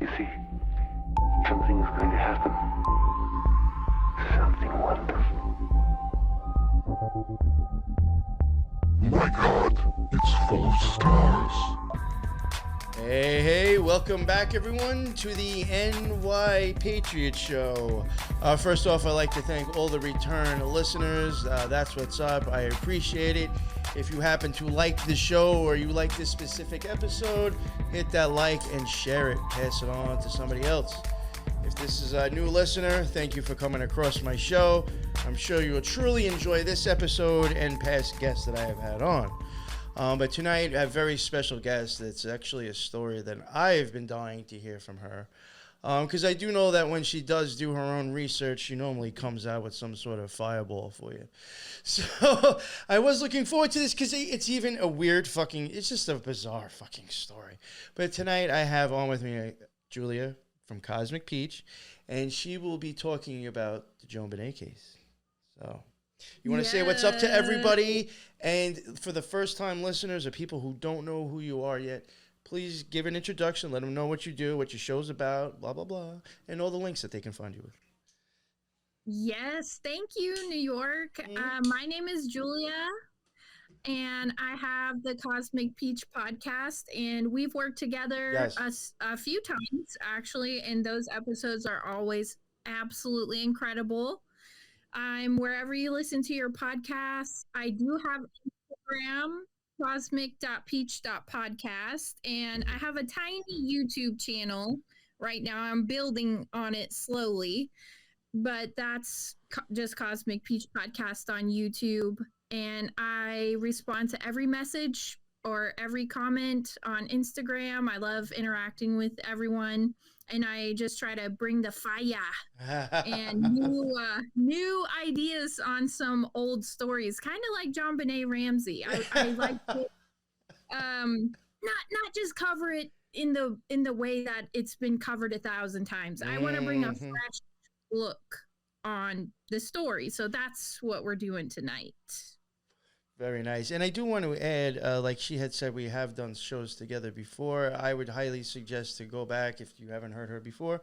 You see, something is going to happen. Something wonderful. My God, it's full of stars. Hey, welcome back everyone to the NY Patriot Show. First off, I'd like to thank all the return listeners. That's what's up. I appreciate it. If you happen to like the show or you like this specific episode, hit that like and share it. Pass it on to somebody else. If this is a new listener, thank you for coming across my show. I'm sure you will truly enjoy this episode and past guests that I have had on. But tonight, I have a very special guest. It's actually a story that I've been dying to hear from her. Because I do know that when she does do her own research, she normally comes out with some sort of fireball for you. So I was looking forward to this because it's even a weird it's just a bizarre fucking story. But tonight, I have on with me Julia from Cosmic Peach, and she will be talking about the JonBenét case. So... you want to say what's up to everybody? And for the first-time listeners or people who don't know who you are yet, please give an introduction. Let them know what you do, what your show's about, blah, blah, blah, and all the links that they can find you with. Yes, thank you, New York. My name is Julia, and I have the Cosmic Peach podcast, and we've worked together a few times, actually, and those episodes are always absolutely incredible. I'm wherever you listen to your podcasts. I do have Instagram, cosmic.peach.podcast, and I have a tiny YouTube channel right now. I'm building on it slowly, but that's just Cosmic Peach Podcast on YouTube, and I respond to every message or every comment on Instagram. I love interacting with everyone. And I just try to bring the fire and new ideas on some old stories, kind of like JonBenét Ramsey. I like to not just cover it in the way that it's been covered 1,000 times. I want to bring a fresh look on the story, so that's what we're doing tonight. Very nice. And I do want to add, like she had said, we have done shows together before. I would highly suggest to go back, if you haven't heard her before,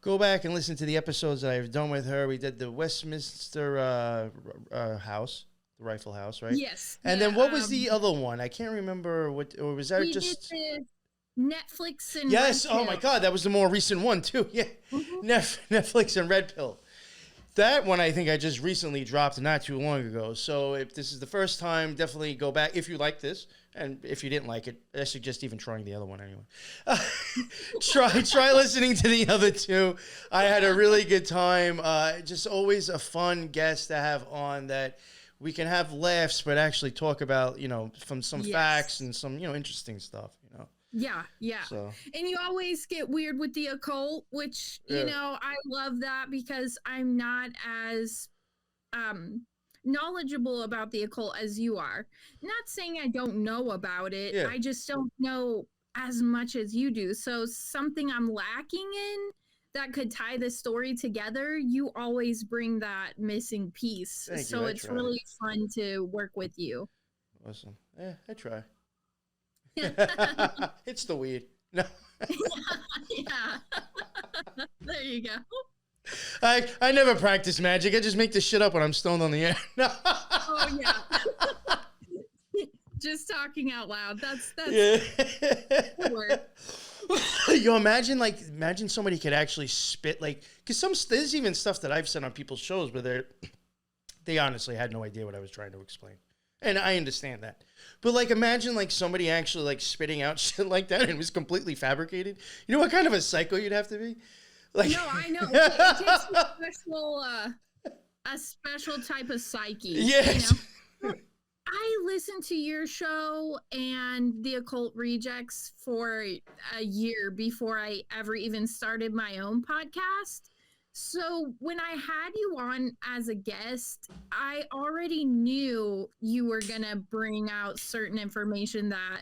go back and listen to the episodes that I've done with her. We did the Westminster house, the Rifle House, right? Yes. And then what was the other one? I can't remember what, or was that just... did Netflix and Yes. Red Pill. Oh my God, that was the more recent one too. Yeah. Mm-hmm. Netflix and Red Pill. That one I think I just recently dropped not too long ago. So if this is the first time, definitely go back if you like this. And if you didn't like it, I suggest even trying the other one anyway. Try listening to the other two. I had a really good time. Just always a fun guest to have on that we can have laughs, but actually talk about, from some facts and some, interesting stuff, Yeah. So. And you always get weird with the occult, which, I love that because I'm not as knowledgeable about the occult as you are. Not saying I don't know about it. Yeah. I just don't know as much as you do. So something I'm lacking in that could tie the story together, you always bring that missing piece. So it's really fun to work with you. Awesome. I try. It's the weed. No. Yeah. There you go. I never practice magic. I just make this shit up when I'm stoned on the air. Oh yeah. Just talking out loud. That's yeah. Work. You imagine somebody could actually spit because there's even stuff that I've said on people's shows where they honestly had no idea what I was trying to explain. And I understand that. But, imagine, somebody actually, spitting out shit like that and it was completely fabricated. You know what kind of a psycho you'd have to be? No, I know. It takes a special type of psyche. Yes. I listened to your show and the Occult Rejects for a year before I ever even started my own podcast. So when I had you on as a guest, I already knew you were going to bring out certain information that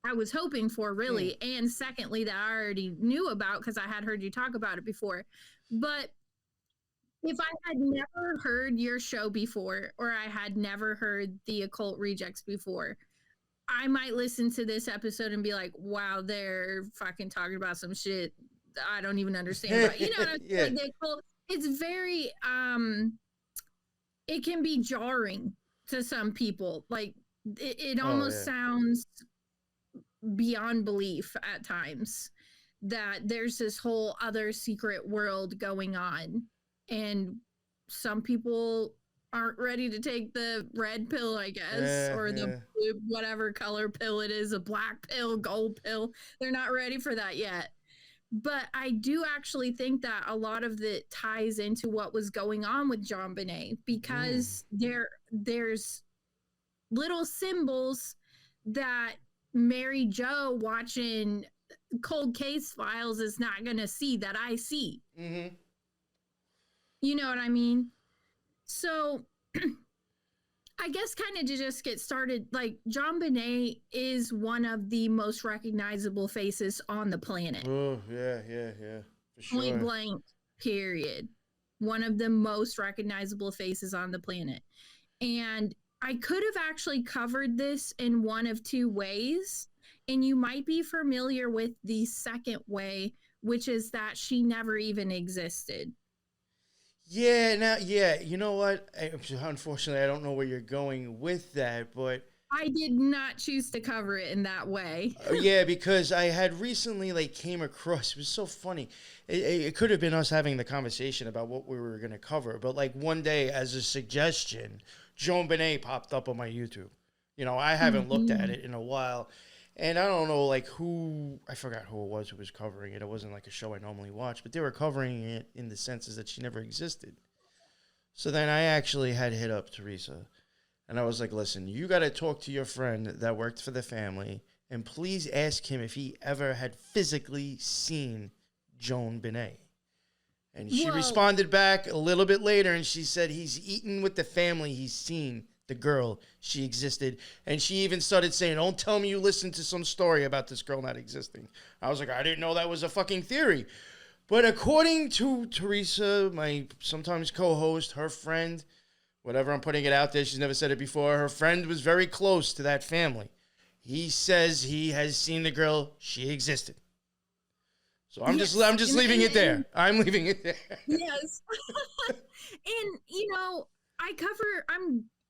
I was hoping for, really. And secondly, that I already knew about because I had heard you talk about it before. But if I had never heard your show before, or I had never heard the Occult Rejects before, I might listen to this episode and be like, wow, they're fucking talking about some shit I don't even understand about, you know what I'm Yeah. saying? It's very, it can be jarring to some people. Like it almost sounds beyond belief at times that there's this whole other secret world going on, and some people aren't ready to take the red pill, I guess, or the blue, whatever color pill it is, a black pill, gold pill. They're not ready for that yet. But I do actually think that a lot of it ties into what was going on with JonBenét, because there's little symbols that Mary Jo watching Cold Case Files is not going to see that I see. Mm-hmm. You know what I mean? So I guess kind of to just get started, like JonBenét is one of the most recognizable faces on the planet. Oh, yeah. For sure. Point blank, period. One of the most recognizable faces on the planet. And I could have actually covered this in one of two ways, and you might be familiar with the second way, which is that she never even existed. Yeah, you know what? Unfortunately, I don't know where you're going with that, but I did not choose to cover it in that way. Yeah, because I had recently came across, it was so funny. It could have been us having the conversation about what we were going to cover, but one day as a suggestion, JonBenét popped up on my YouTube. You know, I haven't looked at it in a while, and I don't know who, I forgot who it was who was covering it. It wasn't a show I normally watch, but they were covering it in the senses that she never existed. So then I actually had hit up Teresa, and I was like, listen, you got to talk to your friend that worked for the family, and please ask him if he ever had physically seen JonBenét. And she responded back a little bit later, and she said he's eaten with the family. He's seen the girl. She existed. And she even started saying, don't tell me you listened to some story about this girl not existing. I was like, I didn't know that was a fucking theory. But according to Teresa, my sometimes co-host, her friend, whatever, I'm putting it out there, she's never said it before, her friend was very close to that family. He says he has seen the girl. She existed. So I'm just leaving it there. I'm leaving it there. Yes. And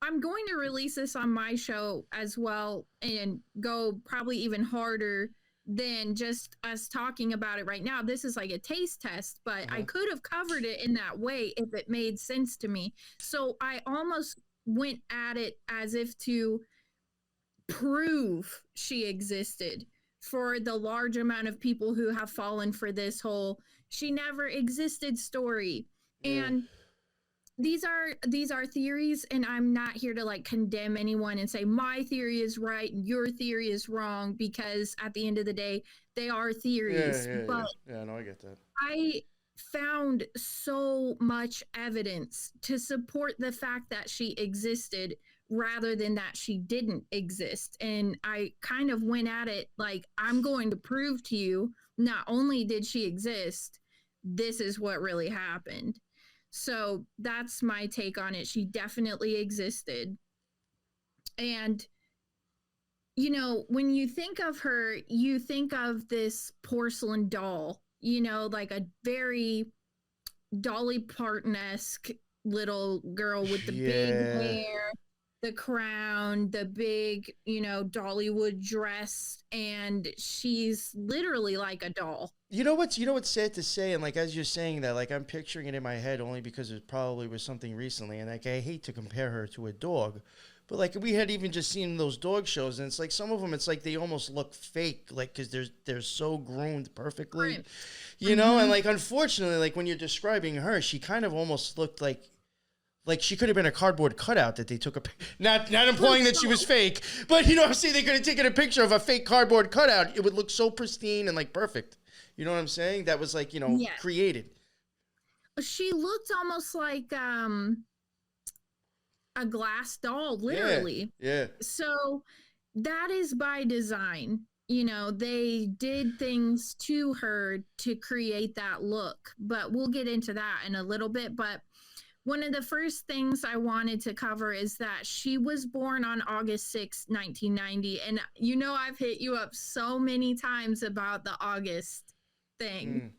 I'm going to release this on my show as well, and go probably even harder than just us talking about it right now. This is like a taste test, but I could have covered it in that way if it made sense to me. So I almost went at it as if to prove she existed for the large amount of people who have fallen for this whole she never existed story. And these are theories, and I'm not here to condemn anyone and say my theory is right and your theory is wrong, because at the end of the day they are theories. But no, I get that. I found so much evidence to support the fact that she existed rather than that she didn't exist. And I kind of went at it I'm going to prove to you, not only did she exist, this is what really happened. So that's my take on it. She definitely existed. And, when you think of her, you think of this porcelain doll, a very Dolly Parton-esque little girl with the big hair, the crown, the big, Dollywood dress, and she's literally like a doll. You know what's sad to say, and as you're saying that, I'm picturing it in my head only because it probably was something recently, and I hate to compare her to a dog, but we had even just seen those dog shows, and it's some of them, it's they almost look fake, because they're so groomed perfectly, you know, and unfortunately, when you're describing her, she kind of almost looked like she could have been a cardboard cutout that they took not implying that she was fake, but I'm saying they could have taken a picture of a fake cardboard cutout. It would look so pristine and perfect. You know what I'm saying? That was created. She looked almost like a glass doll, literally. Yeah. So that is by design. They did things to her to create that look, but we'll get into that in a little bit. But one of the first things I wanted to cover is that she was born on August 6, 1990. And I've hit you up so many times about the August thing.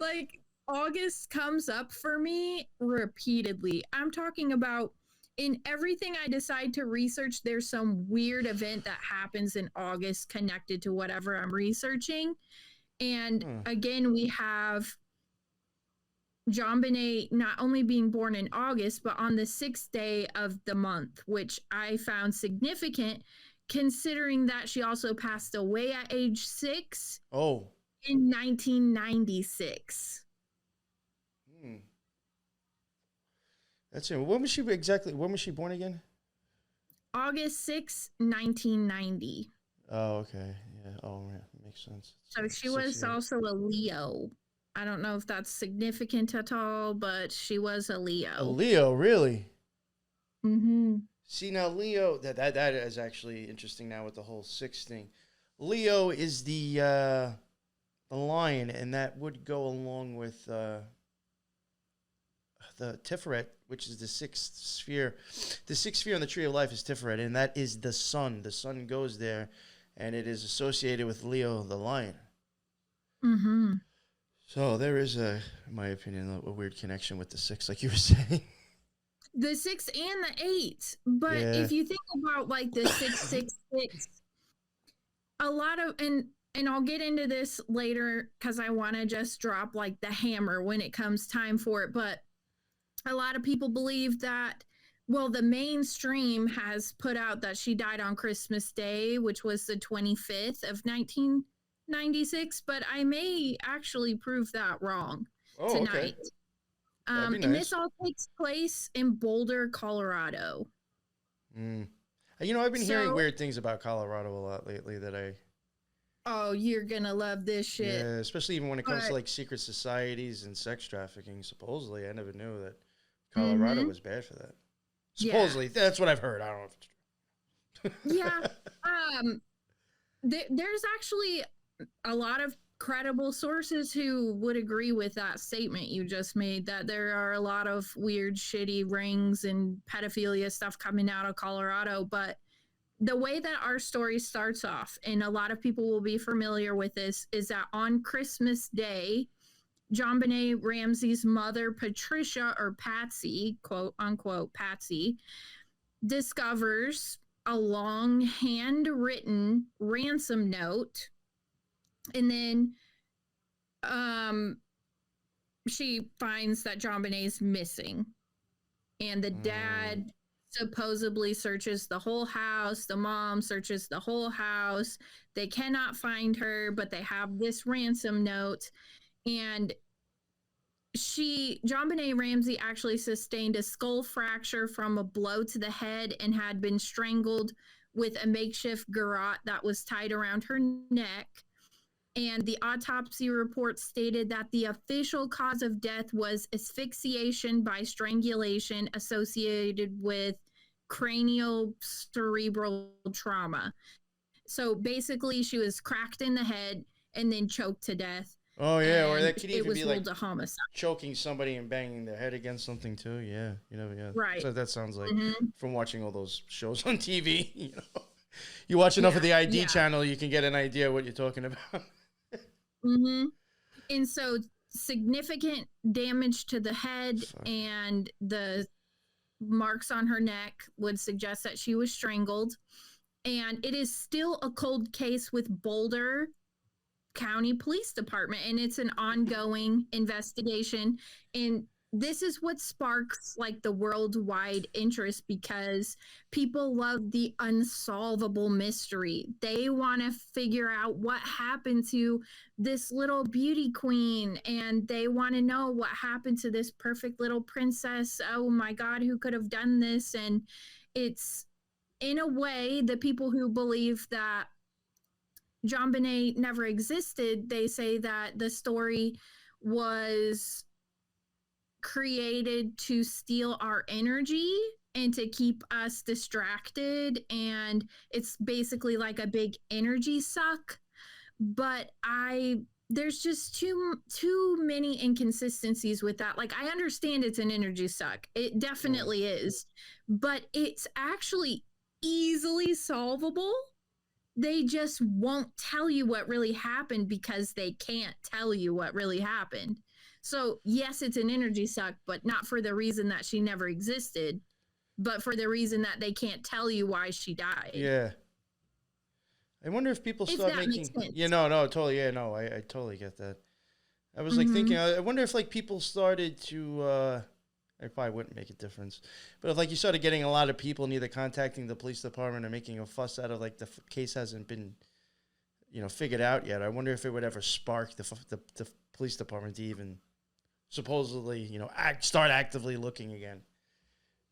Like, August comes up for me repeatedly. I'm talking about in everything I decide to research, there's some weird event that happens in August connected to whatever I'm researching. And again, we have JonBenét not only being born in August, but on the 6th day of the month, which I found significant considering that she also passed away at age 6 in 1996. That's it. When was she exactly? When was she born again? August 6, 1990. Oh, okay. Yeah. Oh, yeah. Makes sense. So she was also a Leo. I don't know if that's significant at all, but she was a Leo. A Leo, really? Mm-hmm. See, now Leo, that is actually interesting now with the whole 6 thing. Leo is the lion, and that would go along with the Tiferet, which is the 6th sphere. The 6th sphere on the Tree of Life is Tiferet, and that is the sun. The sun goes there, and it is associated with Leo, the lion. Mm-hmm. So there is, in my opinion, a weird connection with the 6, like you were saying. The 6 and the 8. But if you think about like the 666, a lot of, and I'll get into this later because I want to just drop like the hammer when it comes time for it. But a lot of people believe that, well, the mainstream has put out that she died on Christmas Day, which was the 25th of 1996, but I may actually prove that wrong tonight. Okay. And this all takes place in Boulder, Colorado. You know, I've been hearing weird things about Colorado a lot lately that I... Oh, you're going to love this shit. Yeah, especially even when it comes to like secret societies and sex trafficking. Supposedly, I never knew that Colorado was bad for that. Supposedly, that's what I've heard. I don't know if it's true. Yeah. There's actually a lot of credible sources who would agree with that statement you just made, that there are a lot of weird, shitty rings and pedophilia stuff coming out of Colorado. But the way that our story starts off, and a lot of people will be familiar with this, is that on Christmas Day, JonBenét Ramsey's mother, Patricia, or Patsy, quote unquote Patsy, discovers a long handwritten ransom note. And then she finds that JonBenét's missing. And the dad supposedly searches the whole house. The mom searches the whole house. They cannot find her, but they have this ransom note. And JonBenét Ramsey actually sustained a skull fracture from a blow to the head and had been strangled with a makeshift garrote that was tied around her neck. And the autopsy report stated that the official cause of death was asphyxiation by strangulation associated with cranial cerebral trauma. So basically, she was cracked in the head and then choked to death. Oh, yeah, or that could even be like a homicide. Choking somebody and banging their head against something, too. Yeah, you know, yeah. Right. So that sounds like, from watching all those shows on TV, you know. You watch enough of the ID channel, you can get an idea what you're talking about. And so significant damage to the head and the marks on her neck would suggest that she was strangled. And it is still a cold case with Boulder County Police Department, and it's an ongoing investigation. And this is what sparks like the worldwide interest, because people love the unsolvable mystery. They want to figure out what happened to this little beauty queen, and they want to know what happened to this perfect little princess. Oh my God, who could have done this? And it's, in a way, the people who believe that JonBenét never existed, they say that the story was created to steal our energy and to keep us distracted, and it's basically like a big energy suck. But there's just too many inconsistencies with that. Like, I understand it's an energy suck, it definitely is, but it's actually easily solvable they just won't tell you what really happened because they can't tell you what really happened. So yes, it's an energy suck, but not for the reason that she never existed, but for the reason that they can't tell you why she died. Yeah. I wonder if people If start that making. makes sense. Yeah, no, totally. Yeah, no, I totally get that. I was like thinking. I wonder if like people started to. It probably wouldn't make a difference, but if like you started getting a lot of people neither contacting the police department or making a fuss out of like the case hasn't been, figured out yet. I wonder if it would ever spark the police department to even supposedly start actively looking again.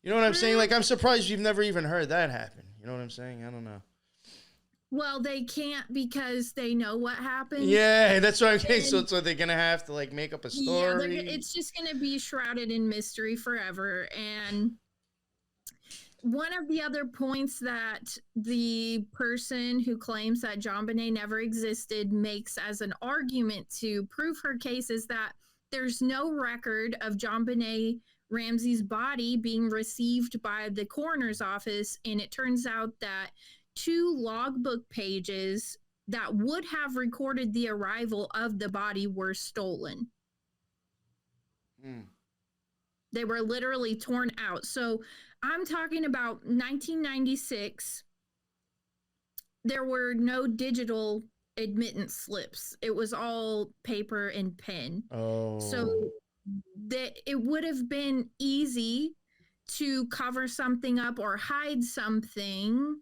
You know what I'm saying? Like I'm surprised you've never even heard that happen. You know what I'm saying? I don't know. Well, they can't because they know what happened. Yeah, that's what I'm saying. So they're gonna have to like make up a story. Yeah, it's just gonna be shrouded in mystery forever. And one of the other points that the person who claims that JonBenét never existed makes as an argument to prove her case is that there's no record of JonBenét Ramsey's body being received by the coroner's office, and it turns out that 2 logbook pages that would have recorded the arrival of the body were stolen. They were literally torn out. So I'm talking about 1996. There were no digital admittance slips. It was all paper and pen. Oh. So that it would have been easy to cover something up or hide something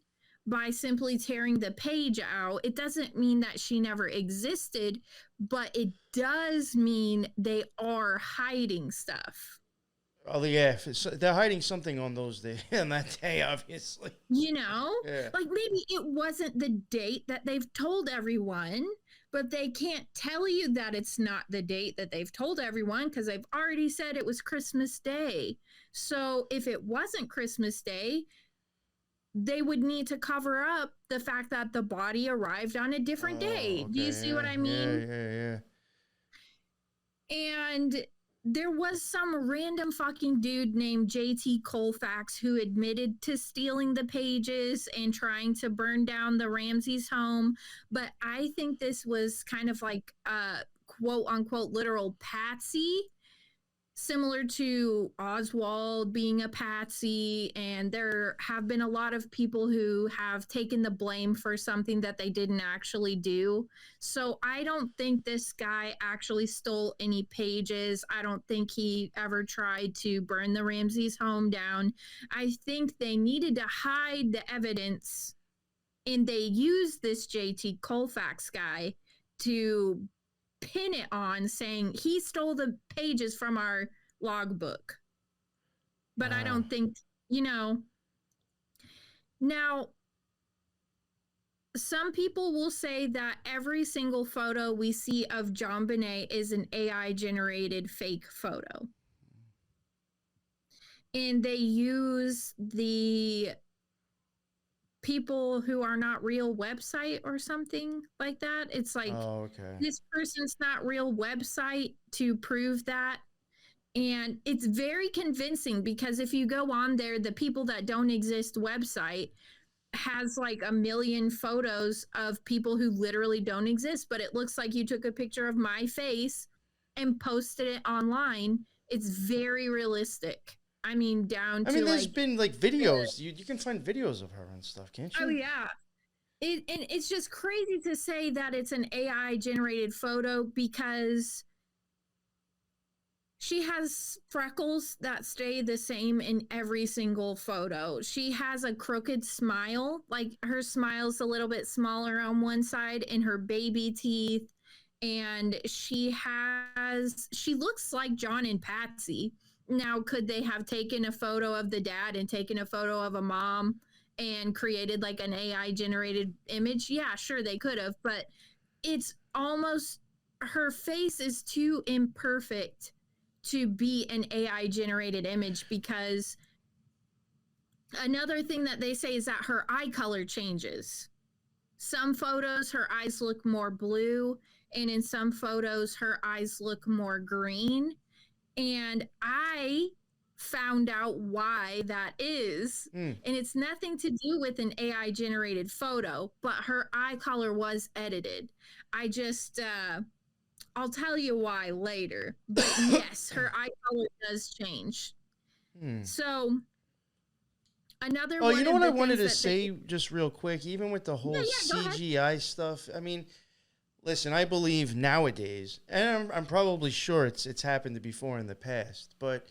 by simply tearing the page out. It doesn't mean that she never existed, but it does mean they are hiding stuff. Oh yeah, they're hiding something on those days, on that day, obviously. Like maybe it wasn't the date that they've told everyone, but they can't tell you that it's not the date that they've told everyone because they've already said it was Christmas Day. So if it wasn't Christmas Day, they would need to cover up the fact that the body arrived on a different day. Okay, Do you see what I mean? Yeah. And there was some random fucking dude named JT Colfax who admitted to stealing the pages and trying to burn down the Ramsey's home. But I think this was kind of like a quote unquote literal patsy, similar to Oswald being a patsy. And there have been a lot of people who have taken the blame for something that they didn't actually do. So I don't think this guy actually stole any pages. I don't think he ever tried to burn the Ramsey's home down. I think they needed to hide the evidence, and they used this JT Colfax guy to pin it on, saying he stole the pages from our logbook. But I don't think, now some people will say that every single photo we see of JonBenét is an AI generated fake photo. And they use the people who are not real website or something like that. It's like, this person's not real website to prove that. And it's very convincing because if you go on there, the people that don't exist website has like 1 million photos of people who literally don't exist, but it looks like you took a picture of my face and posted it online. It's very realistic. I mean, there's been like videos. You can find videos of her and stuff, can't you? Oh, yeah. And it's just crazy to say that it's an AI generated photo because she has freckles that stay the same in every single photo. She has a crooked smile, like her smile's a little bit smaller on one side, and her baby teeth. And she looks like John and Patsy. Now, could they have taken a photo of the dad and taken a photo of a mom and created like an AI generated image? Yeah, sure, they could have, but it's almost, her face is too imperfect to be an AI generated image, because another thing that they say is that her eye color changes. Some photos, her eyes look more blue, and in some photos, her eyes look more green. And I found out why that is. And it's nothing to do with an AI generated photo, but her eye color was edited. I just I'll tell you why later. But yes, her eye color does change. So another Oh, one you know of what I the wanted to things that say just real quick, even with the whole go ahead. CGI stuff. I mean, listen, I believe nowadays, and I'm probably sure it's happened before in the past, but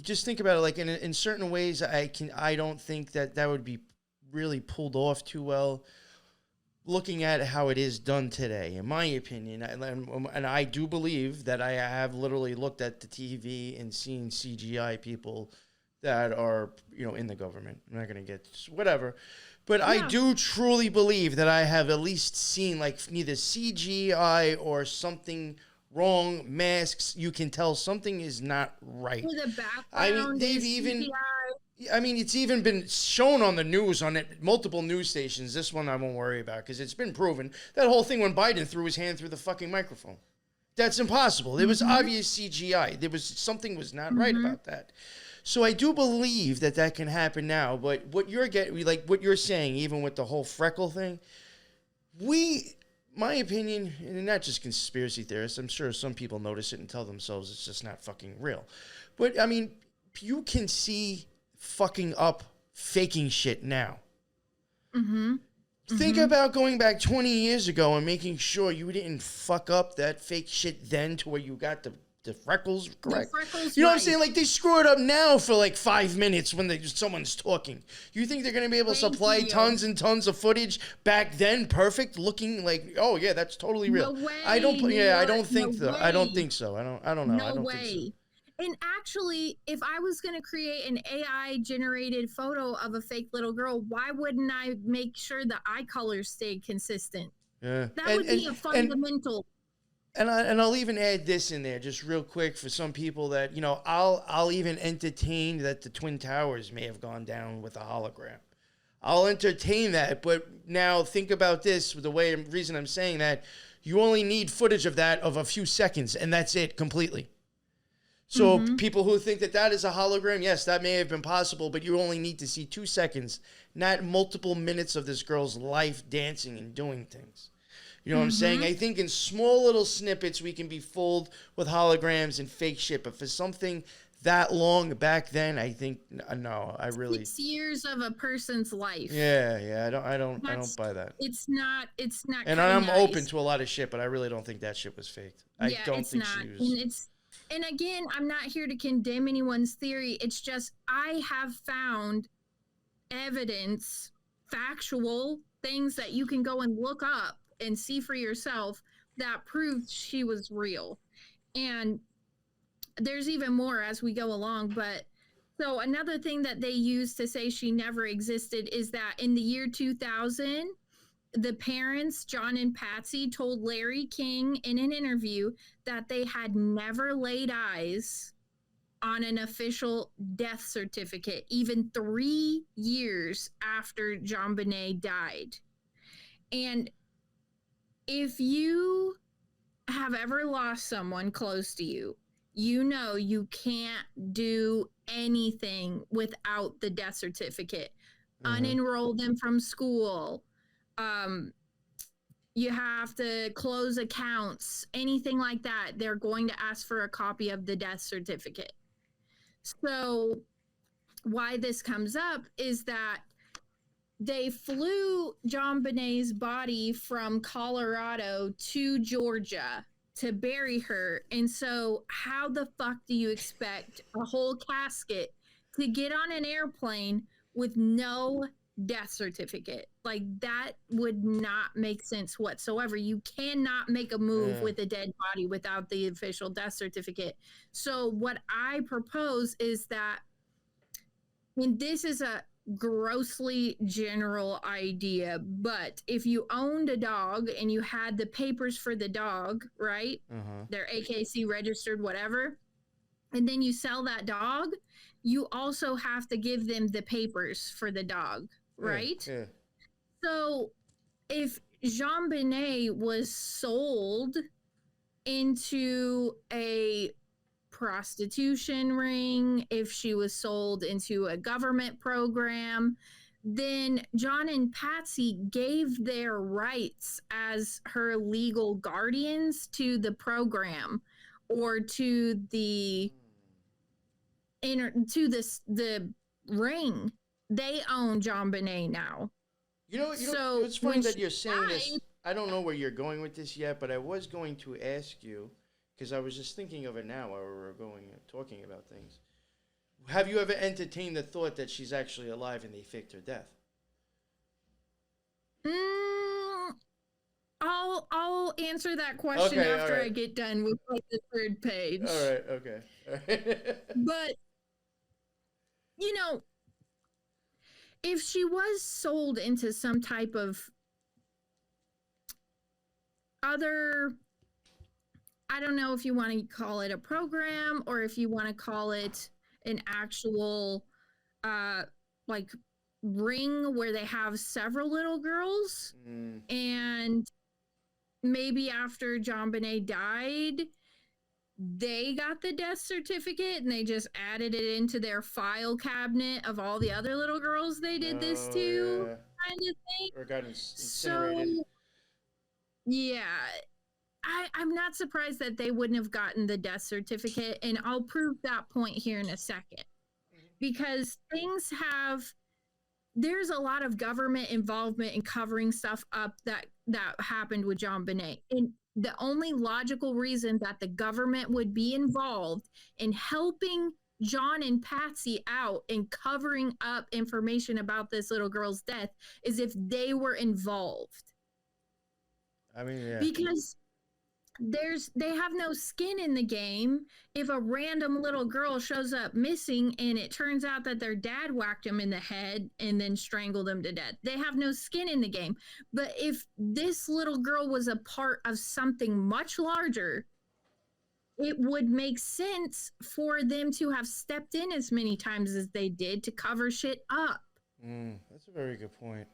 just think about it. Like in certain ways, I don't think that would be really pulled off too well. Looking at how it is done today, in my opinion, and I do believe that I have literally looked at the TV and seen CGI people that are, in the government. I'm not going to get whatever. But I do truly believe that I have at least seen like neither CGI or something wrong, masks. You can tell something is not right. With a background, I mean, they've even... CGI. I mean, it's even been shown on the news, on multiple news stations. This one I won't worry about because it's been proven. That whole thing when Biden threw his hand through the fucking microphone. That's impossible. It was obvious CGI. Something was not right about that. So I do believe that can happen now. But what you're saying, even with the whole freckle thing, my opinion, and not just conspiracy theorists, I'm sure some people notice it and tell themselves it's just not fucking real. But I mean, you can see fucking up faking shit now. Think about going back 20 years ago and making sure you didn't fuck up that fake shit then to where you got the freckles correct. You know what I'm saying? Like, they screw it up now for like 5 minutes when someone's talking. You think they're going to be able to supply tons and tons of footage back then, perfect, looking like, oh yeah, that's totally real. No way, I don't think so. way. I don't think so. I don't know. No I don't way. think so. And actually, if I was going to create an AI generated photo of a fake little girl, why wouldn't I make sure the eye colors stayed consistent? Yeah. That would be a fundamental. And I'll even add this in there just real quick for some people that, I'll even entertain that the Twin Towers may have gone down with a hologram. I'll entertain that, but now think about this, the reason I'm saying that, you only need footage of that of a few seconds, and that's it completely. So people who think that is a hologram, yes, that may have been possible, but you only need to see 2 seconds, not multiple minutes of this girl's life dancing and doing things. You know what I'm saying? I think in small little snippets we can be fooled with holograms and fake shit, but for something that long back then, I think no, I really 6 years of a person's life. Yeah, I don't buy that. It's not. And I'm open to a lot of shit, but I really don't think that shit was faked. I don't think she was. And again, I'm not here to condemn anyone's theory. It's just I have found evidence, factual things that you can go and look up and see for yourself that proves she was real. And there's even more as we go along. But so another thing that they use to say she never existed is that in the year 2000, the parents, John and Patsy, told Larry King in an interview that they had never laid eyes on an official death certificate, even 3 years after JonBenét died. And if you have ever lost someone close to you, you know you can't do anything without the death certificate. Unenroll them from school. You have to close accounts, anything like that. They're going to ask for a copy of the death certificate. So why this comes up is that they flew JonBenét's body from Colorado to Georgia to bury her. And so how the fuck do you expect a whole casket to get on an airplane with no death certificate? Like, that would not make sense whatsoever. You cannot make a move with a dead body without the official death certificate. So what I propose is that, and this is a grossly general idea, but if you owned a dog and you had the papers for the dog, right? They're AKC registered, whatever, and then you sell that dog, you also have to give them the papers for the dog, right? Yeah. So if JonBenét was sold into a prostitution ring, if she was sold into a government program, then John and Patsy gave their rights as her legal guardians to the program or to the the ring. They own JonBenét now. So it's funny when that she you're saying this. died- I don't know where you're going with this yet, but I was going to ask you, because I was just thinking of it now while we were talking about things. Have you ever entertained the thought that she's actually alive and they faked her death? I'll answer that question Okay, after all right. I get done with like the third page. All right, okay. All right. But you know, if she was sold into some type of other, I don't know if you want to call it a program or if you want to call it an actual like ring where they have several little girls, and maybe after JonBenét died, they got the death certificate and they just added it into their file cabinet of all the other little girls they did this to, kind of thing. Or got incinerated. So, yeah, I'm not surprised that they wouldn't have gotten the death certificate, and I'll prove that point here in a second. Because there's a lot of government involvement in covering stuff up that happened with JonBenét. And the only logical reason that the government would be involved in helping John and Patsy out and covering up information about this little girl's death is if they were involved. I mean, yeah. Because they have no skin in the game. If a random little girl shows up missing and it turns out that their dad whacked him in the head and then strangled him to death, they have no skin in the game. But if this little girl was a part of something much larger, it would make sense for them to have stepped in as many times as they did to cover shit up. That's a very good point.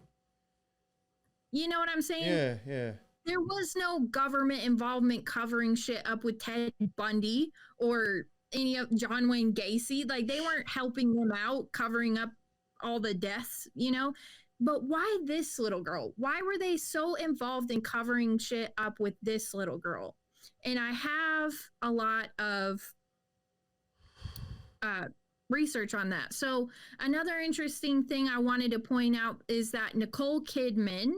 You know what I'm saying? Yeah, yeah. There was no government involvement covering shit up with Ted Bundy or any of John Wayne Gacy. Like, they weren't helping them out, covering up all the deaths, you know? But why this little girl? Why were they so involved in covering shit up with this little girl? And I have a lot of research on that. So another interesting thing I wanted to point out is that Nicole Kidman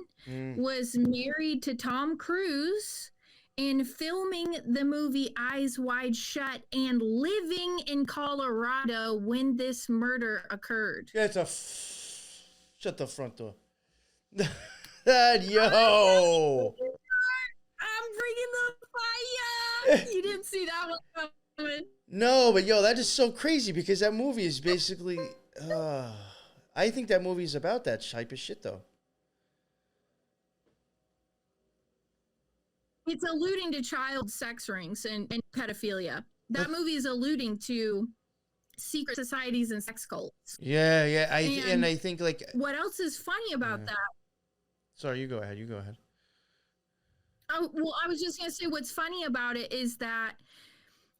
was married to Tom Cruise and filming the movie Eyes Wide Shut and living in Colorado when this murder occurred. Yeah, shut the front door. Yo! I'm bringing the fire! You didn't see that one coming. No, but yo, that is so crazy because that movie is basically. I think that movie is about that type of shit, though. It's alluding to child sex rings and pedophilia. That movie is alluding to secret societies and sex cults. Yeah, yeah. I think like. What else is funny about that? Sorry, you go ahead. You go ahead. Oh, well, I was just going to say what's funny about it is that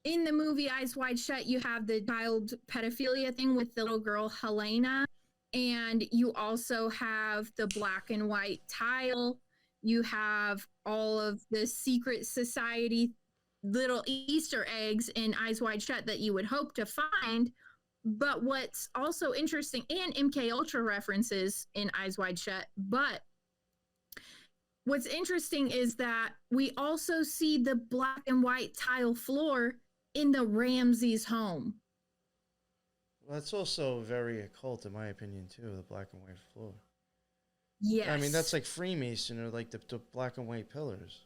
in the movie Eyes Wide Shut, you have the child pedophilia thing with the little girl Helena, and you also have the black and white tile. You have all of the secret society little Easter eggs in Eyes Wide Shut that you would hope to find. But what's also interesting, and MK Ultra references in Eyes Wide Shut, but what's interesting is that we also see the black and white tile floor in the Ramsey's home. Well, that's also very occult, in my opinion, too, the black and white floor. Yes. I mean, that's like Freemason or like the black and white pillars.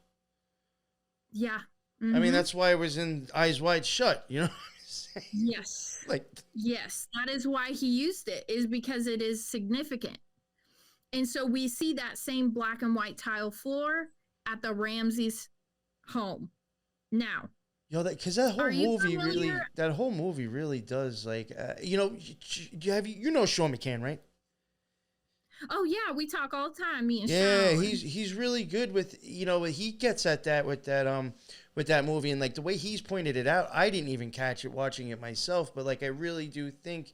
Yeah. I mean, that's why it was in Eyes Wide Shut, you know what I'm saying? Yes. Yes, that is why he used it, is because it is significant. And so we see that same black and white tile floor at the Ramsey's home. Now, yo, because that whole movie really does, like, you know, you know Sean McCann, right? Oh yeah, we talk all the time, me and yeah, Sean. he's really good with, you know, he gets at that with with that movie. And like the way he's pointed it out, I didn't even catch it watching it myself. But like I really do think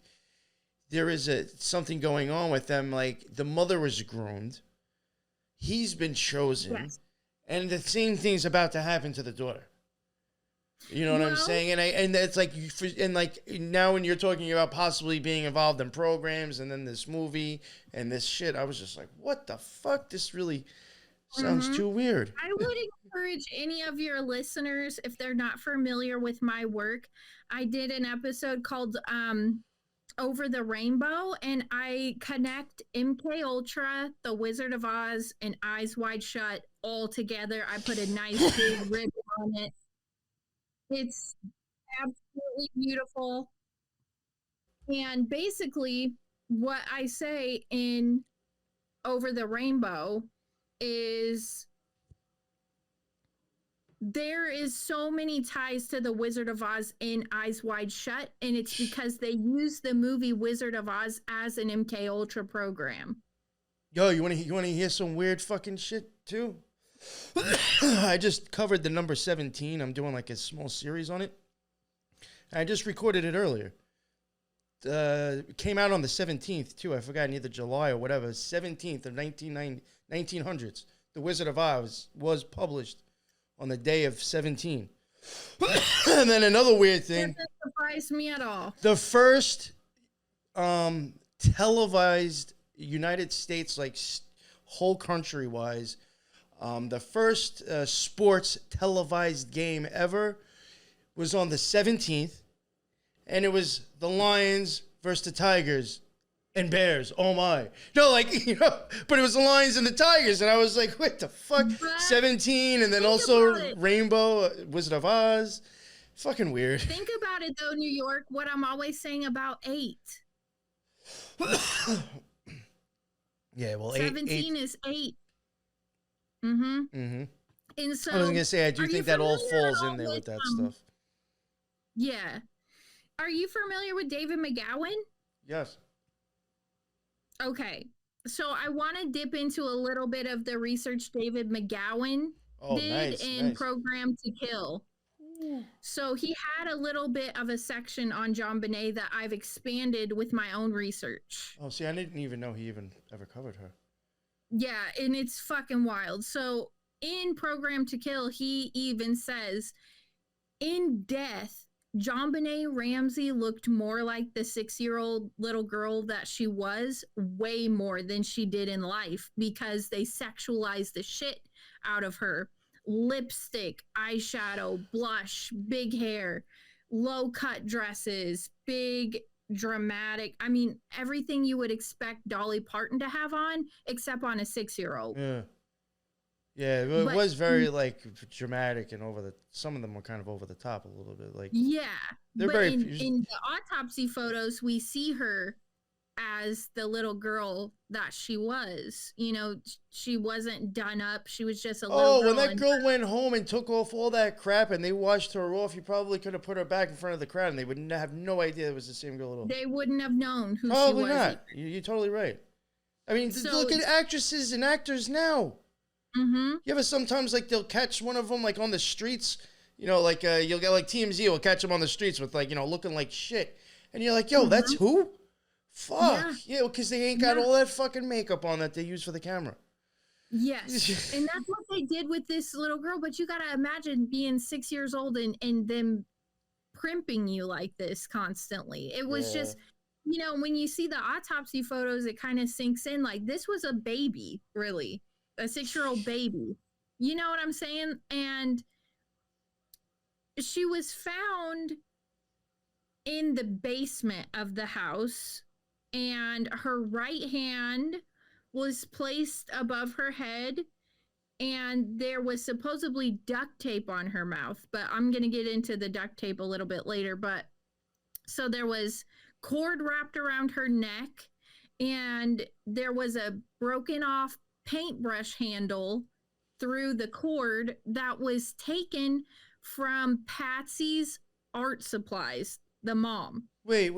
there is something going on with them. Like the mother was groomed. He's been chosen. Yes. And the same thing's about to happen to the daughter. You know what I'm saying? And it's like, now when you're talking about possibly being involved in programs and then this movie and this shit, I was just like, what the fuck? This really sounds too weird. I would encourage any of your listeners, if they're not familiar with my work, I did an episode called Over the Rainbow, and I connect MK Ultra, The Wizard of Oz, and Eyes Wide Shut all together. I put a nice big ribbon on it. It's absolutely beautiful. And basically, what I say in Over the Rainbow is there is so many ties to the Wizard of Oz in Eyes Wide Shut, and it's because they use the movie Wizard of Oz as an MK Ultra program. Yo, you want to hear some weird fucking shit too? I just covered the number 17. I'm doing like a small series on it. I just recorded it earlier. It came out on the 17th too. I forgot, either July or whatever. 17th of 1900s. The Wizard of Oz was published on the day of 17. And then another weird thing. Doesn't surprise me at all. The first televised United States, like whole country wise, the first sports televised game ever was on the 17th, and it was the Lions versus the Tigers and Bears. Oh my. No, like, you know, but it was the Lions and the Tigers, and I was like, what the fuck? But 17, and then also Rainbow, Wizard of Oz. Fucking weird. Think about it, though, New York, what I'm always saying about 8. Yeah, well, 17 is 8. And so I was going to say, I do think that all falls in there with that stuff. Yeah. Are you familiar with David McGowan? Yes. Okay. So I want to dip into a little bit of the research David McGowan did in Program to Kill. So he had a little bit of a section on JonBenét that I've expanded with my own research. Oh, see, I didn't even know he even ever covered her. Yeah, and it's fucking wild. So in Program to Kill, he even says, in death, JonBenét Ramsey looked more like the 6-year-old little girl that she was, way more than she did in life, because they sexualized the shit out of her. Lipstick, eyeshadow, blush, big hair, low-cut dresses, big dramatic. I mean, everything you would expect Dolly Parton to have on, except on a 6-year-old. Yeah, it was very like dramatic and some of them were kind of over the top a little bit. Like, yeah, they're but very in the autopsy photos, we see her as the little girl that she was. You know, she wasn't done up. She was just a little girl. When that girl went home and took off all that crap and they washed her off, you probably could have put her back in front of the crowd and they would have no idea it was the same girl at all. They wouldn't have known who probably she was. Not. You're totally right. I mean, look at actresses and actors now. You ever sometimes, like, they'll catch one of them, like, on the streets, you know, like, you'll get, like, TMZ will catch them on the streets with, like, you know, looking like shit. And you're like, yo, that's who? Fuck. Yeah, because they ain't got all that fucking makeup on that they use for the camera. Yes. And that's what they did with this little girl. But you got to imagine being 6 years old and them primping you like this constantly. It was just, you know, when you see the autopsy photos, it kind of sinks in. Like, this was a baby, really. A 6-year-old baby. You know what I'm saying? And she was found in the basement of the house, and her right hand was placed above her head, and there was supposedly duct tape on her mouth, but I'm going to get into the duct tape a little bit later. But so there was cord wrapped around her neck, and there was a broken off paintbrush handle through the cord that was taken from Patsy's art supplies, the mom. Wait.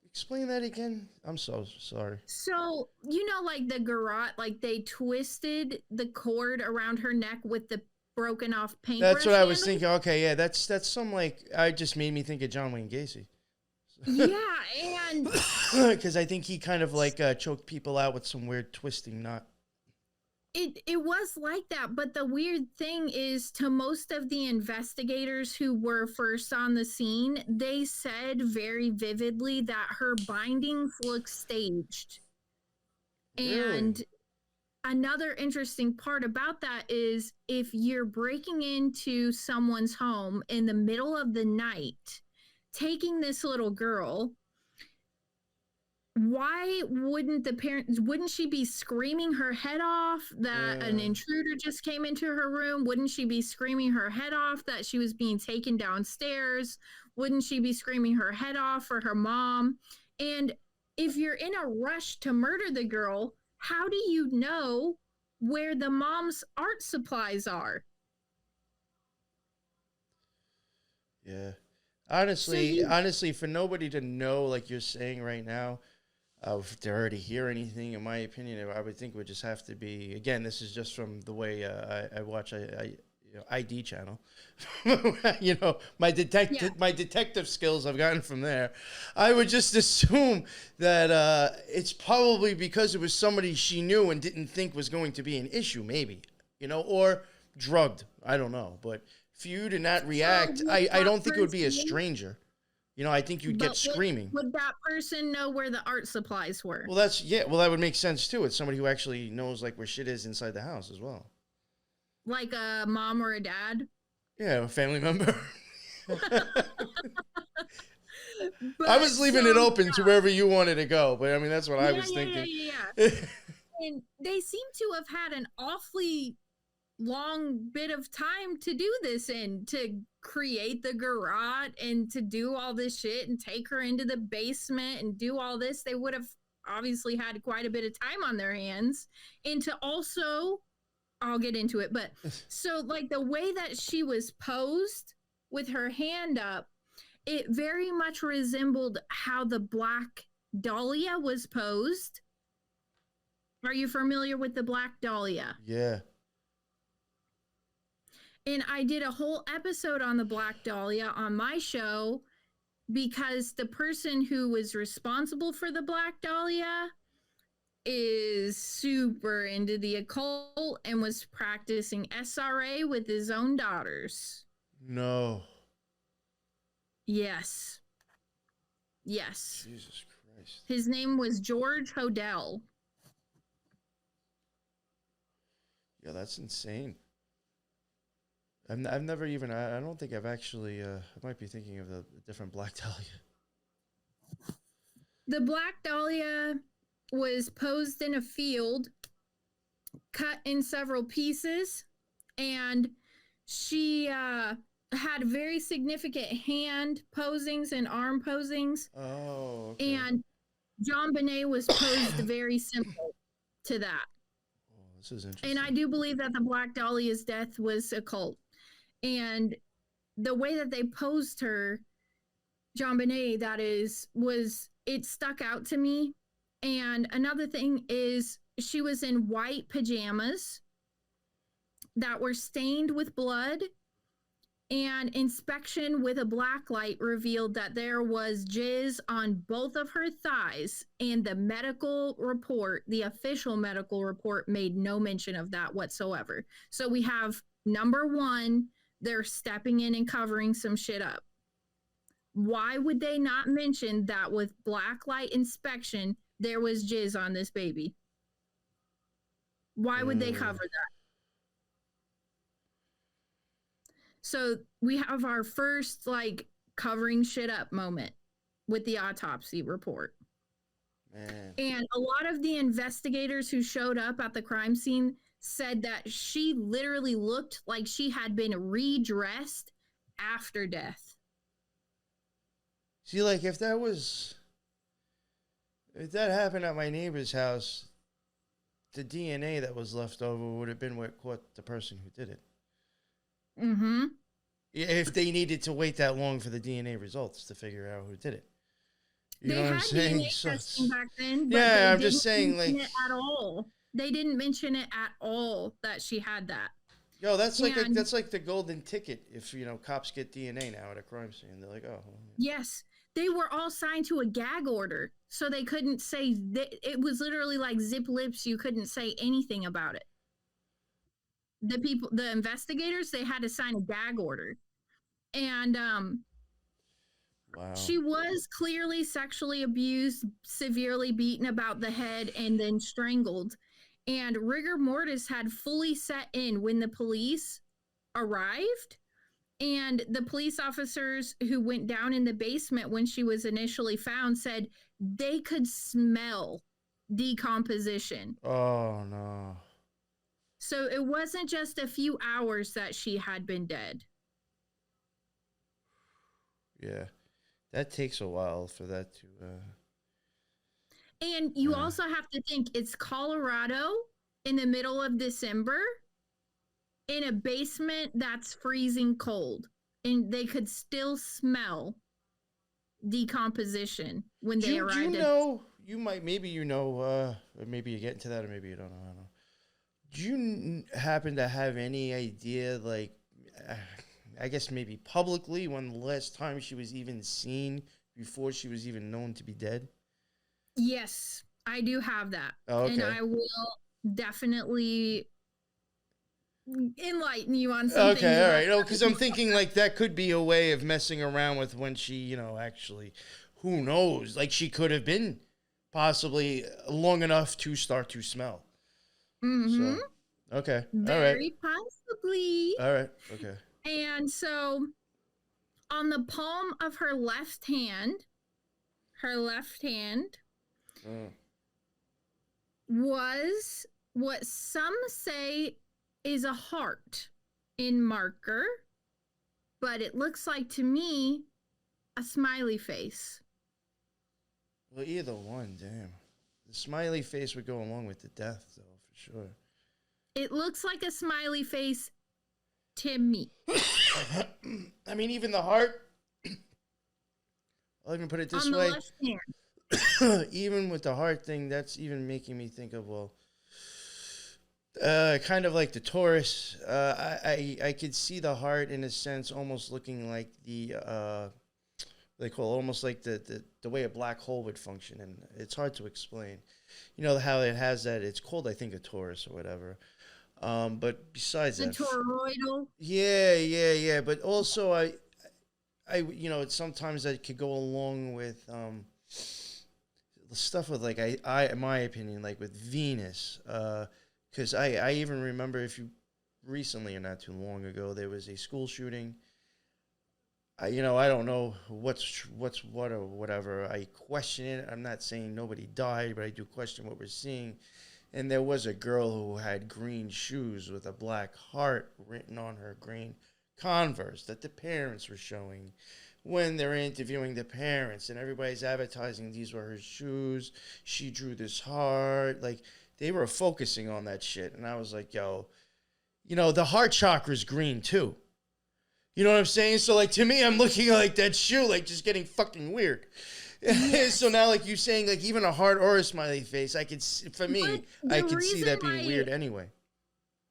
Explain that again. I'm so sorry. So, you know, like the garrote, like they twisted the cord around her neck with the broken off paintbrush That's what I was handle. thinking. Okay, yeah, that's some like I just made me think of John Wayne Gacy. Yeah, and Because I think he kind of like choked people out with some weird twisting knot. it was like that, but the weird thing is, to most of the investigators who were first on the scene, they said very vividly that her bindings look staged. Really? And another interesting part about that is, if you're breaking into someone's home in the middle of the night, taking this little girl, why wouldn't she be screaming her head off that an intruder just came into her room? Wouldn't she be screaming her head off that she was being taken downstairs? Wouldn't she be screaming her head off for her mom? And if you're in a rush to murder the girl, how do you know where the mom's art supplies are? Yeah. Honestly, for nobody to know, like you're saying right now, if they're already hear anything, in my opinion, I would think it would just have to be, again, this is just from the way I watch ID channel. My detective skills I've gotten from there. I would just assume that it's probably because it was somebody she knew and didn't think was going to be an issue, maybe, or drugged. I don't know. But for you to not react, I don't think it would be a stranger. I think you'd get screaming. Would that person know where the art supplies were? Well, that would make sense too. It's somebody who actually knows like where shit is inside the house as well. Like a mom or a dad? Yeah, a family member. I was leaving it open to wherever you wanted to go, but I mean, that's what I was thinking. Yeah. And they seem to have had an awfully long bit of time to do this in, to create the garage and to do all this shit and take her into the basement and do all this. They would have obviously had quite a bit of time on their hands. And to also, I'll get into it, but so like the way that she was posed with her hand up, it very much resembled how the Black Dahlia was posed. Are you familiar with the Black Dahlia? Yeah. And I did a whole episode on the Black Dahlia on my show because the person who was responsible for the Black Dahlia is super into the occult and was practicing SRA with his own daughters. No. Yes. Jesus Christ. His name was George Hodel. Yeah, that's insane. I've never even, I don't think I've actually, I might be thinking of the different Black Dahlia. The Black Dahlia was posed in a field, cut in several pieces, and she had very significant hand posings and arm posings. Oh, okay. And JonBenét was posed very simple to that. Oh, this is interesting. And I do believe that the Black Dahlia's death was occult. And the way that they posed her, JonBenét, that is, it stuck out to me. And another thing is, she was in white pajamas that were stained with blood, and inspection with a black light revealed that there was jizz on both of her thighs, and the medical report, the official medical report, made no mention of that whatsoever. So we have, number one, they're stepping in and covering some shit up. Why would they not mention that with black light inspection, there was jizz on this baby? Why would they cover that? So we have our first like covering shit up moment with the autopsy report. Man. And a lot of the investigators who showed up at the crime scene said that she literally looked like she had been redressed after death. See, like if that happened at my neighbor's house, the DNA that was left over would have been what caught the person who did it. Mm-hmm. If they needed to wait that long for the DNA results to figure out who did it. You They know what I'm had saying? DNA So testing back then, but yeah, they I'm just didn't saying, mention like, it at all. They didn't mention it at all that she had that. Yo, that's like And that's like the golden ticket. If cops get DNA now at a crime scene, they're like, oh. yes, they were all signed to a gag order, so they couldn't say it was literally like zip lips. You couldn't say anything about it. The investigators, they had to sign a gag order, and Wow. she was clearly sexually abused, severely beaten about the head, and then strangled. And rigor mortis had fully set in when the police arrived. And the police officers who went down in the basement when she was initially found said they could smell decomposition. Oh, no. So it wasn't just a few hours that she had been dead. Yeah. That takes a while for that to... And you also have to think it's Colorado in the middle of December in a basement that's freezing cold. And they could still smell decomposition when they arrived. Do you know, maybe or maybe you get into that, or maybe you don't know. I don't know. Do you happen to have any idea, like, I guess maybe publicly, when the last time she was even seen before she was even known to be dead? Yes, I do have that. Oh, okay. And I will definitely enlighten you on something. Okay, all right. No, because I'm thinking like that could be a way of messing around with when she, actually, who knows? Like she could have been possibly long enough to start to smell. Mm-hmm. So, okay. Very possibly. All right. Okay. And so on the palm of her left hand was what some say is a heart in marker, but it looks like to me a smiley face. Well, either one, damn. The smiley face would go along with the death, though, for sure. It looks like a smiley face to me. I mean, even the heart. I'll even put it this on the way. left hand. Even with the heart thing, that's even making me think of, kind of like the Taurus. I could see the heart in a sense almost looking like they call it almost like the way a black hole would function, and it's hard to explain. You know how it has that, it's called, I think, a Taurus or whatever. But besides that, toroidal. Yeah. But also, I it's sometimes that could go along with the stuff with like I in my opinion, like with Venus, because I even remember recently or not too long ago, there was a school shooting. I don't know what's what or whatever. I question it. I'm not saying nobody died, but I do question what we're seeing. And there was a girl who had green shoes with a black heart written on her green Converse that the parents were showing when they're interviewing the parents, and everybody's advertising these were her shoes. She drew this heart. Like, they were focusing on that shit. And I was like, yo, the heart chakra is green too. You know what I'm saying? So, like, to me, I'm looking like that shoe, like, just getting fucking weird. Yes. So now, like, you saying, like, even a heart or a smiley face, I could see that being weird anyway.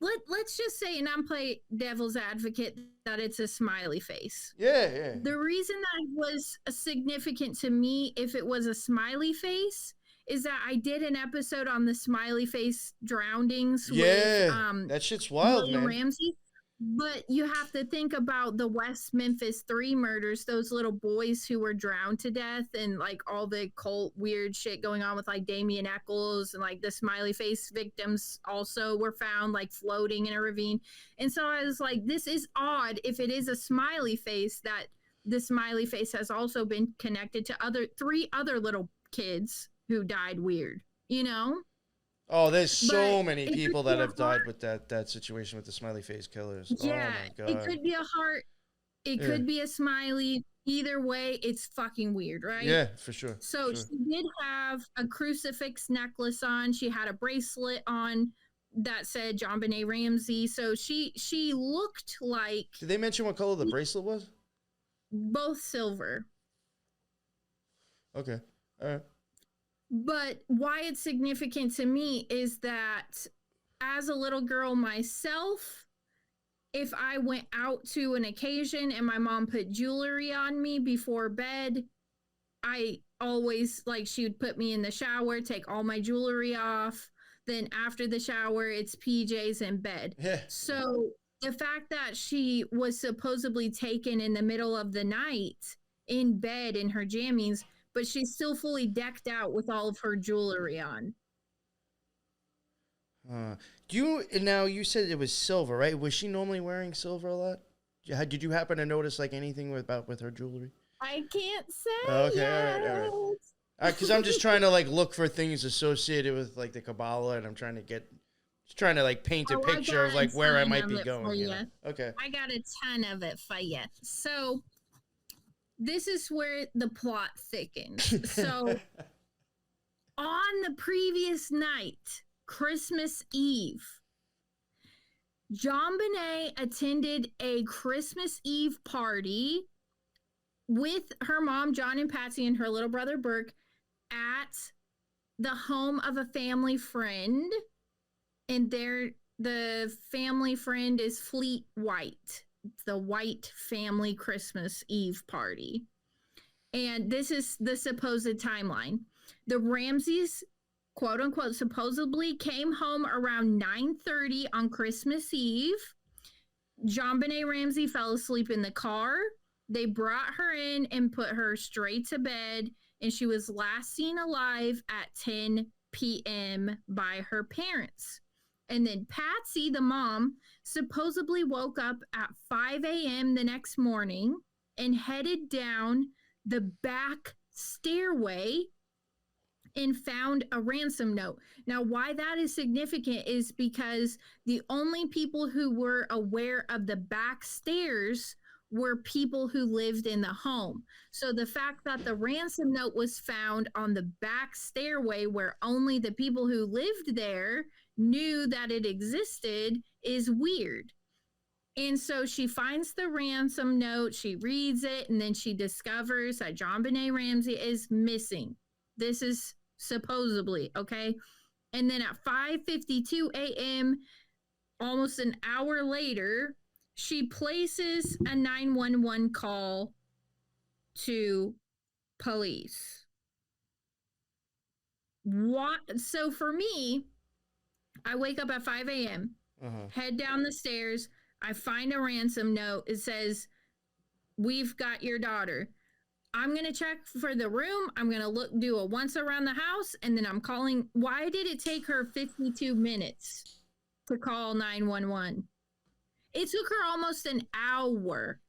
Let's just say, and I'm play devil's advocate, that it's a smiley face. Yeah. The reason that was significant to me, if it was a smiley face, is that I did an episode on the smiley face drownings. Yeah, with, that shit's wild, man. Ramsey. But you have to think about the West Memphis 3 murders, those little boys who were drowned to death, and like all the cult weird shit going on with like Damien Eccles, and like the smiley face victims also were found like floating in a ravine. And so I was like, this is odd if it is a smiley face, that the smiley face has also been connected to 3 other little kids who died weird, Oh, there's so many people that have died with that situation with the smiley face killers. Yeah, oh my God. It could be a heart. It could be a smiley. Either way, it's fucking weird, right? Yeah, for sure. So she did have a crucifix necklace on. She had a bracelet on that said JonBenét Ramsey. So she looked like... Did they mention what color the bracelet was? Both silver. Okay. All right. But why it's significant to me is that as a little girl myself, if I went out to an occasion and my mom put jewelry on me before bed, I always, like, she would put me in the shower, take all my jewelry off. Then after the shower, it's PJs in bed. Yeah. So the fact that she was supposedly taken in the middle of the night in bed in her jammies, but she's still fully decked out with all of her jewelry on. You said it was silver, right? Was she normally wearing silver a lot? Did you happen to notice like anything with her jewelry? I can't say. Okay, yet. all right. Because I'm just trying to like look for things associated with like the Kabbalah, and I'm trying to like paint a picture of like where I might be going. You know? Okay. I got a ton of it for you. So this is where the plot thickens. So on the previous night, Christmas Eve, JonBenét attended a Christmas Eve party with her mom, John and Patsy, and her little brother, Burke, at the home of a family friend. And the family friend is Fleet White, the White family Christmas Eve party. And this is the supposed timeline. The Ramseys, quote unquote, supposedly came home around 9:30 on Christmas Eve. JonBenét Ramsey fell asleep in the car. They brought her in and put her straight to bed, and she was last seen alive at 10 p.m. by her parents. And then Patsy, the mom, supposedly woke up at 5 a.m. the next morning and headed down the back stairway and found a ransom note. Now, why that is significant is because the only people who were aware of the back stairs were people who lived in the home. So the fact that the ransom note was found on the back stairway where only the people who lived there knew that it existed is weird. And so she finds the ransom note, she reads it, and then she discovers that JonBenét Ramsey is missing. This is supposedly, okay? And then at 5:52 a.m., almost an hour later, she places a 911 call to police. What? So for me, I wake up at 5 a.m., head down the stairs, I find a ransom note. It says, "We've got your daughter." I'm going to check for the room. I'm going to do a once around the house, and then I'm calling. Why did it take her 52 minutes to call 911? It took her almost an hour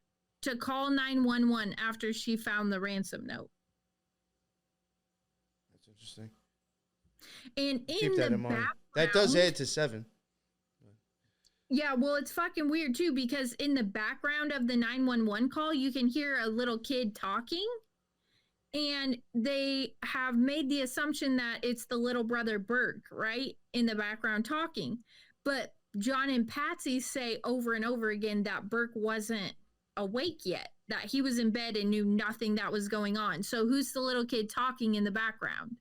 to call 911 after she found the ransom note. That's interesting. And keep that in mind. That does add to 7. Yeah, well, it's fucking weird too, because in the background of the 911 call, you can hear a little kid talking, and they have made the assumption that it's the little brother Burke, right, in the background talking. But John and Patsy say over and over again that Burke wasn't awake yet, that he was in bed and knew nothing that was going on. So who's the little kid talking in the background?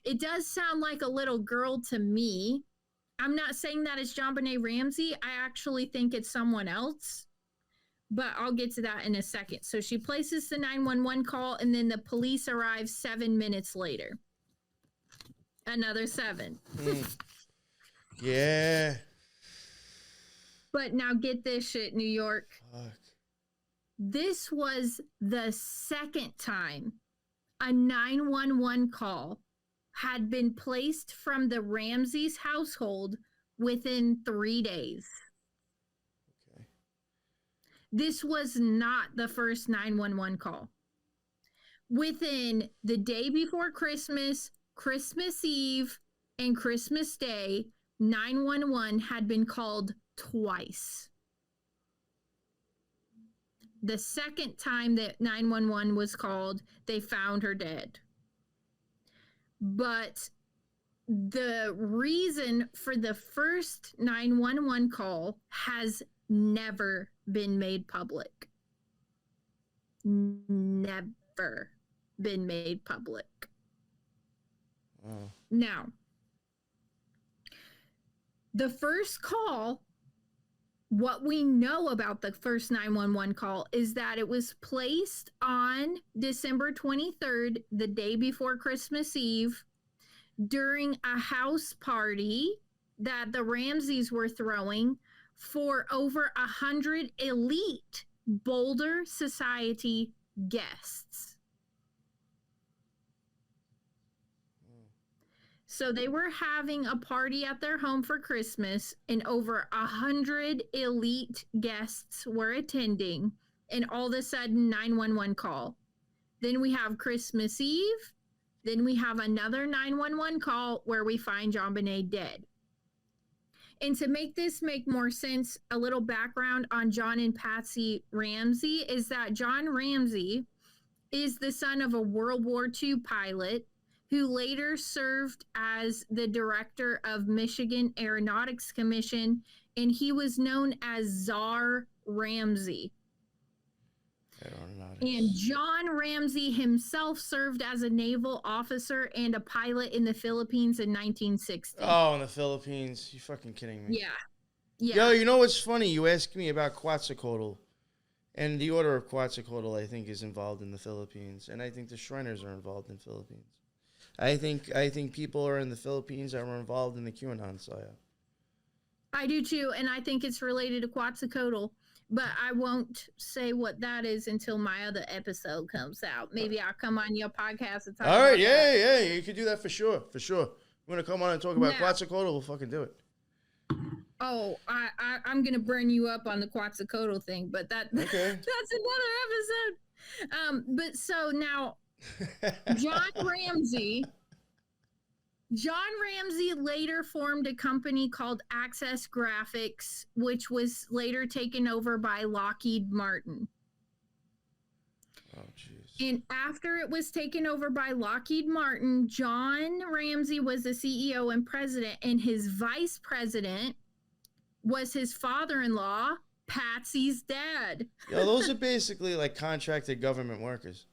It does sound like a little girl to me. I'm not saying that it's JonBenét Ramsey. I actually think it's someone else, but I'll get to that in a second. So she places the 911 call, and then the police arrive 7 minutes later. Another 7. Yeah. But now get this shit, New York. Fuck. This was the second time a 911 call had been placed from the Ramseys household within 3 days. Okay. This was not the first 911 call. Within the day before Christmas, Christmas Eve, and Christmas Day, 911 had been called twice. The second time that 911 was called, they found her dead. But the reason for the first 911 call has never been made public. Never been made public. Now, the first call what we know about the first 911 call is that it was placed on December 23rd, the day before Christmas Eve, during a house party that the Ramseys were throwing for over 100 elite Boulder Society guests. So they were having a party at their home for Christmas, and over 100 elite guests were attending, and all of a sudden 911 call. Then we have Christmas Eve. Then we have another 911 call where we find JonBenét dead. And to make this make more sense, a little background on John and Patsy Ramsey is that John Ramsey is the son of a World War II pilot who later served as the director of Michigan Aeronautics Commission, and he was known as Czar Ramsey. And John Ramsey himself served as a naval officer and a pilot in the Philippines in 1960. Oh, in the Philippines. You fucking kidding me? Yeah. Yeah. Yo, you know what's funny? You asked me about Quetzalcoatl. And the Order of Quetzalcoatl, I think, is involved in the Philippines. And I think the Shriners are involved in the Philippines. I think people are in the Philippines that were involved in the QAnon psyop. I do too, and I think it's related to Quetzalcoatl, but I won't say what that is until my other episode comes out. Maybe I'll come on your podcast and talk All right, about that. yeah, you can do that for sure. You want to come on and talk about Quetzalcoatl? We'll fucking do it. Oh, I'm going to burn you up on the Quetzalcoatl thing, but that's another episode. But so now, John Ramsey later formed a company called Access Graphics, which was later taken over by Lockheed Martin. Oh, jeez. And after it was taken over by Lockheed Martin, John Ramsey was the CEO and president, and his vice president was his father-in-law, Patsy's dad. Yo, those are basically like contracted government workers.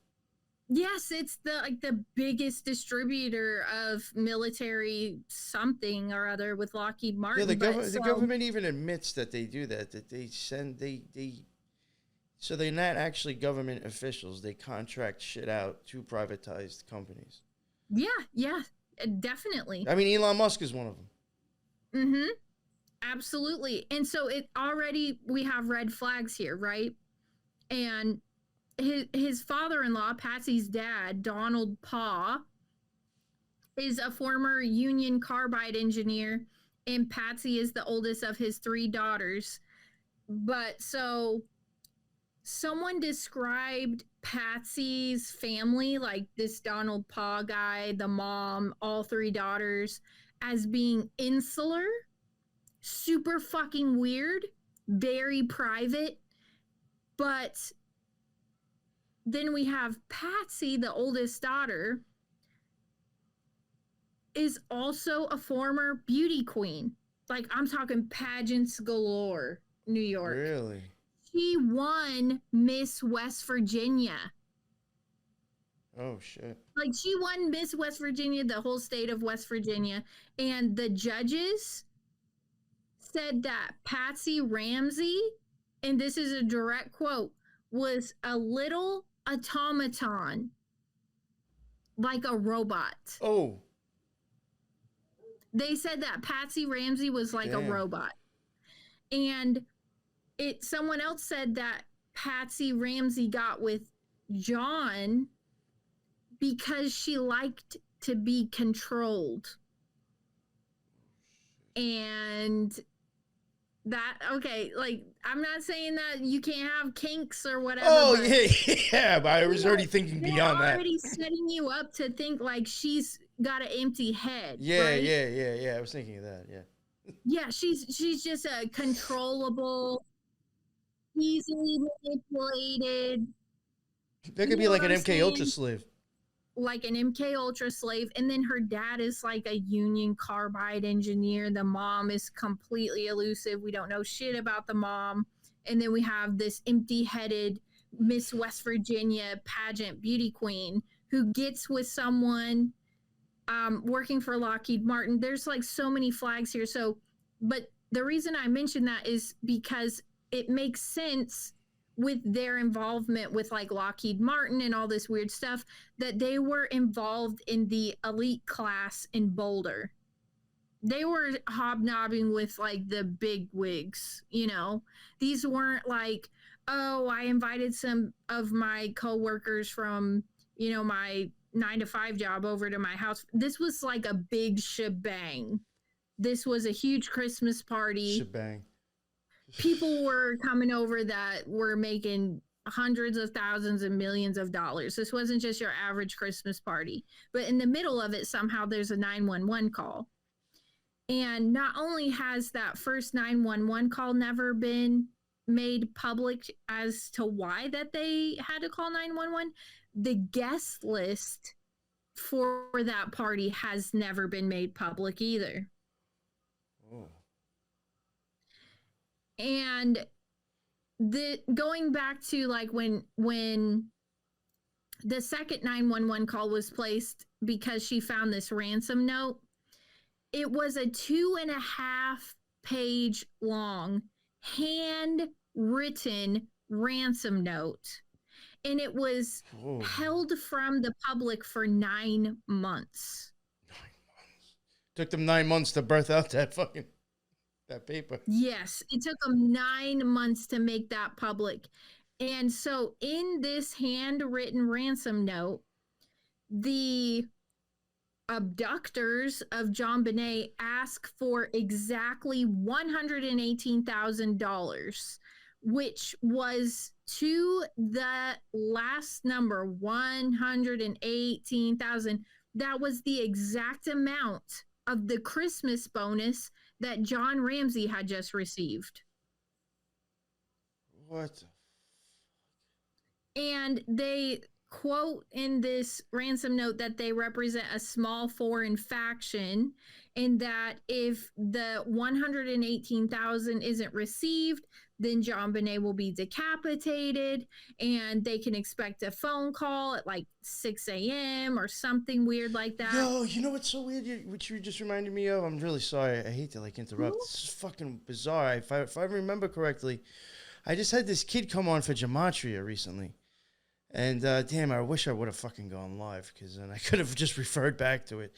Yes, it's the biggest distributor of military something or other with Lockheed Martin. Yeah, the government even admits that they do that so they're not actually government officials. They contract shit out to privatized companies. Yeah, definitely. I mean, Elon Musk is one of them. Mm-hmm. Absolutely. And so we have red flags here, right? And his father-in-law, Patsy's dad, Donald Paw, is a former Union Carbide engineer, and Patsy is the oldest of his 3 daughters. But so someone described Patsy's family, like this Donald Paw guy, the mom, all 3 daughters, as being insular, super fucking weird, very private. But then we have Patsy, the oldest daughter, is also a former beauty queen. Like, I'm talking pageants galore, New York. Really? She won Miss West Virginia. Oh, shit. Like, she won Miss West Virginia, the whole state of West Virginia. And the judges said that Patsy Ramsey, and this is a direct quote, was a little automaton, like a robot. Oh. They said that Patsy Ramsey was like a robot. And someone else said that Patsy Ramsey got with John because she liked to be controlled. And that, okay, like, I'm not saying that you can't have kinks or whatever. Oh, yeah, but I was already thinking beyond that. They're already setting you up to think like she's got an empty head. Yeah, right? yeah. I was thinking of that, yeah. Yeah, she's just a controllable, easily manipulated. That could be like an MK Ultra slave. Like an MK Ultra slave. And then her dad is like a Union Carbide engineer. The mom is completely elusive. We don't know shit about the mom. And then we have this empty-headed Miss West Virginia pageant beauty queen who gets with someone working for Lockheed Martin. There's like so many flags here. So, but the reason I mention that is because it makes sense with their involvement with like Lockheed Martin and all this weird stuff, that they were involved in the elite class in Boulder. They were hobnobbing with like the big wigs, you know. These weren't like, oh, I invited some of my coworkers from, you know, my 9-to-5 job over to my house. This was like a big shebang. This was a huge Christmas party. Shebang. People were coming over that were making hundreds of thousands and millions of dollars. This wasn't just your average Christmas party. But in the middle of it, somehow there's a 911 call. And not only has that first 911 call never been made public as to why that they had to call 911, the guest list for that party has never been made public either. Oh. And going back to like when the second 911 call was placed because she found this ransom note, it was a 2.5 page long handwritten ransom note, and it was held from the public for 9 months. 9 months. Took them 9 months to birth out that paper. Yes, it took them 9 months to make that public. And so in this handwritten ransom note, the abductors of JonBenét ask for exactly $118,000, which was to the last number, 118,000. That was the exact amount of the Christmas bonus that John Ramsey had just received. What the fuck? And they quote in this ransom note that they represent a small foreign faction, and that if the 118,000 isn't received, then JonBenét will be decapitated, and they can expect a phone call at like 6 a.m. or something weird like that. Yo, you know what's so weird? What you just reminded me of? I'm really sorry. I hate to like interrupt. This is fucking bizarre. If I remember correctly, I just had this kid come on for Gematria recently. And damn, I wish I would have fucking gone live, because then I could have just referred back to it.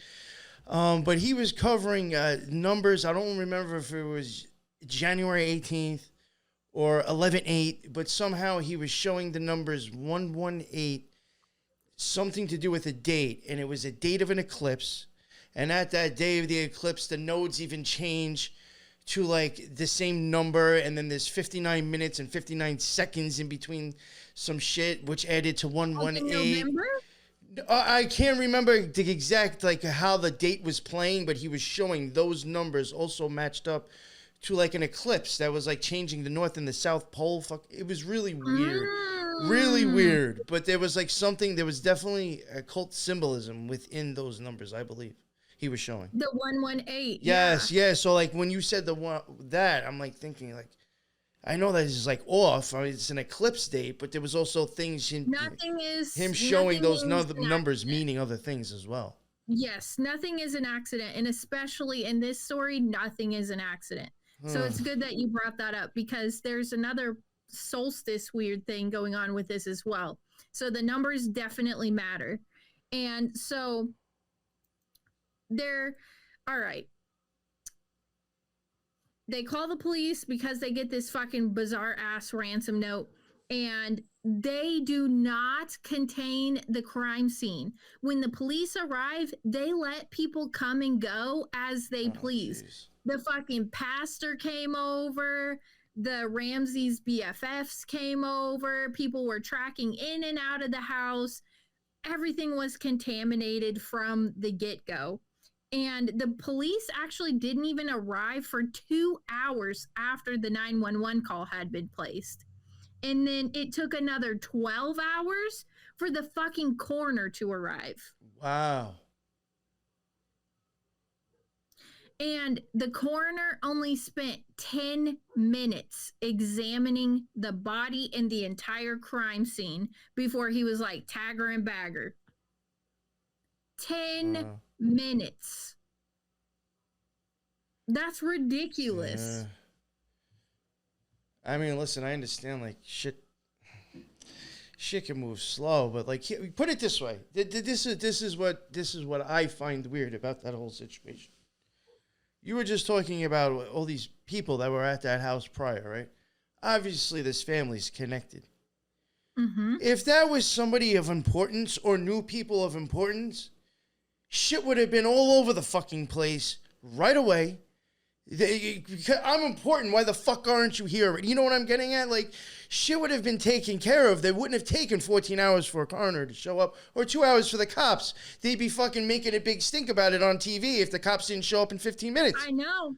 But he was covering numbers. I don't remember if it was January 18th or 11/8, but somehow he was showing the numbers 118, something to do with a date, and it was a date of an eclipse. And at that day of the eclipse, the nodes even change to like the same number, and then there's 59 minutes and 59 seconds in between some shit, which added to 118. I can't remember the exact like how the date was playing, but he was showing those numbers also matched up to like an eclipse that was like changing the north and the south pole. Fuck, it was really weird, really weird. But there was like something. There was definitely occult symbolism within those numbers, I believe. He was showing the 118. Yes, yeah. So like when you said that, I'm like thinking like, I know that is like off. I mean, it's an eclipse date, but there was also things in him showing those numbers meaning other things as well. Yes, nothing is an accident, and especially in this story, nothing is an accident. So it's good that you brought that up, because there's another solstice weird thing going on with this as well. So the numbers definitely matter, and so. All right. They call the police because they get this fucking bizarre ass ransom note, and they do not contain the crime scene. When the police arrive, they let people come and go as they please. Geez. The fucking pastor came over. The Ramsey's BFFs came over. People were tracking in and out of the house. Everything was contaminated from the get-go. And the police actually didn't even arrive for 2 hours after the 911 call had been placed. And then it took another 12 hours for the fucking coroner to arrive. Wow. And the coroner only spent 10 minutes examining the body and the entire crime before he was like, tagger and bagger. 10 minutes. That's ridiculous. I mean, listen, I understand, like, shit can move slow, but like, put it this way. This is what I find weird about that whole situation. You were just talking about all these people that were at that house prior, right? Obviously, this family's connected. Mm-hmm. If that was somebody of importance or new people of importance, shit would have been all over the fucking place right away. I'm important. Why the fuck aren't you here? You know what I'm getting at? Like, shit would have been taken care of. They wouldn't have taken 14 hours for a coroner to show up or 2 hours for the cops. They'd be fucking making a big stink about it on TV if the cops didn't show up in 15 minutes. I know.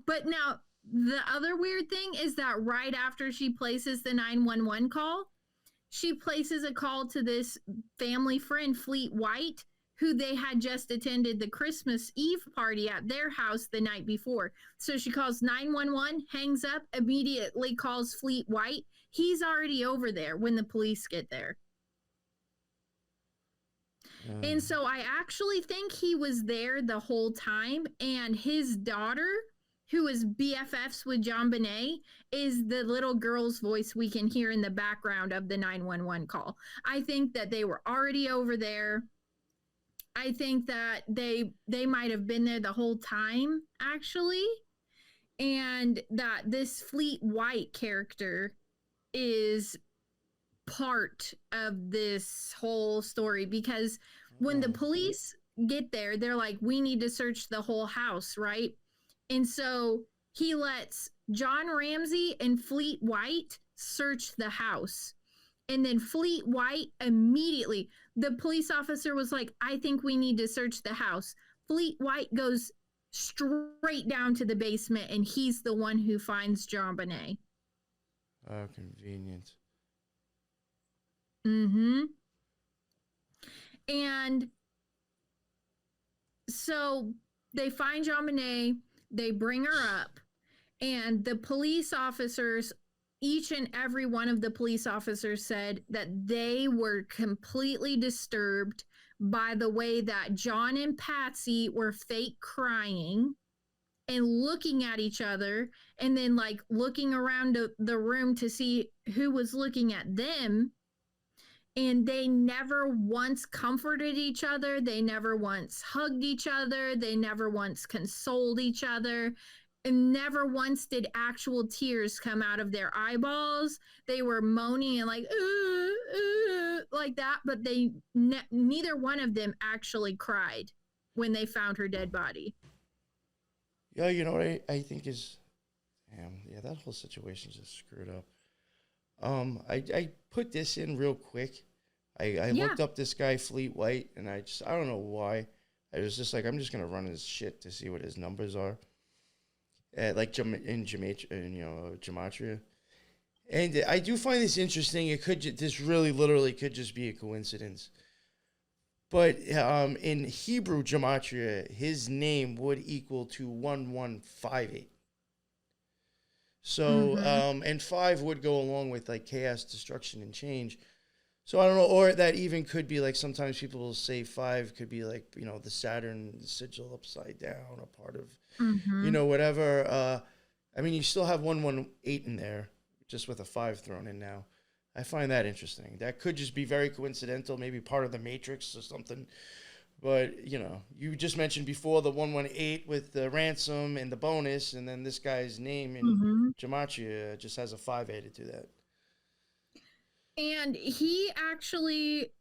But now, the other weird thing is that right after she places the 911 call, she places a call to this family friend, Fleet White, who they had just attended the Christmas Eve party at their house the night before. So she calls 911, hangs up, immediately calls Fleet White. He's already over there when the police get there. And so I actually think he was there the whole time, and his daughter, who is BFFs with JonBenét, is the little girl's voice we can hear in the background of the 911 call. I think that they were already over there. I think that they might have been there the whole time, actually, and that this Fleet White character is part of this whole story, because when the police get there, they're like, we need to search the whole house, right? And so he lets John Ramsey and Fleet White search the house. And then Fleet White immediately, the police officer was like, I think we need to search the house. Fleet White goes straight down to the basement, and he's the one who finds JonBenét. Oh, convenient. Mm-hmm. And so they find JonBenét, they bring her up, and the police officers, each and every one of the police officers said that they were completely disturbed by the way that John and Patsy were fake crying and looking at each other, and then like looking around the room to see who was looking at them. And they never once comforted each other. They never once hugged each other. They never once consoled each other. And never once did actual tears come out of their eyeballs. They were moaning and like that, but they neither one of them actually cried when they found her dead body. Yeah, you know what I think is, yeah, that whole situation's just screwed up. I put this in real quick. I looked up this guy Fleet White, and I don't know why. I was just like, I'm just gonna run his shit to see what his numbers are. Like in gematria, and I do find this interesting. This really literally could just be a coincidence, but in Hebrew gematria, his name would equal to 1158. So and 5 would go along with like chaos, destruction, and change. So I don't know, or that even could be like sometimes people will say 5 could be like, you know, the Saturn sigil upside down, a part of, you know, whatever. I mean, you still have 118 in there, just with a 5 thrown in now. I find that interesting. That could just be very coincidental, maybe part of the Matrix or something. But, you know, you just mentioned before the 118 with the ransom and the bonus, and then this guy's name in gematria just has a 5 added to that. And he actually,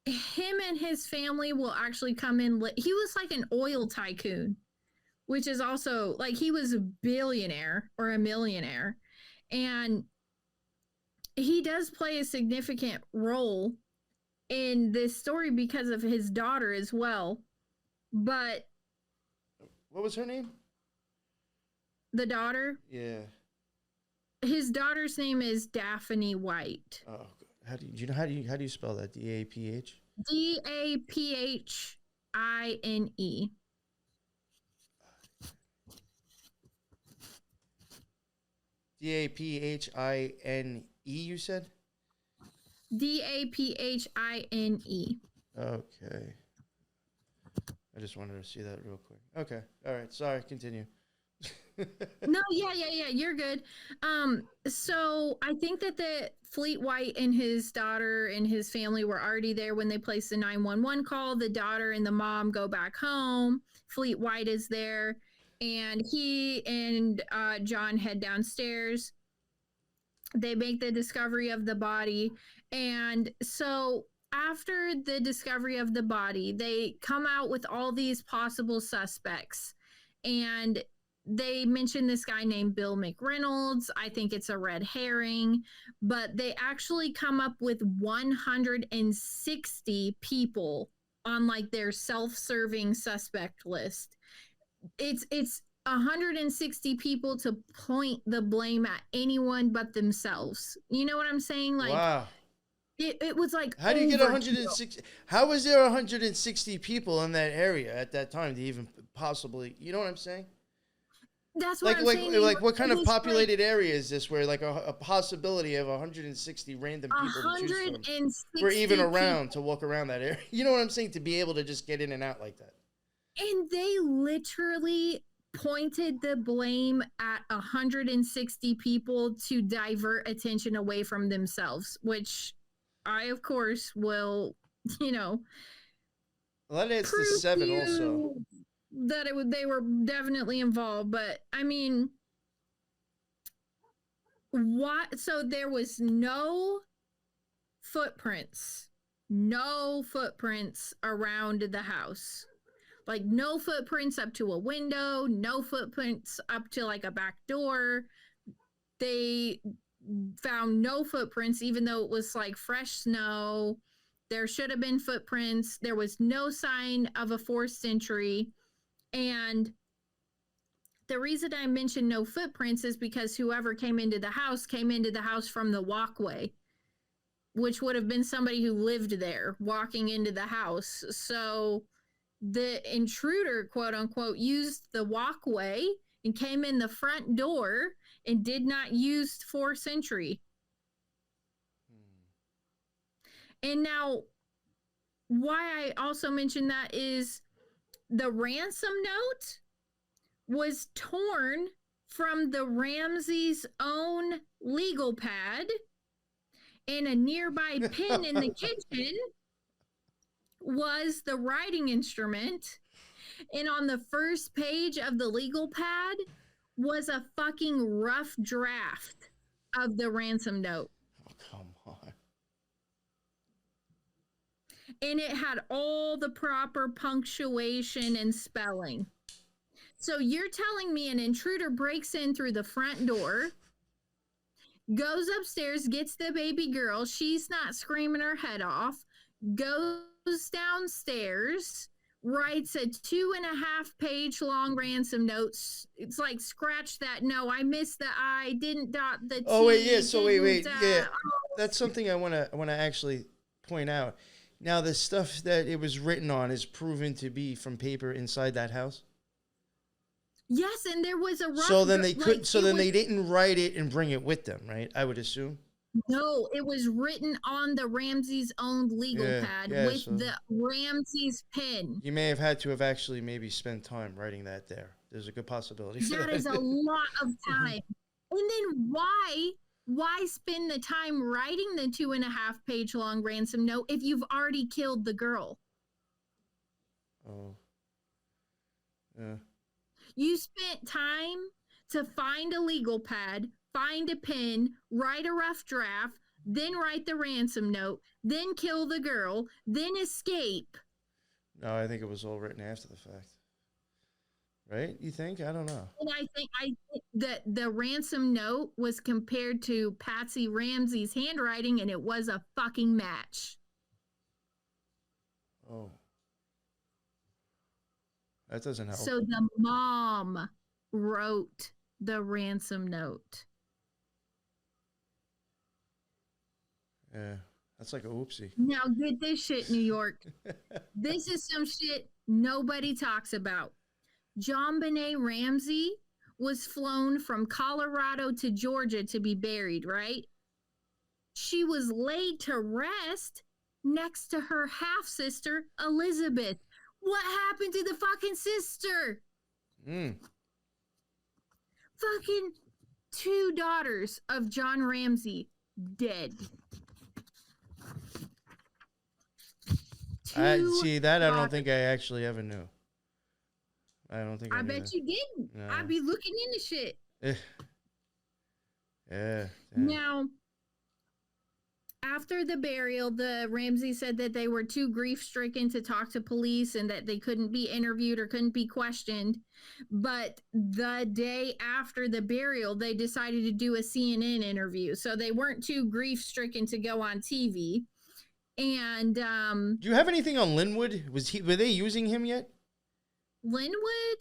him and his family will actually come in. He was like an oil tycoon, which is also like he was a billionaire or a millionaire. And he does play a significant role in this story because of his daughter as well. But what was her name? The daughter? Yeah. His daughter's name is Daphne White. Oh, how do you spell that? D-A-P-H? D-A-P-H-I-N-E. D-A-P-H-I-N-E, you said? D-A-P-H-I-N-E. Okay. I just wanted to see that real quick. Okay. All right. Sorry. Continue. No, yeah, you're good. So I think that the Fleet White and his daughter and his family were already there when they placed the 911 call. The daughter and the mom go back home. Fleet White is there, and he and John head downstairs. They make the discovery of the body, and so after the discovery of the body, they come out with all these possible suspects, and they mention this guy named Bill McReynolds. I think it's a red herring, but they actually come up with 160 people on like their self-serving suspect list. It's 160 people to point the blame at anyone but themselves. You know what I'm saying? Like, wow. It was like, how do you get 160? How was there 160 people in that area at that time to even possibly, you know what I'm saying? That's what I'm saying. Like what kind of populated area is this where like a possibility of 160 random people to choose from were even around to walk around that area? You know what I'm saying? To be able to just get in and out like that. And they literally pointed the blame at 160 people to divert attention away from themselves, which I, of course, will, Well, that adds to 7 also. That they were definitely involved, but I mean, what? So there was no footprints around the house, like no footprints up to a window, no footprints up to like a back door. They found no footprints, even though it was like fresh snow. There should have been footprints. There was no sign of a forced entry. And the reason I mentioned no footprints is because whoever came into the house from the walkway, which would have been somebody who lived there walking into the house. So the intruder, quote unquote, used the walkway and came in the front door and did not use forced entry. And now, why I also mentioned that is the ransom note was torn from the Ramsey's own legal pad, and a nearby pin in the kitchen was the writing instrument. And on the first page of the legal pad was a fucking rough draft of the ransom note. Oh, come on. And it had all the proper punctuation and spelling. So you're telling me an intruder breaks in through the front door, goes upstairs, gets the baby girl, she's not screaming her head off, goes downstairs, writes a 2.5-page long ransom note. It's like, scratch that. No, I missed the I, didn't dot the T. Oh, wait, yeah. So wait. Yeah. That's something I want to actually point out. Now, the stuff that it was written on is proven to be from paper inside that house. Yes, and there was a rough. So then they could. So then they didn't write it and bring it with them, right? I would assume. No, it was written on the Ramsey's own legal pad with the Ramsey's pen. You may have had to have actually maybe spent time writing that there. There's a good possibility. That is a lot of time. And then why spend the time writing the 2.5-page long ransom note if you've already killed the girl? Oh. Yeah. You spent time to find a legal pad, find a pen, write a rough draft, then write the ransom note, then kill the girl, then escape. No, I think it was all written after the fact. Right? You think? I don't know. And I think that the ransom note was compared to Patsy Ramsey's handwriting, and it was a fucking match. Oh. That doesn't help. So the mom wrote the ransom note. Yeah, that's like a oopsie. Now get this shit, New York. This is some shit nobody talks about. JonBenét Ramsey was flown from Colorado to Georgia to be buried, right? She was laid to rest next to her half-sister, Elizabeth. What happened to the fucking sister? Fucking 2 daughters of John Ramsey dead. See that I don't think I actually ever knew. I don't think I knew bet that. you didn't. No. I'd be looking into shit. Yeah. Now, after the burial, the Ramsey said that they were too grief-stricken to talk to police and that they couldn't be interviewed or couldn't be questioned. But the day after the burial, they decided to do a CNN interview. So they weren't too grief-stricken to go on TV. And do you have anything on Linwood? Were they using him yet? Linwood?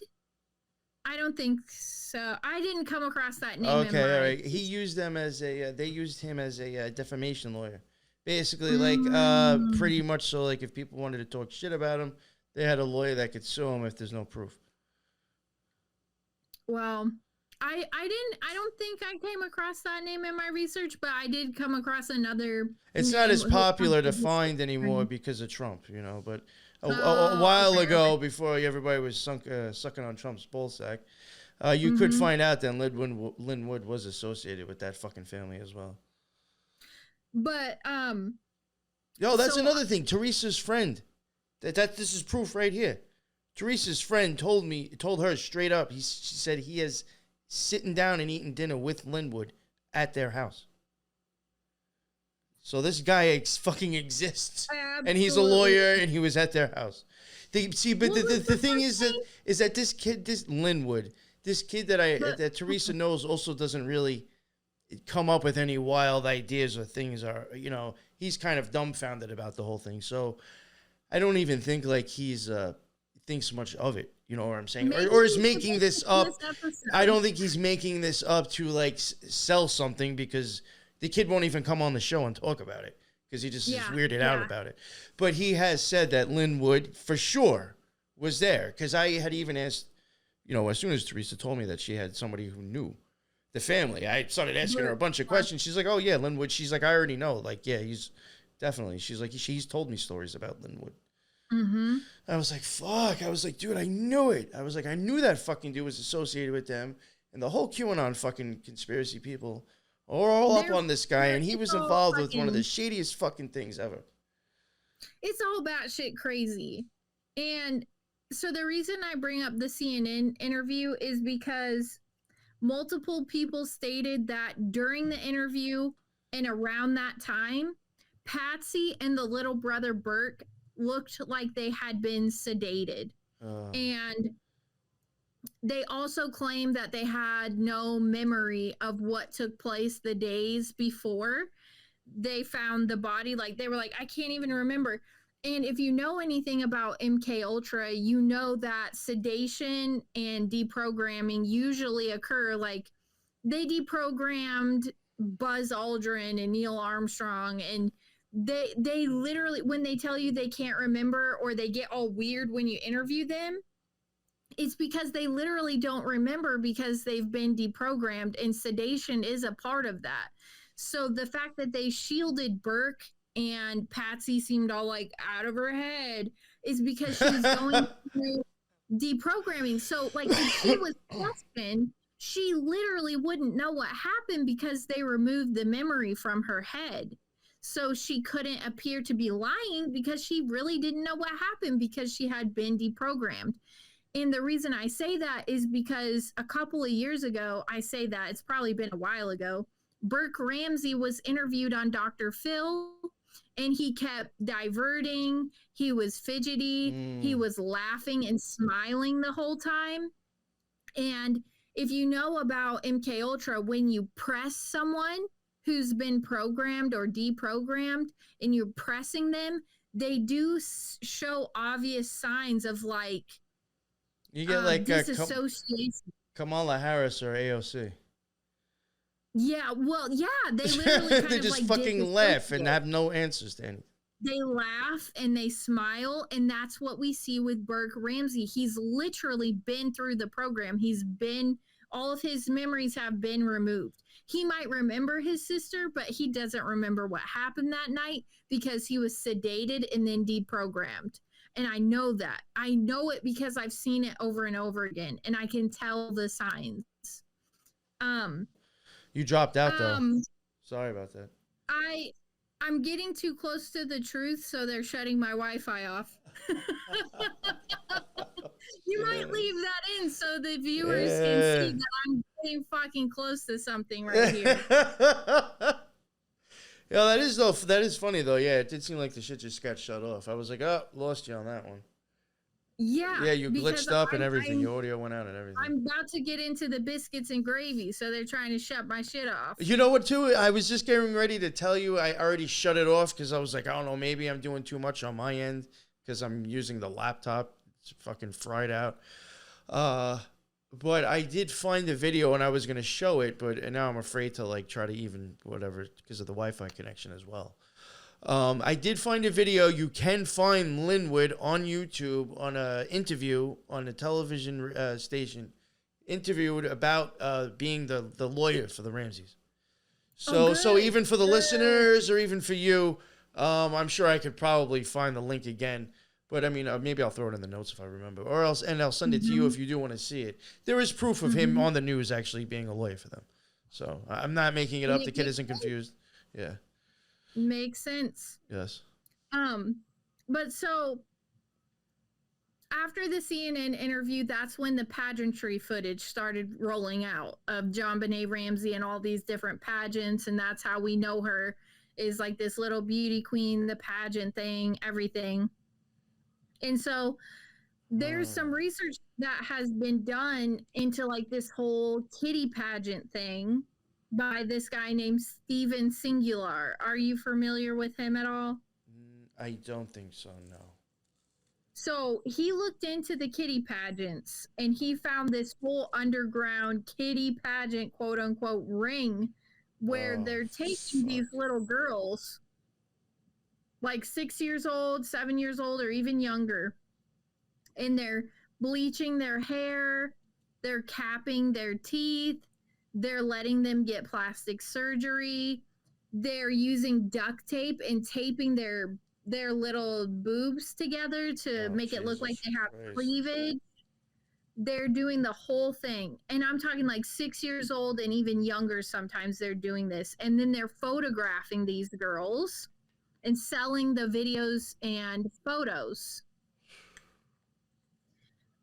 I don't think so. I didn't come across that name. Okay, all right. They used him as a defamation lawyer. Basically, like, pretty much so, like, if people wanted to talk shit about him, they had a lawyer that could sue him if there's no proof. Well, I don't think I came across that name in my research, but I did come across another. It's not as popular to find anymore because of Trump, you know, but a while ago, before everybody was sucking on Trump's ballsack, you could find out that Linwood was associated with that fucking family as well. But that's another thing. Teresa's friend, this is proof right here. Teresa's friend told her straight up. She said he is sitting down and eating dinner with Linwood at their house. So this guy fucking exists. Absolutely. And he's a lawyer, and he was at their house. The thing is that this kid, this Linwood, this kid that Teresa knows also doesn't really come up with any wild ideas or things. Or, you know, he's kind of dumbfounded about the whole thing. So I don't even think like he's thinks much of it. You know what I'm saying? Or is making this up. I don't think he's making this up to like sell something, because the kid won't even come on the show and talk about it because he just is weirded out about it. But he has said that Linwood for sure was there, because I had even asked, you know, as soon as Teresa told me that she had somebody who knew the family, I started asking her a bunch of questions. She's like, oh yeah, Linwood. She's like, I already know. Like, yeah, he's definitely. She's like, she's told me stories about Linwood. Mm-hmm. I was like, fuck. I was like, dude, I knew it. I was like, I knew that fucking dude was associated with them. And the whole QAnon fucking conspiracy people are all up on this guy. And he was involved with one of the shadiest fucking things ever. It's all batshit crazy. And so the reason I bring up the CNN interview is because multiple people stated that during the interview and around that time, Patsy and the little brother Burke looked like they had been sedated. And they also claimed that they had no memory of what took place the days before they found the body. Like, they were like, I can't even remember. And if you know anything about MK Ultra, you know that sedation and deprogramming usually occur. Like, they deprogrammed Buzz Aldrin and Neil Armstrong, and they literally, when they tell you they can't remember or they get all weird when you interview them, it's because they literally don't remember because they've been deprogrammed, and sedation is a part of that. So the fact that they shielded Burke and Patsy seemed all like out of her head is because she was going through deprogramming. So like if she was questioned, she literally wouldn't know what happened because they removed the memory from her head. So she couldn't appear to be lying because she really didn't know what happened because she had been deprogrammed. And the reason I say that is because a couple of years ago, it's probably been a while ago, Burke Ramsey was interviewed on Dr. Phil, and he kept diverting. He was fidgety. He was laughing and smiling the whole time. And if you know about MK Ultra, when you press someone who's been programmed or deprogrammed and you're pressing them, they do show obvious signs of like, you get like disassociation. Kamala Harris or AOC. Yeah, well, yeah, they literally kind they of just like fucking laugh and have no answers to anything. They laugh and they smile, and that's what we see with Burke Ramsey. He's literally been through the program. All of his memories have been removed. He might remember his sister, but he doesn't remember what happened that night because he was sedated and then deprogrammed. And I know that. I know it because I've seen it over and over again, and I can tell the signs. You dropped out though. Sorry about that. I'm getting too close to the truth, so they're shutting my Wi-Fi off. You might leave that in so the viewers can see that I'm getting fucking close to something right here. Yeah, that is funny though. Yeah, it did seem like the shit just got shut off. I was like, oh, lost you on that one. Yeah. Yeah, you glitched up and everything. Your audio went out and everything. I'm about to get into the biscuits and gravy, so they're trying to shut my shit off. You know what, too? I was just getting ready to tell you I already shut it off because I was like, I don't know, maybe I'm doing too much on my end because I'm using the laptop. It's fucking fried out. But I did find the video and I was going to show it, but now I'm afraid to like try to even whatever because of the Wi-Fi connection as well. I did find a video. You can find Linwood on YouTube on an interview on a television station, interviewed about being the lawyer for the Ramseys. So even for the listeners or even for you, I'm sure I could probably find the link again. But I mean, maybe I'll throw it in the notes if I remember, or else, and I'll send it to you if you do want to see it. There is proof of him on the news actually being a lawyer for them. So I'm not making it up. The kid isn't confused. Yeah. Makes sense. Yes. But so after the CNN interview, that's when the pageantry footage started rolling out of JonBenét Ramsey and all these different pageants, and that's how we know her is like this little beauty queen, the pageant thing, everything. And so there's some research that has been done into like this whole kitty pageant thing by this guy named Steven Singular. Are you familiar with him at all? I don't think so, no. So he looked into the kitty pageants and he found this whole underground kitty pageant, quote unquote, ring where they're taking these little girls like 6 years old, 7 years old, or even younger. And they're bleaching their hair, they're capping their teeth, they're letting them get plastic surgery, they're using duct tape and taping their little boobs together to make it look like they have cleavage. They're doing the whole thing. And I'm talking like 6 years old and even younger sometimes they're doing this. And then they're photographing these girls and selling the videos and photos.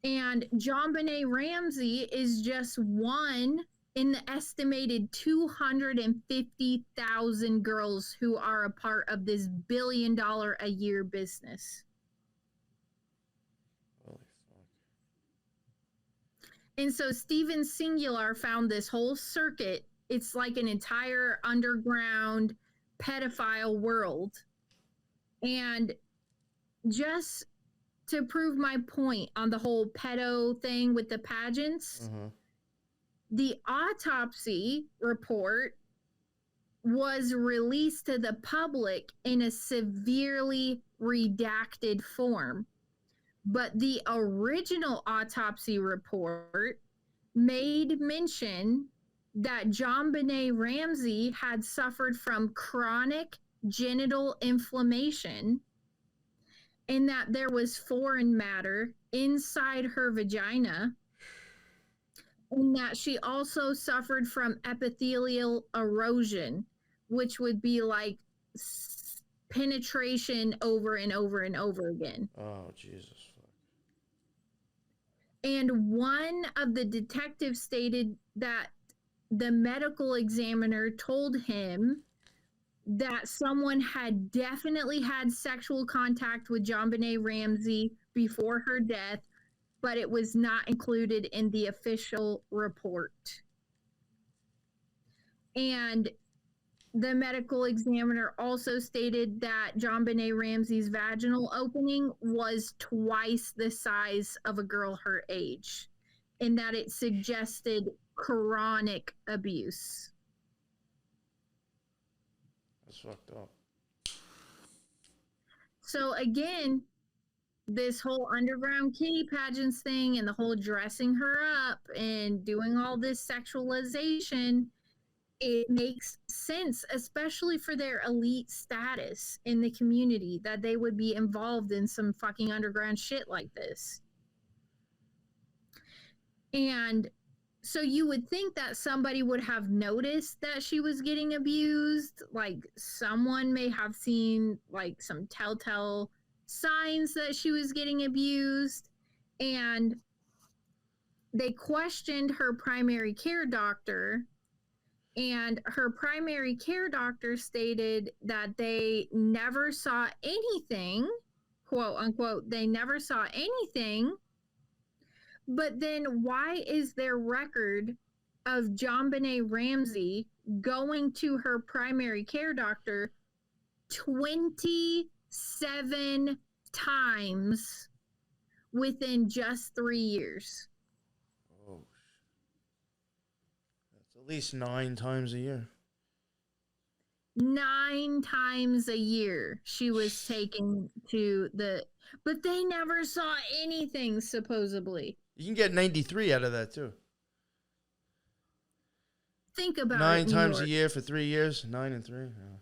And JonBenét Ramsey is just one in the estimated 250,000 girls who are a part of this $1 billion a year business. Holy fuck. And so Steven Singular found this whole circuit. It's like an entire underground pedophile world. And just to prove my point on the whole pedo thing with the pageants, the autopsy report was released to the public in a severely redacted form. But the original autopsy report made mention that JonBenét Ramsey had suffered from chronic genital inflammation and that there was foreign matter inside her vagina, and that she also suffered from epithelial erosion, which would be like penetration over and over and over again. Oh, Jesus. And one of the detectives stated that the medical examiner told him that someone had definitely had sexual contact with JonBenét Ramsey before her death, but it was not included in the official report. And the medical examiner also stated that JonBenét Ramsey's vaginal opening was twice the size of a girl her age, and that it suggested chronic abuse. That's fucked up. So again, this whole underground kitty pageants thing and the whole dressing her up and doing all this sexualization it makes sense, especially for their elite status in the community, that they would be involved in some fucking underground shit like this. And so you would think that somebody would have noticed that she was getting abused. Like someone may have seen like some telltale signs that she was getting abused. And they questioned her primary care doctor. And her primary care doctor stated that they never saw anything, quote unquote, they never saw anything. But then why is there record of JonBenét Ramsey going to her primary care doctor 27 times within just 3 years? Oh, that's at least 9 times a year. 9 times a year she was taken to the, but they never saw anything, supposedly. You can get 93 out of that too. Think about 9 it, New times York. a year for 3 years. 9 and 3. Yeah.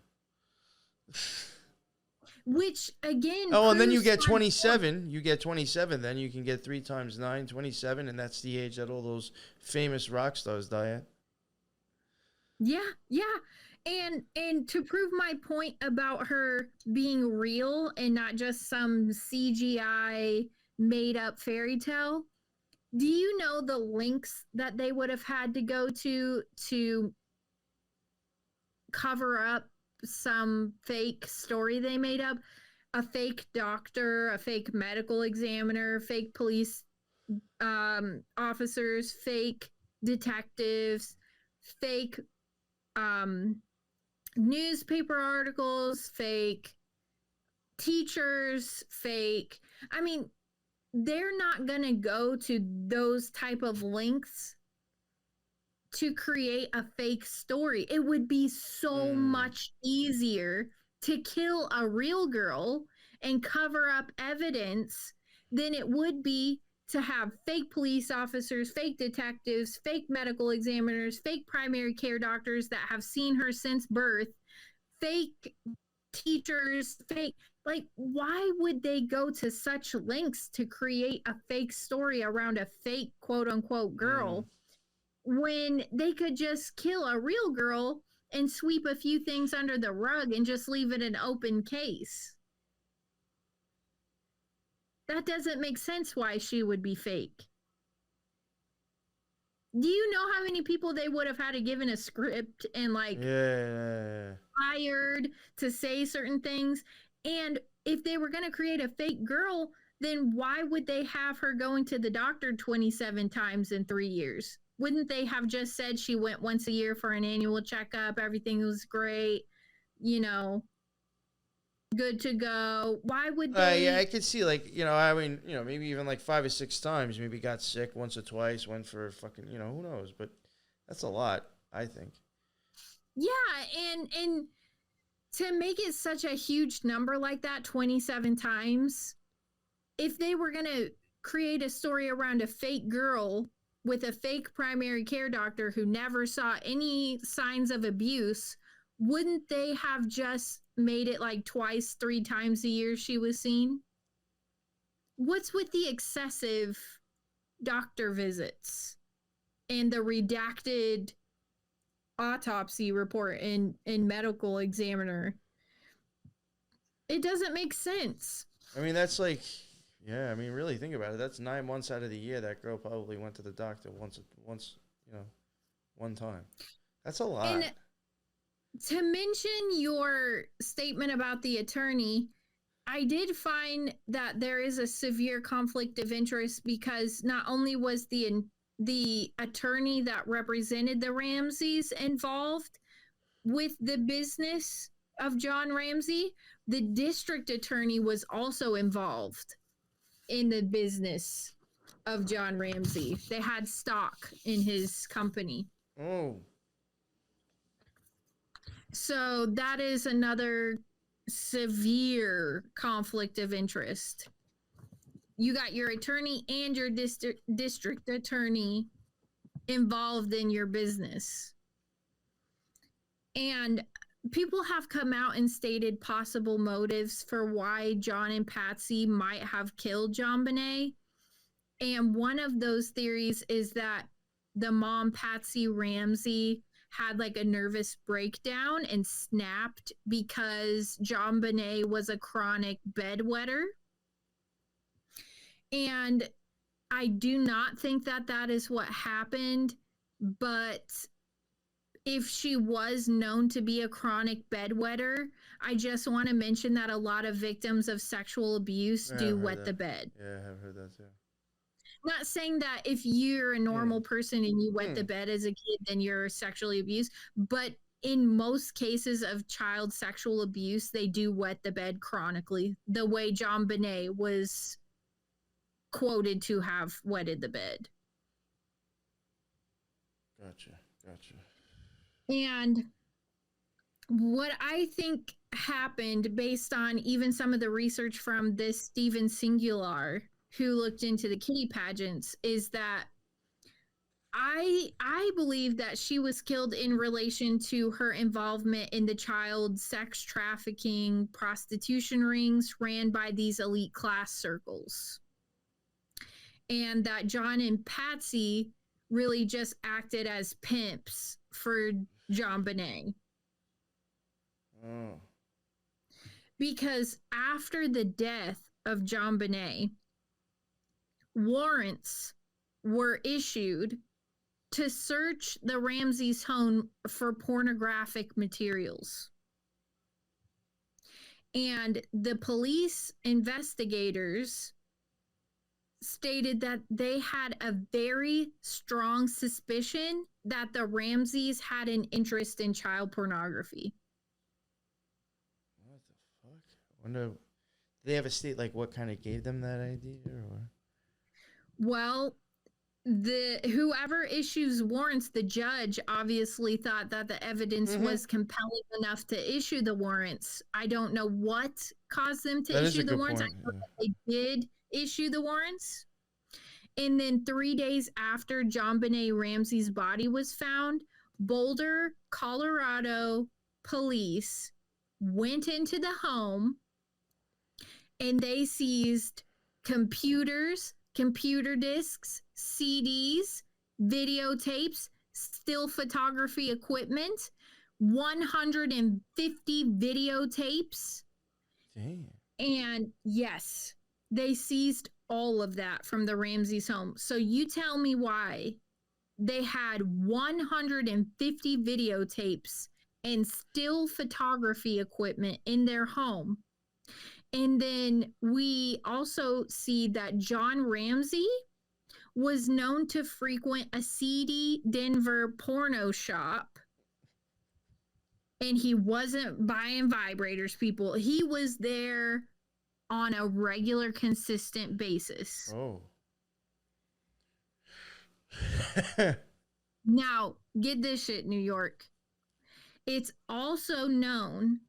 Which again, Oh, and then you proves get my 27. You get 27. Then you can get 3 times 9, 27, and that's the age that all those famous rock stars die at. Yeah. And to prove my point about her being real and not just some CGI made up fairy tale, do you know the links that they would have had to go to cover up some fake story they made up? A fake doctor, a fake medical examiner, fake police officers, fake detectives, fake newspaper articles, fake teachers, fake. I mean, they're not going to go to those type of lengths to create a fake story. It would be so much easier to kill a real girl and cover up evidence than it would be to have fake police officers, fake detectives, fake medical examiners, fake primary care doctors that have seen her since birth, fake teachers, fake. Like, why would they go to such lengths to create a fake story around a fake quote unquote girl when they could just kill a real girl and sweep a few things under the rug and just leave it an open case? That doesn't make sense why she would be fake. Do you know how many people they would have had to given a script and hired to say certain things? And if they were going to create a fake girl, then why would they have her going to the doctor 27 times in 3 years? Wouldn't they have just said she went once a year for an annual checkup, everything was great, good to go? Why would they? Yeah, I could see, maybe even 5 or 6 times. Maybe got sick once or twice, went for fucking, who knows? But that's a lot, I think. Yeah, and to make it such a huge number like that, 27 times, if they were going to create a story around a fake girl with a fake primary care doctor who never saw any signs of abuse, wouldn't they have just made it like twice, 3 times a year she was seen? What's with the excessive doctor visits and the redacted autopsy report and medical examiner? It doesn't make sense. I mean, that's really think about it. That's 9 months out of the year that girl probably went to the doctor once, one time. That's a lot. And to mention your statement about the attorney, I did find that there is a severe conflict of interest because not only was the attorney that represented the Ramseys involved with the business of John Ramsey, the district attorney was also involved in the business of John Ramsey. They had stock in his company. Oh. So that is another severe conflict of interest. You got your attorney and your district attorney involved in your business. And people have come out and stated possible motives for why John and Patsy might have killed JonBenét. And one of those theories is that the mom, Patsy Ramsey, had like a nervous breakdown and snapped because JonBenét was a chronic bedwetter. And I do not think that that is what happened, but if she was known to be a chronic bedwetter, I just want to mention that a lot of victims of sexual abuse do wet the bed. Yeah, I've heard that too. Not saying that if you're a normal person and you wet the bed as a kid, then you're sexually abused, but in most cases of child sexual abuse, they do wet the bed chronically, the way JonBenét was quoted to have wetted the bed. Gotcha. And what I think happened, based on even some of the research from this Stephen Singular, who looked into the kitty pageants, is that I believe that she was killed in relation to her involvement in the child sex trafficking, prostitution rings ran by these elite class circles. And that John and Patsy really just acted as pimps for JonBenét. Oh. Because after the death of JonBenét, warrants were issued to search the Ramseys' home for pornographic materials. And the police investigators stated that they had a very strong suspicion that the Ramseys had an interest in child pornography. What the fuck? I wonder, do they have a state like what kind of gave them that idea? Or? Well, whoever issues warrants, the judge obviously thought that the evidence was compelling enough to issue the warrants. I don't know what caused them to issue the warrants. I know that they did issue the warrants. And then 3 days after JonBenét Ramsey's body was found, Boulder, Colorado police went into the home and they seized computers, computer discs, CDs, videotapes, still photography equipment, 150 videotapes. Damn. And yes, they seized all of that from the Ramseys' home. So you tell me why they had 150 videotapes and still photography equipment in their home. And then we also see that John Ramsey was known to frequent a seedy Denver porno shop. And he wasn't buying vibrators, people. He was there on a regular, consistent basis. Oh. Now, get this shit, New York. It's also known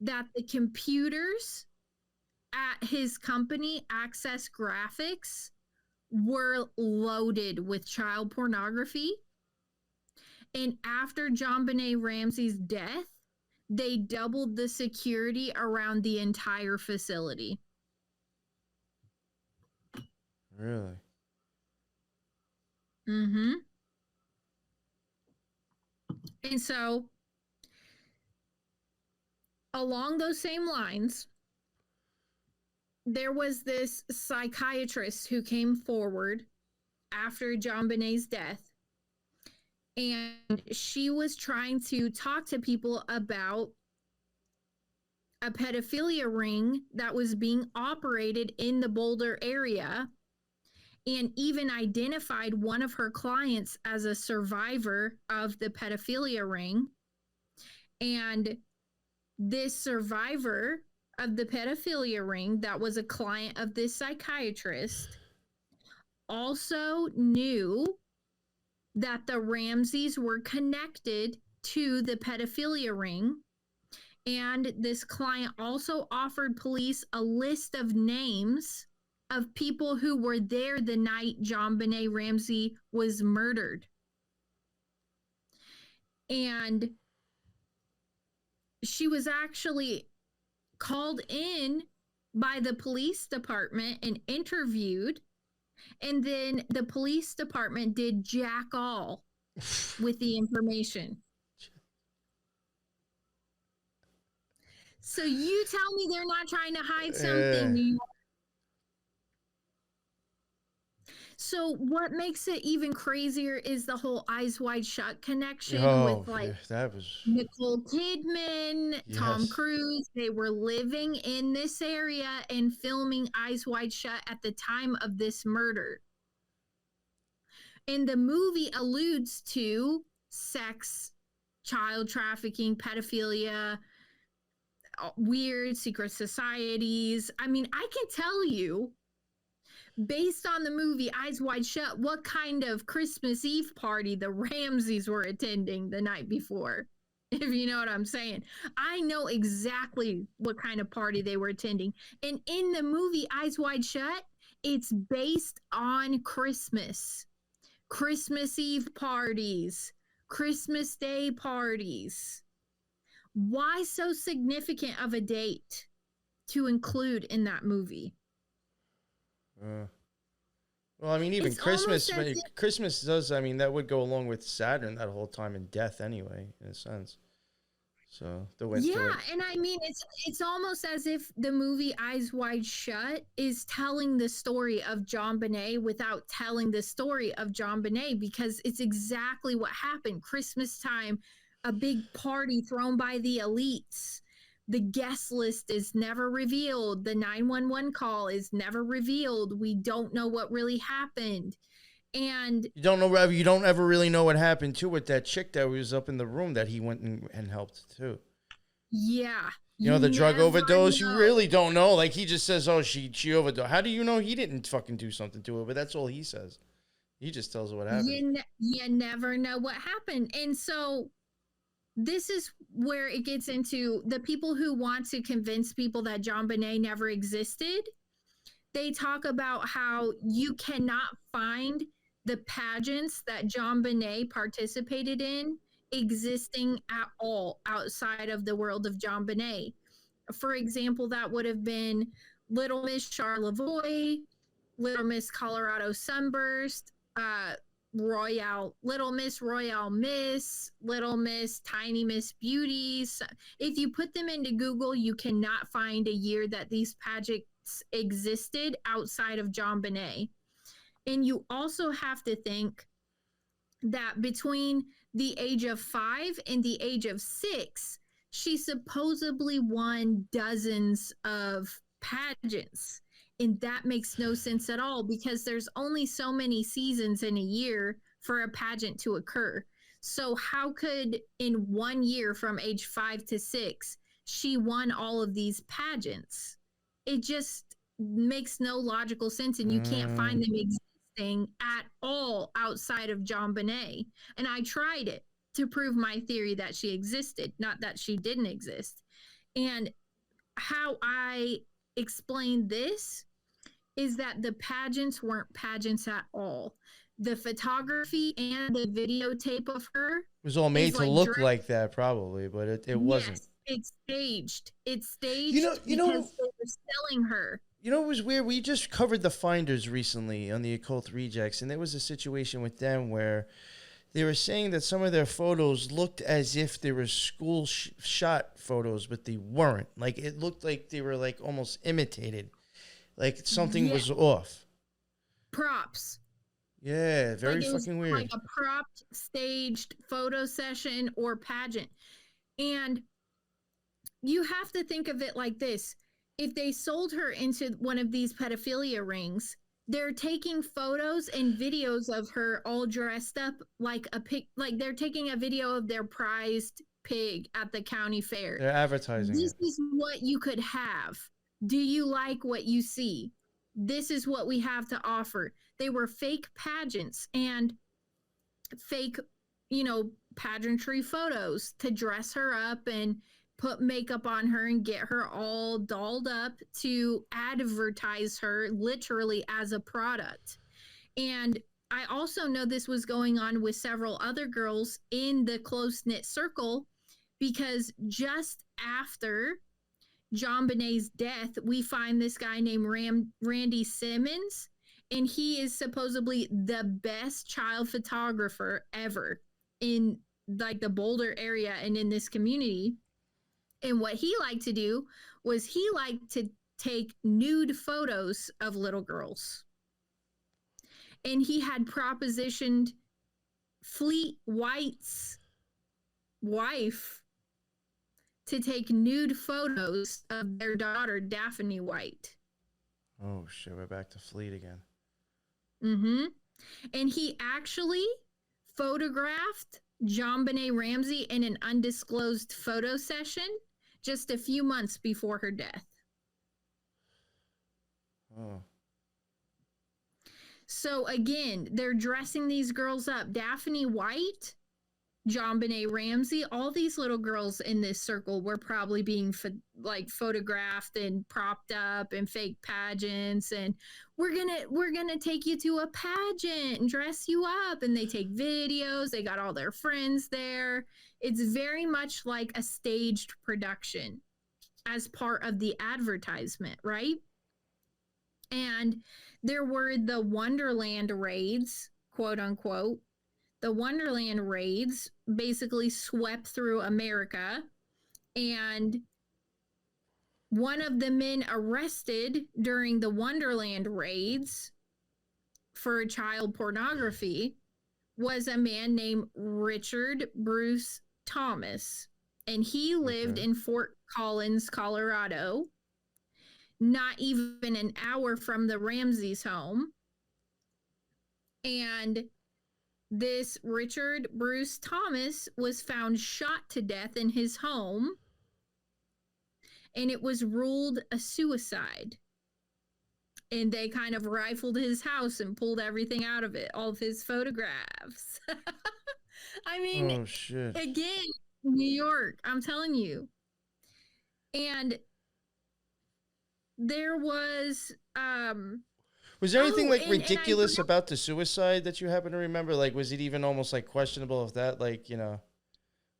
that the computers at his company, Access Graphics, were loaded with child pornography. And after JonBenét Ramsey's death, they doubled the security around the entire facility. Really? Mm-hmm. And so, along those same lines, there was this psychiatrist who came forward after JonBenét's death, and she was trying to talk to people about a pedophilia ring that was being operated in the Boulder area, and even identified one of her clients as a survivor of the pedophilia ring. And this survivor of the pedophilia ring that was a client of this psychiatrist also knew that the Ramseys were connected to the pedophilia ring. And this client also offered police a list of names of people who were there the night JonBenét Ramsey was murdered. And she was actually called in by the police department and interviewed, and then the police department did jack all with the information. So you tell me they're not trying to hide something. So what makes it even crazier is the whole Eyes Wide Shut connection with that was Nicole Kidman, Tom Yes. Cruise. They were living in this area and filming Eyes Wide Shut at the time of this murder. And the movie alludes to sex, child trafficking, pedophilia, weird secret societies. I mean, I can tell you, based on the movie Eyes Wide Shut, what kind of Christmas Eve party the Ramseys were attending the night before, if you know what I'm saying. I know exactly what kind of party they were attending. And in the movie Eyes Wide Shut, it's based on Christmas Eve parties, Christmas Day parties. Why so significant of a date to include in that movie? Well, I mean, even It's Christmas, almost as if- Christmas does, I mean, that would go along with Saturn that whole time and death anyway, in a sense. So and I mean, it's almost as if the movie Eyes Wide Shut is telling the story of JonBenét without telling the story of JonBenét, because it's exactly what happened. Christmas time, a big party thrown by the elites. The guest list is never revealed. The 911 call is never revealed. We don't know what really happened. And you don't ever really know what happened too with that chick that was up in the room that he went and helped too. Yeah. You know, the drug overdose, know. you really don't know. Like, he just says, oh, she overdosed. How do you know he didn't fucking do something to her? But that's all he says. He just tells her what happened. You never know what happened. And so this is where it gets into the people who want to convince people that JonBenét never existed. They talk about how you cannot find the pageants that JonBenét participated in existing at all outside of the world of JonBenét. For example, that would have been Little Miss Charlevoix, Little Miss Colorado Sunburst, Little Miss Royale Miss, Little Miss Tiny Miss Beauties. If you put them into Google, you cannot find a year that these pageants existed outside of JonBenét. And you also have to think that between the age of 5 and the age of 6, she supposedly won dozens of pageants. And that makes no sense at all, because there's only so many seasons in a year for a pageant to occur. So how could in 1 year from age 5 to 6, she won all of these pageants? It just makes no logical sense, and you can't find them existing at all outside of JonBenét. And I tried it to prove my theory that she existed, not that she didn't exist. And how I explain this is that the pageants weren't pageants at all. The photography and the videotape of her, It was all made to look like that, probably, but it wasn't. Yes, it's staged. It's staged because they were selling her. You know, it was weird. We just covered the Finders recently on the Occult Rejects, and there was a situation with them where they were saying that some of their photos looked as if they were school shot photos, but they weren't. Like, it looked like they were like almost imitated. Like something was off. Props. Yeah, very fucking weird. Like a propped, staged photo session or pageant. And you have to think of it like this. If they sold her into one of these pedophilia rings, they're taking photos and videos of her all dressed up like like they're taking a video of their prized pig at the county fair. They're advertising This is what you could have. Do you like what you see? This is what we have to offer. They were fake pageants and fake, pageantry photos to dress her up and put makeup on her and get her all dolled up to advertise her literally as a product. And I also know this was going on with several other girls in the close-knit circle because just after JonBenét's death, we find this guy named Randy Simmons, and he is supposedly the best child photographer ever in like the Boulder area and in this community. And what he liked to do was he liked to take nude photos of little girls. And he had propositioned Fleet White's wife to take nude photos of their daughter, Daphne White. Oh, shit. We're back to Fleet again. Mm-hmm. And he actually photographed JonBenét Ramsey in an undisclosed photo session just a few months before her death. Oh. So again, they're dressing these girls up. Daphne White, JonBenét Ramsey, all these little girls in this circle were probably being photographed and propped up in fake pageants, and we're gonna take you to a pageant and dress you up, and they take videos. They got all their friends there. It's very much like a staged production as part of the advertisement, right? And there were the Wonderland raids, quote unquote. The Wonderland raids basically swept through America, and one of the men arrested during the Wonderland raids for child pornography was a man named Richard Bruce Thomas, and he lived in Fort Collins, Colorado, not even an hour from the Ramsey's home. And this Richard Bruce Thomas was found shot to death in his home, and it was ruled a suicide. And they kind of rifled his house and pulled everything out of it, all of his photographs. I mean, oh, shit. Again, New York, I'm telling you. And there was there anything ridiculous about the suicide that you happen to remember? Like, was it even almost like questionable if that, like,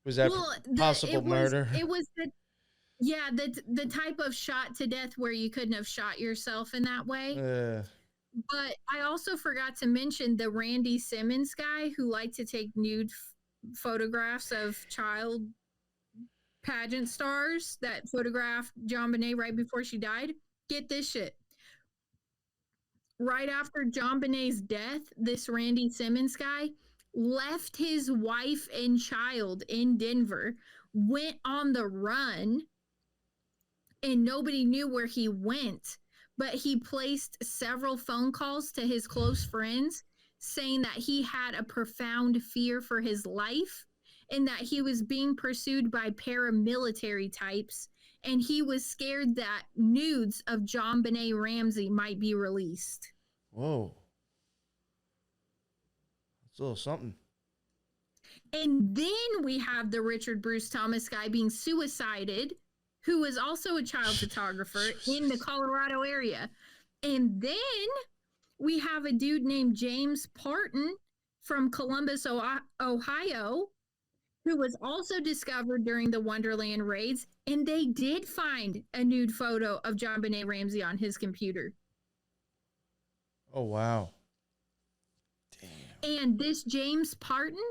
was that possible murder? It was the type of shot to death where you couldn't have shot yourself in that way. But I also forgot to mention the Randy Simmons guy who liked to take nude photographs of child pageant stars that photographed JonBenét right before she died. Get this shit. Right after JonBenét's death, this Randy Simmons guy left his wife and child in Denver, went on the run, and nobody knew where he went. But he placed several phone calls to his close friends saying that he had a profound fear for his life and that he was being pursued by paramilitary types, and he was scared that nudes of JonBenét Ramsey might be released. Whoa. That's a little something. And then we have the Richard Bruce Thomas guy being suicided, who was also a child photographer in the Colorado area. And then we have a dude named James Parton from Columbus, Ohio, who was also discovered during the Wonderland raids, and they did find a nude photo of JonBenét Ramsey on his computer. Oh, wow. Damn. And this James Parton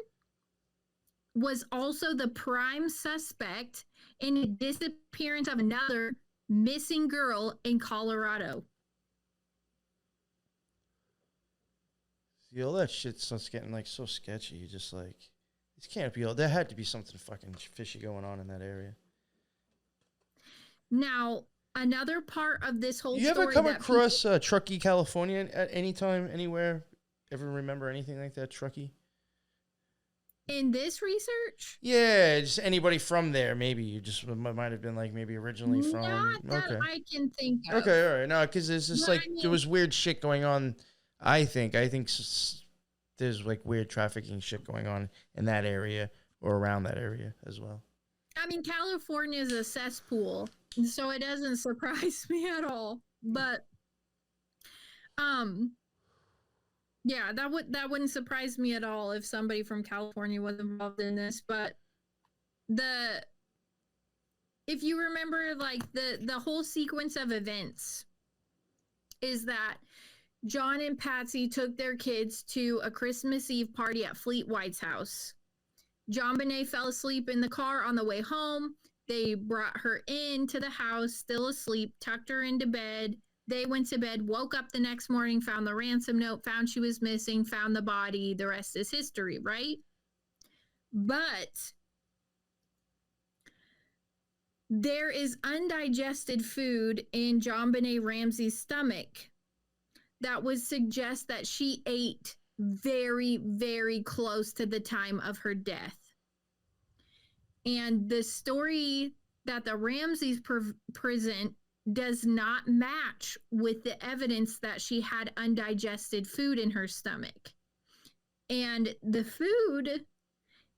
was also the prime suspect in the disappearance of another missing girl in Colorado. See, all that shit starts getting like so sketchy. You just like, this can't be all. There had to be something fucking fishy going on in that area. Now, another part of this whole you story. You ever come across Truckee, California at any time, anywhere? Ever remember anything like that, Truckee? In this research? Yeah, just anybody from there. Maybe you just might have been like maybe originally from. Not that I can think of. Okay, all right. No, because there's just there was weird shit going on. I think there's like weird trafficking shit going on in that area or around that area as well. I mean, California is a cesspool, so it doesn't surprise me at all. But, yeah, that wouldn't surprise me at all if somebody from California was involved in this. But the if you remember, like the whole sequence of events is that John and Patsy took their kids to a Christmas Eve party at Fleet White's house. JonBenét fell asleep in the car on the way home. They brought her into the house, still asleep, tucked her into bed. They went to bed, woke up the next morning, found the ransom note, found she was missing, found the body. The rest is history, right? But there is undigested food in JonBenét Ramsey's stomach that would suggest that she ate very, very close to the time of her death. And the story that the Ramseys present does not match with the evidence that she had undigested food in her stomach. And the food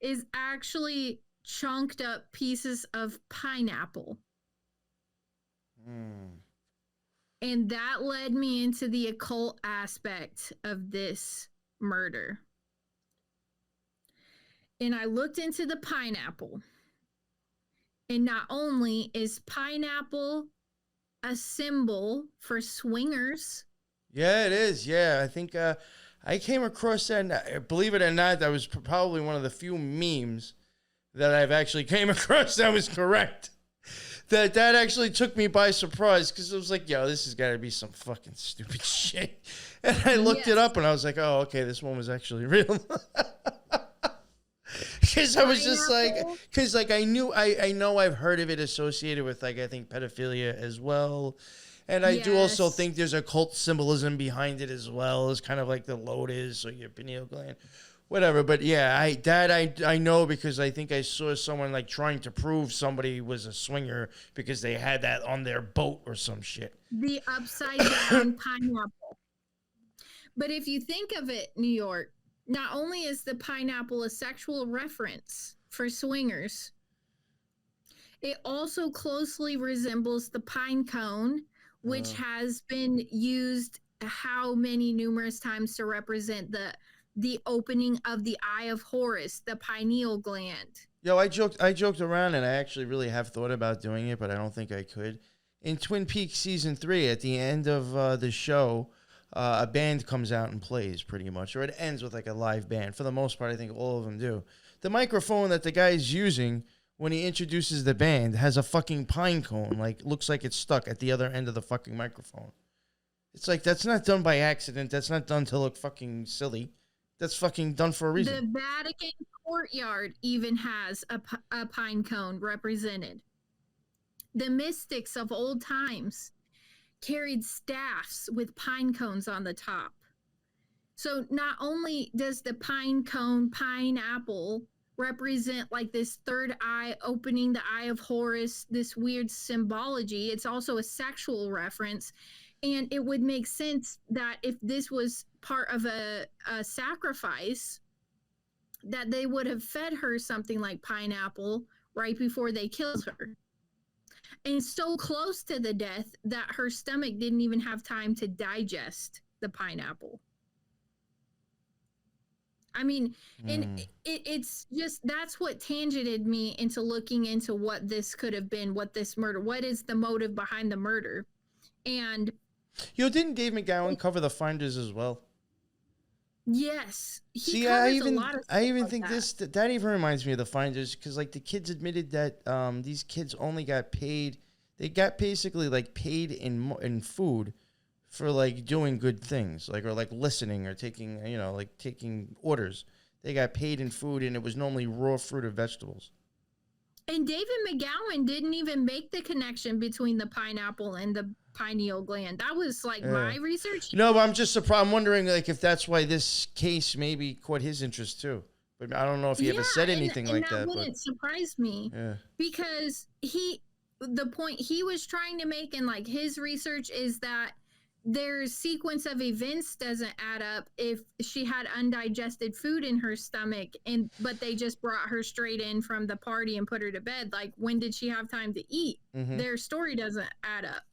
is actually chunked up pieces of pineapple. And that led me into the occult aspect of this murder. And I looked into the pineapple. And not only is pineapple a symbol for swingers. Yeah, it is. Yeah, I think I came across that. And, believe it or not, that was probably one of the few memes that I've actually came across that was correct. That actually took me by surprise because it was like, yo, this has got to be some fucking stupid shit. And I looked it up and I was like, oh, okay, this one was actually real. Because I was just like, because like I know I've heard of it associated with like I think pedophilia as well, and I do also think there's occult symbolism behind it as well, as kind of like the lotus or your pineal gland, whatever. But yeah, I know because I think I saw someone like trying to prove somebody was a swinger because they had that on their boat or some shit. The upside down pineapple. But if you think of it, New York. Not only is the pineapple a sexual reference for swingers, it also closely resembles the pine cone, which has been used how many numerous times to represent the opening of the eye of Horus, the pineal gland. Yo, I joked around and I actually really have thought about doing it, but I don't think I could. In Twin Peaks season 3, at the end of the show, a band comes out and plays pretty much, or it ends with like a live band. For the most part, I think all of them do. The microphone that the guy is using when he introduces the band has a fucking pine cone, like looks like it's stuck at the other end of the fucking microphone. It's like, that's not done by accident. That's not done to look fucking silly. That's fucking done for a reason. The Vatican courtyard even has a pine cone represented. The mystics of old times carried staffs with pine cones on the top. So not only does the pine cone pineapple represent like this third eye opening, the eye of Horus, this weird symbology, it's also a sexual reference. And it would make sense that if this was part of a sacrifice, that they would have fed her something like pineapple right before they killed her. And so close to the death that her stomach didn't even have time to digest the pineapple. I mean, and it's just, that's what tangented me into looking into what this could have been, what this murder, what is the motive behind the murder. And yo, didn't Dave McGowan cover The Finders as well? Yes. See, I even think that even reminds me of The Finders, because like the kids admitted that these kids only got paid. They got basically like paid in food for like doing good things, like or like listening or taking like taking orders. They got paid in food, and it was normally raw fruit or vegetables. And David McGowan didn't even make the connection between the pineapple and the pineal gland. That was like my research. No, but I'm just surprised. I'm wondering like if that's why this case maybe caught his interest too. But I don't know if he ever said anything like that. That wouldn't surprise me. Yeah. Because the point he was trying to make in like his research is that their sequence of events doesn't add up if she had undigested food in her stomach but they just brought her straight in from the party and put her to bed. Like, when did she have time to eat? Their story doesn't add up.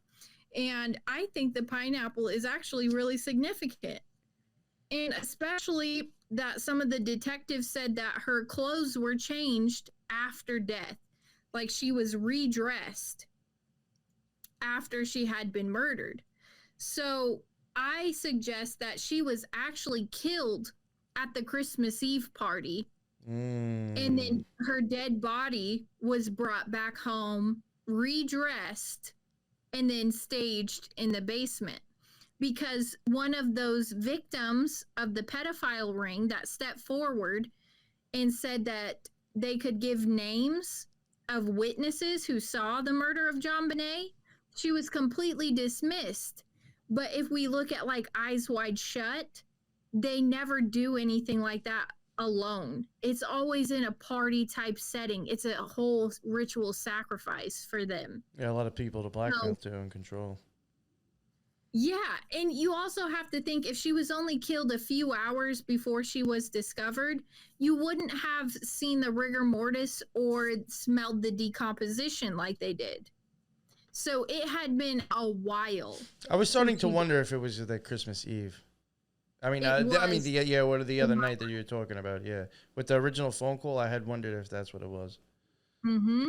And I think the pineapple is actually really significant. And especially that some of the detectives said that her clothes were changed after death. like she was redressed after she had been murdered. So I suggest that she was actually killed at the Christmas Eve party. And then her dead body was brought back home, redressed, and then staged in the basement. Because one of those victims of the pedophile ring that stepped forward and said that they could give names of witnesses who saw the murder of JonBenét, she was completely dismissed. But if we look at like Eyes Wide Shut, they never do anything like that alone. It's always in a party type setting. It's a whole ritual sacrifice for them. Yeah, a lot of people to blackmail too and control. Yeah, and you also have to think if she was only killed a few hours before she was discovered, you wouldn't have seen the rigor mortis or smelled the decomposition like they did. So it had been a while. I was starting to wonder if it was the Christmas Eve. I mean, what are the other night that you were talking about? Yeah, with the original phone call, I had wondered if that's what it was. Mm-hmm.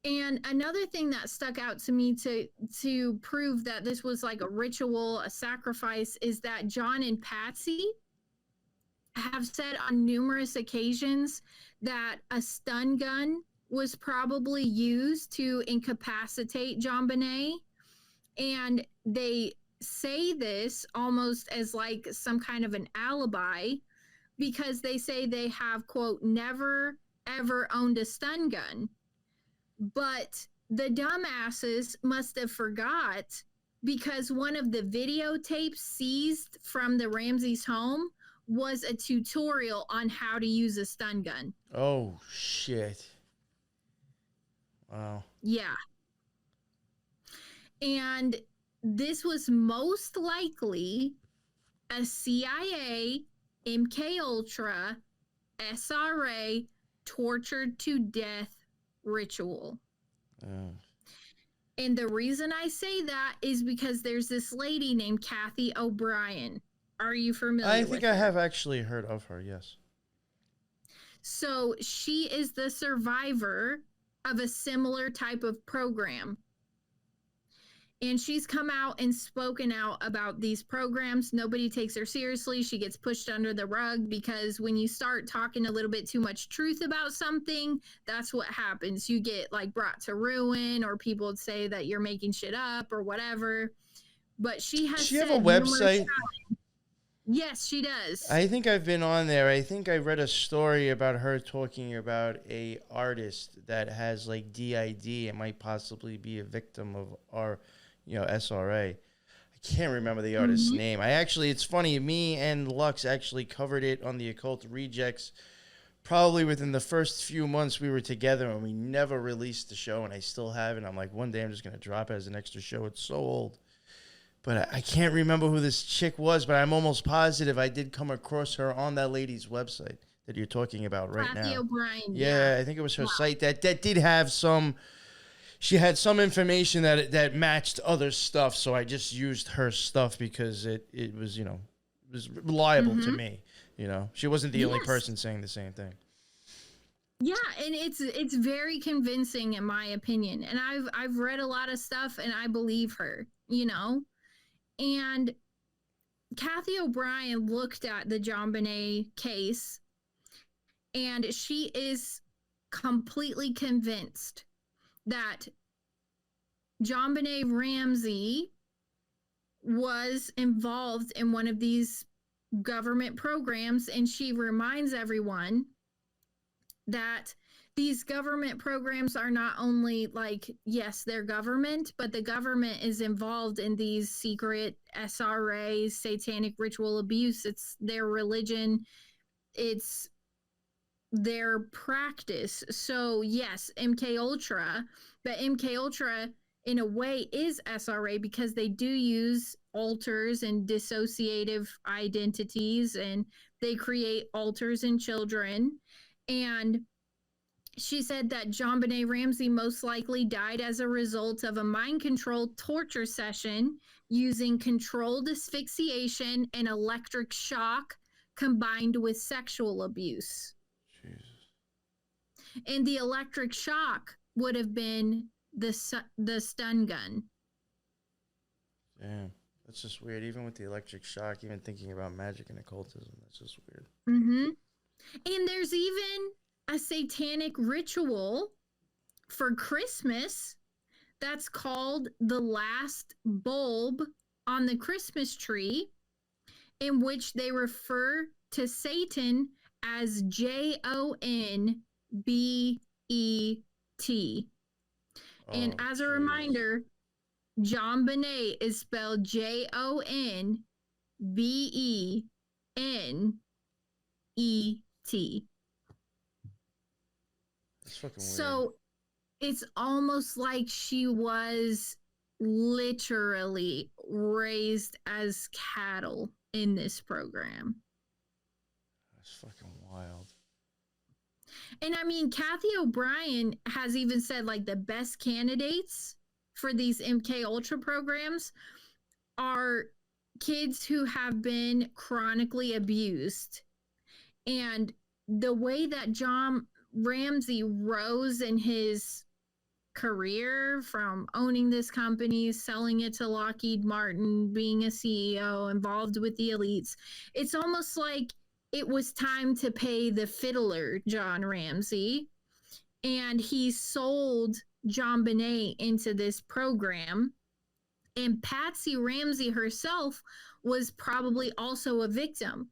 And another thing that stuck out to me to prove that this was like a ritual, a sacrifice, is that John and Patsy have said on numerous occasions that a stun gun was probably used to incapacitate JonBenét. And they say this almost as like some kind of an alibi, because they say they have, quote, never ever owned a stun gun. But the dumbasses must have forgot, because one of the videotapes seized from the Ramsey's home was a tutorial on how to use a stun gun. Oh, shit. Wow. Yeah. And this was most likely a CIA, MK Ultra, SRA, tortured to death ritual. And the reason I say that is because there's this lady named Kathy O'Brien. Are you familiar with her? I think I have actually heard of her, yes. So she is the survivor of a similar type of program. And she's come out and spoken out about these programs. Nobody takes her seriously. She gets pushed under the rug, because when you start talking a little bit too much truth about something, that's what happens. You get like brought to ruin, or people would say that you're making shit up or whatever. But she has. Does she have a website? Yes, she does. I think I've been on there. I think I read a story about her talking about a artist that has like DID and might possibly be a victim of our, SRA. I can't remember the artist's name. It's funny, me and Lux actually covered it on the Occult Rejects probably within the first few months we were together, and we never released the show, and I still have it. I'm like, one day I'm just going to drop it as an extra show. It's so old. But I can't remember who this chick was, but I'm almost positive I did come across her on that lady's website that you're talking about right now. Kathy O'Brien. Yeah, I think it was her site that did have some. She had some information that matched other stuff, so I just used her stuff because it was, it was reliable to me. She wasn't the only person saying the same thing. Yeah, and it's very convincing in my opinion. And I've read a lot of stuff and I believe her, And Kathy O'Brien looked at the JonBenét case, and she is completely convinced that JonBenét Ramsey was involved in one of these government programs, and she reminds everyone that these government programs are not only like, yes, they're government, but the government is involved in these secret SRA, satanic ritual abuse. It's their religion. It's their practice. So yes, MK Ultra, but MK Ultra in a way is SRA because they do use alters and dissociative identities, and they create alters in children. And she said that JonBenét Ramsey most likely died as a result of a mind-controlled torture session using controlled asphyxiation and electric shock combined with sexual abuse. Jesus. And the electric shock would have been the stun gun. Damn. That's just weird. Even with the electric shock, even thinking about magic and occultism, that's just weird. Mm-hmm. And there's even a satanic ritual for Christmas that's called the last bulb on the Christmas tree, in which they refer to Satan as JonBet. And as a reminder, JonBenét is spelled JonBenét. That's fucking weird. So it's almost like she was literally raised as cattle in this program. That's fucking wild. And I mean, Kathy O'Brien has even said like the best candidates for these MK Ultra programs are kids who have been chronically abused. And the way that John Ramsey rose in his career from owning this company, selling it to Lockheed Martin, being a CEO, involved with the elites, it's almost like it was time to pay the fiddler, John Ramsey. And he sold JonBenét into this program. And Patsy Ramsey herself was probably also a victim,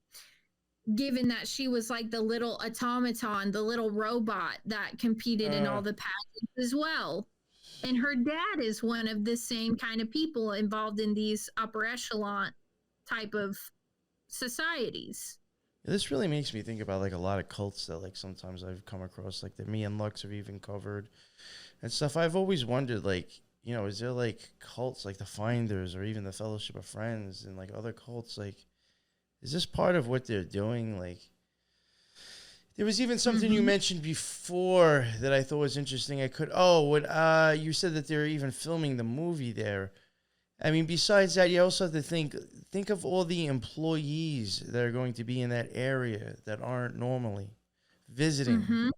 given that she was like the little automaton, the little robot that competed in all the pageants as well. And her dad is one of the same kind of people involved in these upper echelon type of societies. This really makes me think about like a lot of cults that like sometimes I've come across, like that me and Lux have even covered and stuff. I've always wondered, like, you know, is there like cults like the Finders or even the Fellowship of Friends and like other cults? Like, is this part of what they're doing? Like, there was even something you mentioned before that I thought was interesting. You said that they're even filming the movie there. I mean, besides that, you also have to think of all the employees that are going to be in that area that aren't normally visiting. Mm-hmm.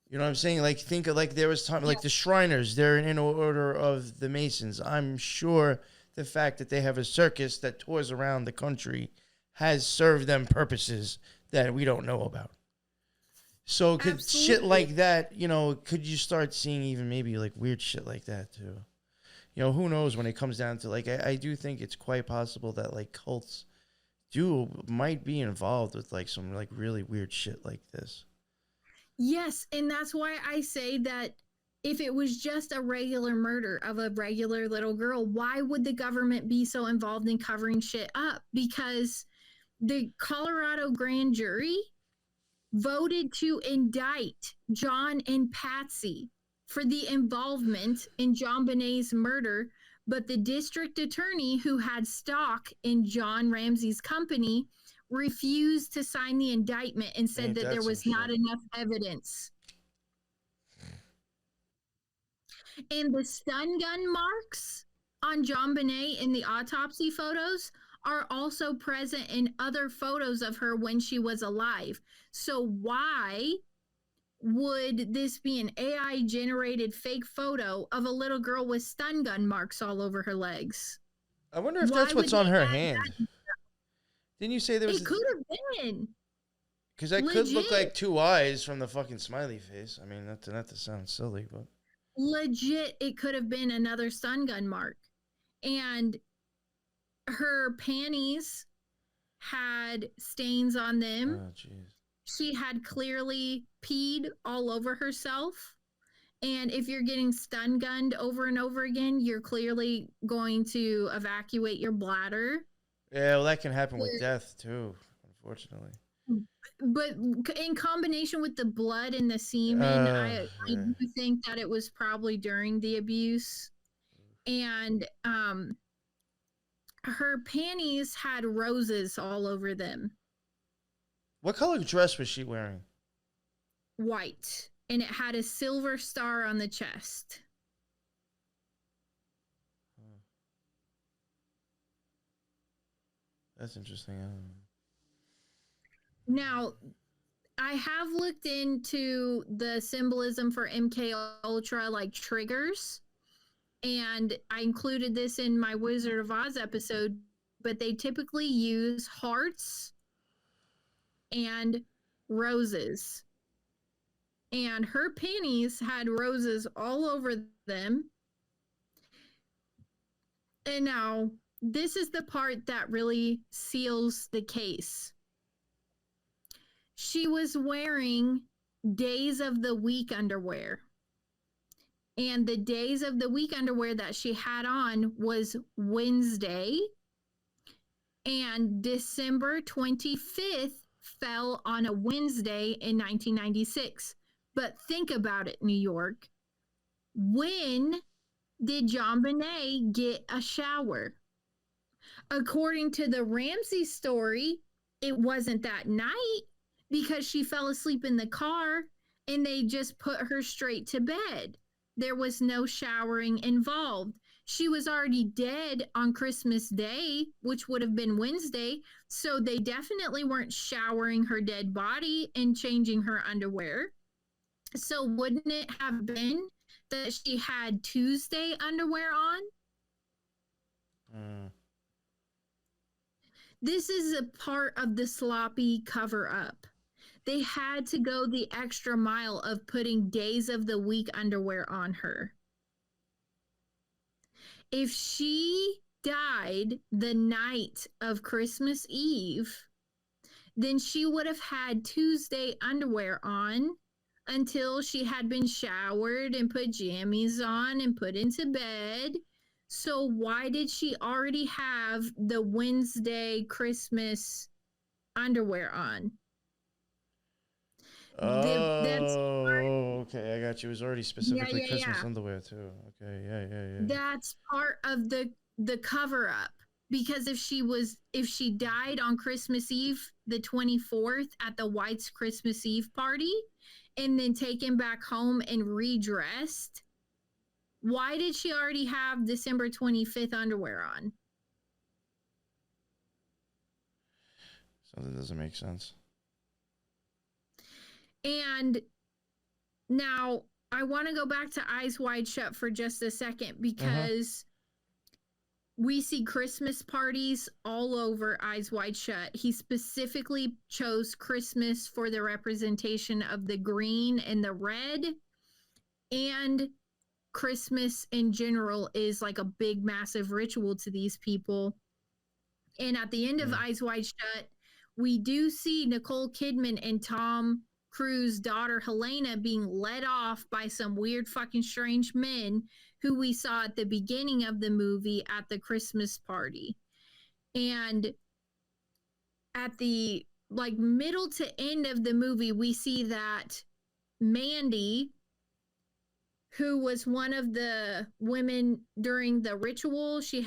You know what I'm saying? Like, think of, like, there was time, like the Shriners, they're in order of the Masons. I'm sure the fact that they have a circus that tours around the country has served them purposes that we don't know about. So could shit like that, you know, could you start seeing even maybe like weird shit like that too? You know, who knows when it comes down to, like, I do think it's quite possible that, like, cults might be involved with, like, some, like, really weird shit like this. Yes, and that's why I say that if it was just a regular murder of a regular little girl, why would the government be so involved in covering shit up? Because the Colorado grand jury voted to indict John and Patsy for the involvement in JonBenét's murder, but the district attorney who had stock in John Ramsey's company refused to sign the indictment and said that there was not enough evidence. And the stun gun marks on JonBenét in the autopsy photos are also present in other photos of her when she was alive. So why would this be an AI generated fake photo of a little girl with stun gun marks all over her legs? I wonder if that's what's on her hand. Didn't you say there was? It could have been. Because that could look like two eyes from the fucking smiley face. I mean, not to sound silly, but legit, it could have been another stun gun mark. And her panties had stains on them. Oh, jeez. She had clearly peed all over herself. And if you're getting stun gunned over and over again, you're clearly going to evacuate your bladder. Yeah, well, that can happen with death too, unfortunately. But in combination with the blood and the semen, I do think that it was probably during the abuse. And her panties had roses all over them. What color dress was she wearing? White. And it had a silver star on the chest. That's interesting. Now, I have looked into the symbolism for MK Ultra, like triggers, and I included this in my Wizard of Oz episode, but they typically use hearts and roses. And her panties had roses all over them. And now, this is the part that really seals the case. She was wearing days of the week underwear. And the days of the week underwear that she had on was Wednesday. And December 25th fell on a Wednesday in 1996. But think about it, New York. When did JonBenét get a shower? According to the Ramsey story, it wasn't that night because she fell asleep in the car and they just put her straight to bed. There was no showering involved. She was already dead on Christmas Day, which would have been Wednesday, so they definitely weren't showering her dead body and changing her underwear. So wouldn't it have been that she had Tuesday underwear on? This is a part of the sloppy cover-up. They had to go the extra mile of putting days of the week underwear on her. If she died the night of Christmas Eve, then she would have had Tuesday underwear on until she had been showered and put jammies on and put into bed. So why did she already have the Wednesday Christmas underwear on? Okay, I got you. It was already specifically Christmas underwear too. Okay, yeah. That's part of the cover up, because if she died on Christmas Eve, the 24th, at the White's Christmas Eve party, and then taken back home and redressed, why did she already have December 25th underwear on? Something doesn't make sense. And now I want to go back to Eyes Wide Shut for just a second, because we see Christmas parties all over Eyes Wide Shut. He specifically chose Christmas for the representation of the green and the red, and Christmas in general is like a big, massive ritual to these people. And at the end of Eyes Wide Shut, we do see Nicole Kidman and Tom Cruise's daughter Helena being led off by some weird fucking strange men who we saw at the beginning of the movie at the Christmas party. And at the middle to end of the movie, we see that Mandy, who was one of the women during the ritual, she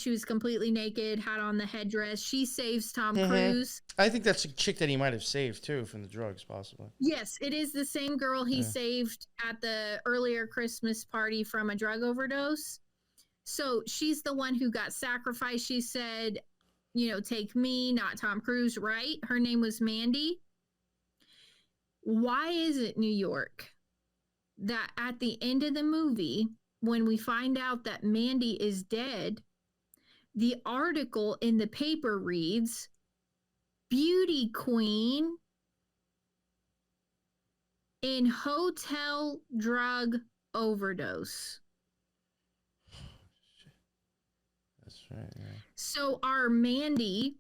was completely naked, had on the headdress. She saves Tom Cruise. I think that's a chick that he might have saved too from the drugs, possibly. Yes, it is the same girl he saved at the earlier Christmas party from a drug overdose. So she's the one who got sacrificed. She said, take me, not Tom Cruise, right? Her name was Mandy. Why is it, New York, that at the end of the movie, when we find out that Mandy is dead, the article in the paper reads, "Beauty Queen in hotel drug overdose"? That's right, yeah. So our Mandy,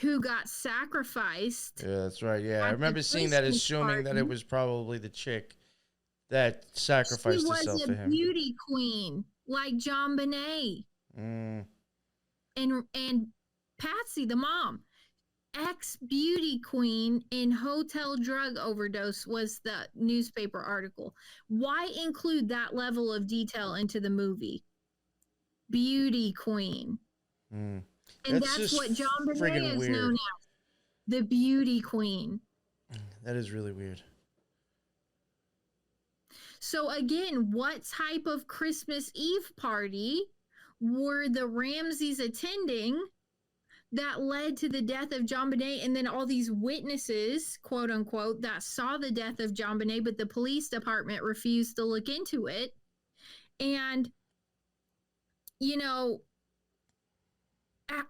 who got sacrificed... Yeah, that's right, yeah. I remember seeing that, assuming that it was probably the chick that sacrificed herself for him. She was a beauty queen, like JonBenét. And Patsy, the mom. Ex-beauty queen in hotel drug overdose was the newspaper article. Why include that level of detail into the movie? Beauty queen. And that's what JonBenét is known as. The beauty queen. That is really weird. So again, what type of Christmas Eve party were the Ramseys attending that led to the death of JonBenét, and then all these witnesses, quote unquote, that saw the death of JonBenét, but the police department refused to look into it. And, you know,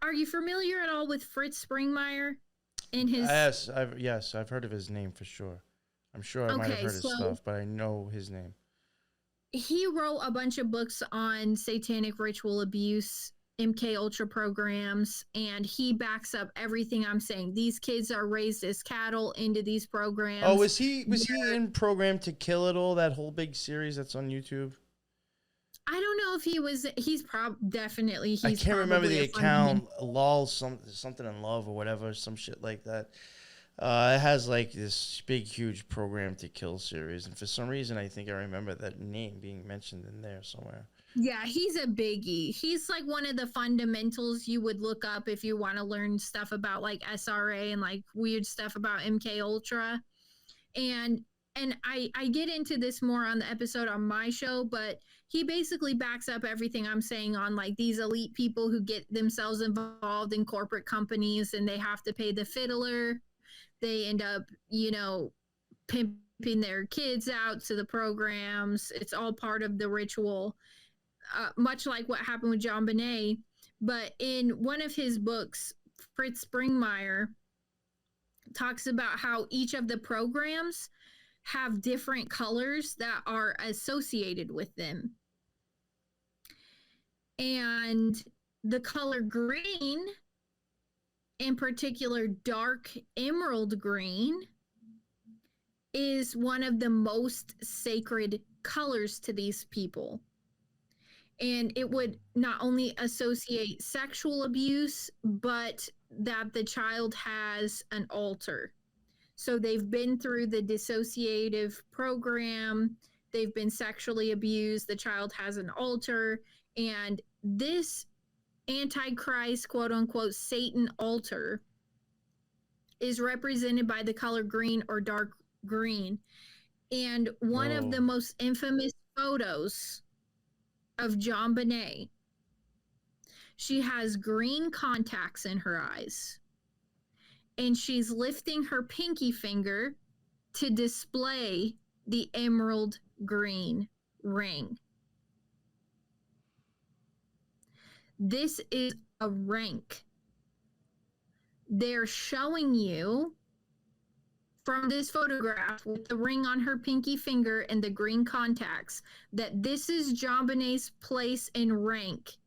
are you familiar at all with Fritz Springmeier and his... Yes, I've heard of his name for sure. I'm sure I might have heard his stuff, but I know his name. He wrote a bunch of books on satanic ritual abuse, MK Ultra programs, and he backs up everything I'm saying. These kids are raised as cattle into these programs. Oh, was he in Program to Kill It All, that whole big series that's on YouTube? I don't know if he was. Definitely. I can't remember the account. Lol, something in love or whatever, some shit like that. It has like this big, huge Program to Kill series, and for some reason, I think I remember that name being mentioned in there somewhere. Yeah, he's a biggie. He's like one of the fundamentals you would look up if you want to learn stuff about like SRA and like weird stuff about MK Ultra. And I get into this more on the episode on my show, but he basically backs up everything I'm saying on like these elite people who get themselves involved in corporate companies and they have to pay the fiddler. They end up, you know, pimping their kids out to the programs. It's all part of the ritual. Much like what happened with JonBenét. But in one of his books, Fritz Springmeier talks about how each of the programs have different colors that are associated with them. And the color green, in particular dark emerald green, is one of the most sacred colors to these people. And it would not only associate sexual abuse, but that the child has an altar. So they've been through the dissociative program. They've been sexually abused. The child has an altar. And this Antichrist, quote unquote, Satan altar is represented by the color green or dark green. And one of the most infamous photos of JonBenét, she has green contacts in her eyes, and she's lifting her pinky finger to display the emerald green ring. This is a rank. They're showing you from this photograph with the ring on her pinky finger and the green contacts that this is JonBenét's place and rank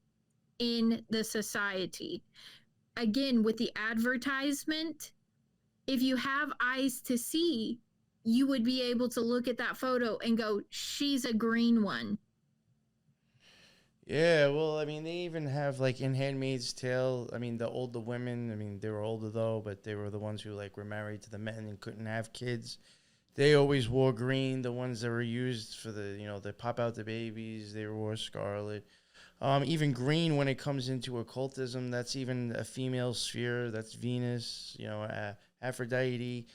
in the society. Again, with the advertisement, if you have eyes to see, you would be able to look at that photo and go, she's a green one. Yeah, well, I mean, they even have, like, in Handmaid's Tale, I mean, the older women, I mean, they were older, though, but they were the ones who, like, were married to the men and couldn't have kids. They always wore green. The ones that were used for the, you know, they pop out the babies, they wore scarlet. Even green, when it comes into occultism, that's even a female sphere. That's Venus, you know, Aphrodite.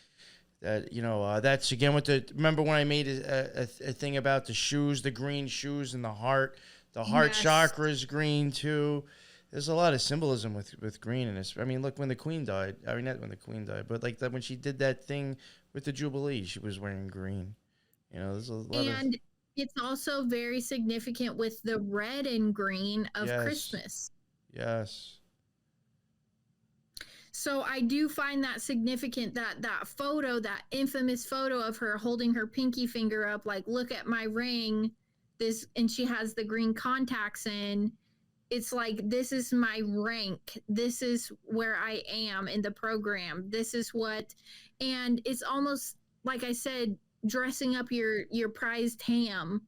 That, you know, that's, again, with the, remember when I made a thing about the shoes, the green shoes and the heart? The heart chakra is green, too. There's a lot of symbolism with green in this. I mean, look, when the Queen died. I mean, not when the Queen died, but like that when she did that thing with the Jubilee, she was wearing green. You know, there's a lot and it's also very significant with the red and green of Christmas. Yes. So I do find that significant, that photo, that infamous photo of her holding her pinky finger up, like, look at my ring. This, and she has the green contacts in. It's like, this is my rank. This is where I am in the program. This is what, and it's almost like I said, dressing up your prized ham.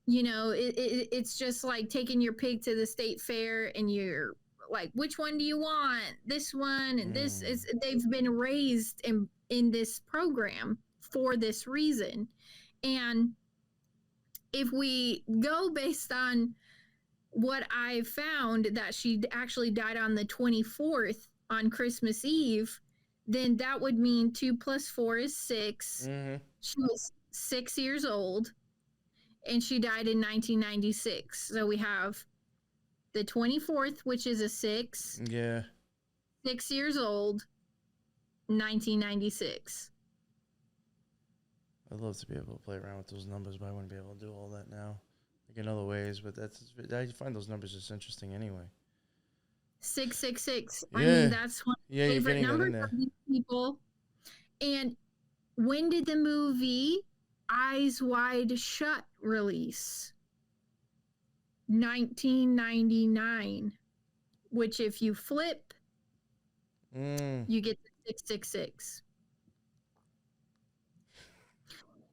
You know, it's just like taking your pig to the state fair and you're like, which one do you want? This one and this is. They've been raised in this program for this reason, and if we go based on what I found, that she actually died on the 24th on Christmas Eve, then that would mean 2 + 4 is 6. Mm-hmm. She was 6 years old, and she died in 1996. So we have the 24th, which is a 6. Yeah. 6 years old, 1996. I'd love to be able to play around with those numbers, but I wouldn't be able to do all that now. Like in other ways, but I find those numbers just interesting anyway. 666. Yeah. I mean, that's one of Yeah, my you're favorite getting that in numbers there. of these people. And when did the movie Eyes Wide Shut release? 1999. Which, if you flip, you get the 666.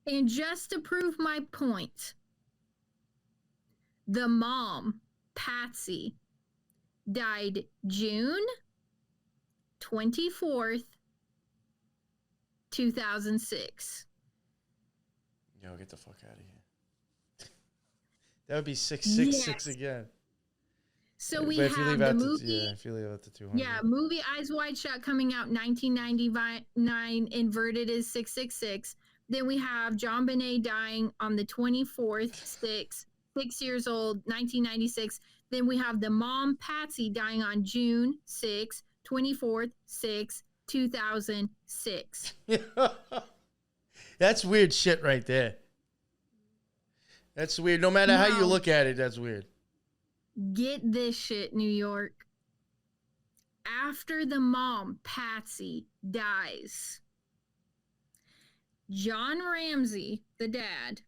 And just to prove my point, the mom, Patsy, died June 24th, 2006. Yo, get the fuck out of here. That would be 666 Yes. again. So we But have the movie. if you leave out the 200. Yeah, movie Eyes Wide Shut coming out 1999, inverted is 666. Then we have JonBenét dying on the 24th, 6 years old, 1996. Then we have the mom, Patsy, dying on June 6, 24th, 6, 2006. That's weird shit right there. That's weird. No matter how you Now- look at it, that's weird. Get this shit, New York. After the mom, Patsy, dies, John Ramsey, the dad,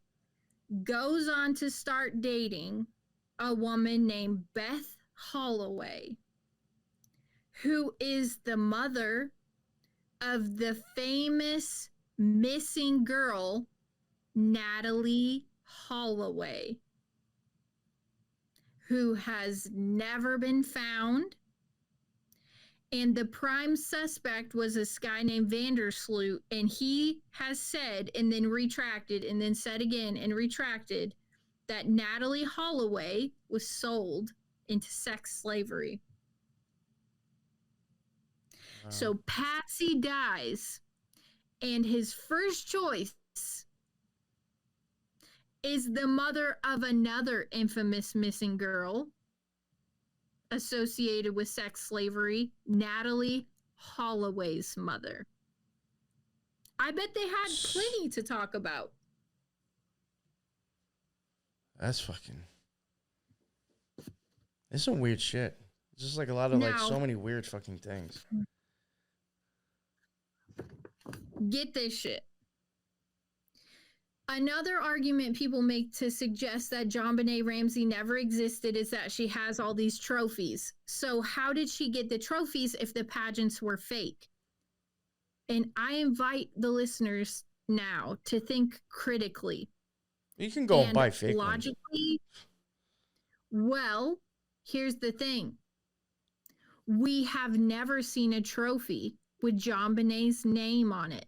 goes on to start dating a woman named Beth Holloway, who is the mother of the famous missing girl, Natalie Holloway, who has never been found. And the prime suspect was this guy named Vandersloot, and he has said and then retracted and then said again and retracted that Natalie Holloway was sold into sex slavery. So Patsy dies, and his first choice is the mother of another infamous missing girl associated with sex slavery, Natalie Holloway's mother. I bet they had plenty to talk about. That's fucking. There's some weird shit. It's just like a lot of like Now- so many weird fucking things. Get this shit. Another argument people make to suggest that JonBenét Ramsey never existed is that she has all these trophies. So how did she get the trophies if the pageants were fake? And I invite the listeners now to think critically. You can go and buy fake ones. logically. Well, here's the thing. We have never seen a trophy with JonBenét's name on it.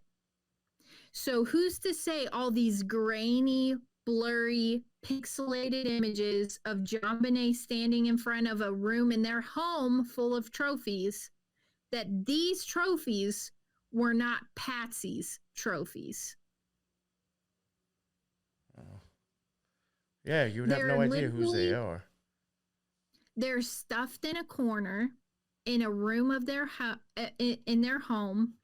So who's to say all these grainy, blurry, pixelated images of JonBenét standing in front of a room in their home full of trophies, that these trophies were not Patsy's trophies? Yeah, you would have They're no idea whose they literally- are. They're stuffed in a corner in a room of their in their home,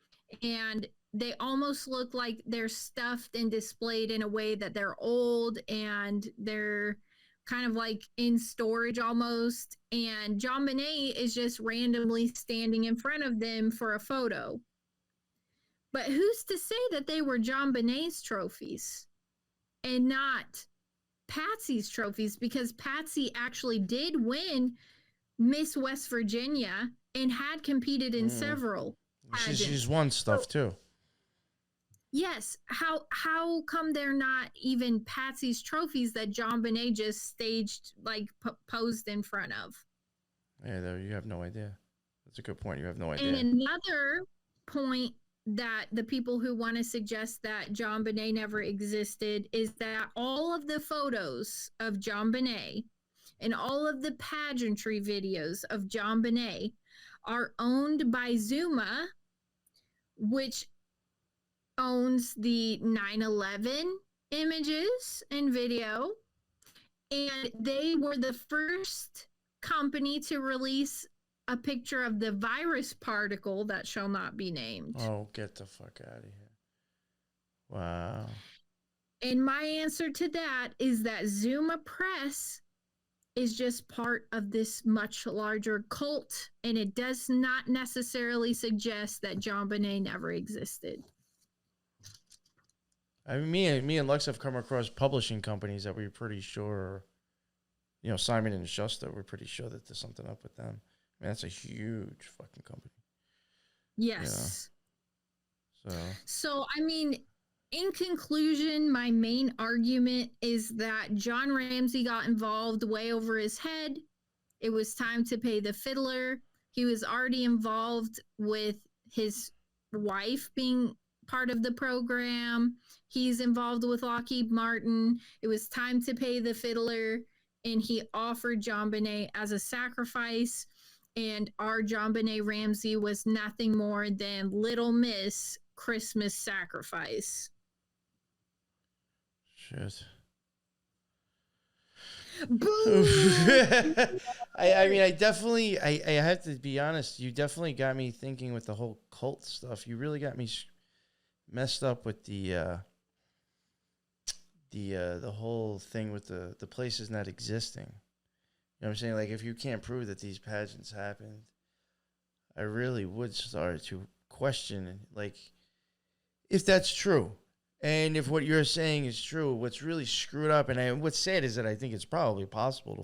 and they almost look like they're stuffed and displayed in a way that they're old and they're kind of like in storage almost. And JonBenét is just randomly standing in front of them for a photo. But who's to say that they were JonBenét's trophies and not Patsy's trophies? Because Patsy actually did win Miss West Virginia and had competed in several She's pageants. won stuff too. Yes. How come they're not even Patsy's trophies that JonBenét just staged, like posed in front of? Yeah, though you have no idea. That's a good point. You have no And idea. another point that the people who want to suggest that JonBenét never existed is that all of the photos of JonBenét and all of the pageantry videos of JonBenét are owned by Zuma, which owns the 9/11 images and video. And they were the first company to release a picture of the virus particle that shall not be named. Oh, get the fuck out of here. Wow. And my answer to that is that Zuma Press is just part of this much larger cult, and it does not necessarily suggest that JonBenét never existed. I mean, me and Lux have come across publishing companies that we're pretty sure, you know, Simon and Schuster, we're pretty sure that there's something up with them. I mean, that's a huge fucking company. Yes. You know? So, I mean, in conclusion, my main argument is that John Ramsey got involved way over his head. It was time to pay the fiddler. He was already involved with his wife being part of the program. He's involved with Lockheed Martin. It was time to pay the fiddler, and he offered JonBenét as a sacrifice. And our JonBenét Ramsey was nothing more than Little Miss Christmas Sacrifice. Shit. Boom! I mean, I have to be honest. You definitely got me thinking with the whole cult stuff. You really got me messed up with the whole thing with the places not existing. You know what I'm saying? Like, if you can't prove that these pageants happened, I really would start to question, like, if that's true. And if what you're saying is true, what's really screwed up, and what's sad is that I think it's probably possible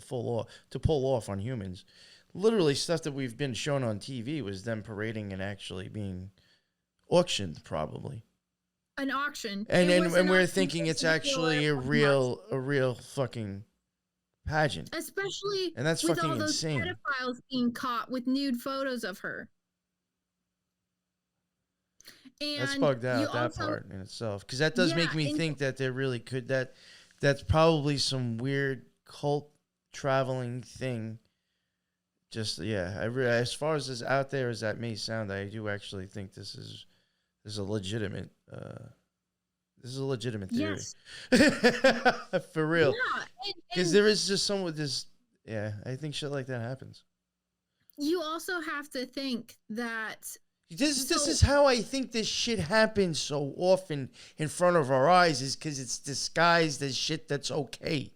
to pull off on humans. Literally, stuff that we've been shown on TV was them parading and actually being auctioned, probably. An auction. And we're thinking it's actually a real fucking pageant. Especially and that's with fucking all those insane. pedophiles being caught with nude photos of her. And That's bugged out, that part in itself. Because that does make me think that there really could, that's probably some weird cult traveling thing. Just, as far as out there as that may sound, I do actually think this is a legitimate theory. Yes. For real. Yeah. Because there is just some with this, I think shit like that happens. You also have to think that This is how I think this shit happens so often in front of our eyes, is because it's disguised as shit that's okay.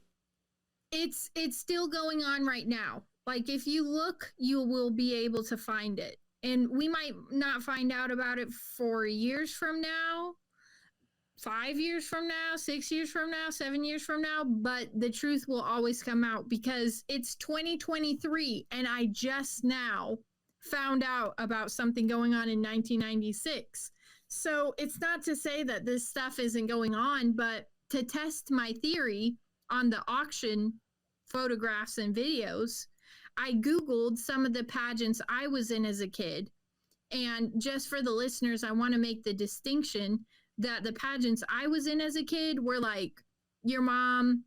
It's still going on right now. Like, if you look, you will be able to find it. And we might not find out about it 4 years from now, 5 years from now, 6 years from now, 7 years from now, but the truth will always come out because it's 2023 and I just now found out about something going on in 1996. So it's not to say that this stuff isn't going on, but to test my theory on the auction photographs and videos, I Googled some of the pageants I was in as a kid. And just for the listeners, I want to make the distinction that the pageants I was in as a kid were like your mom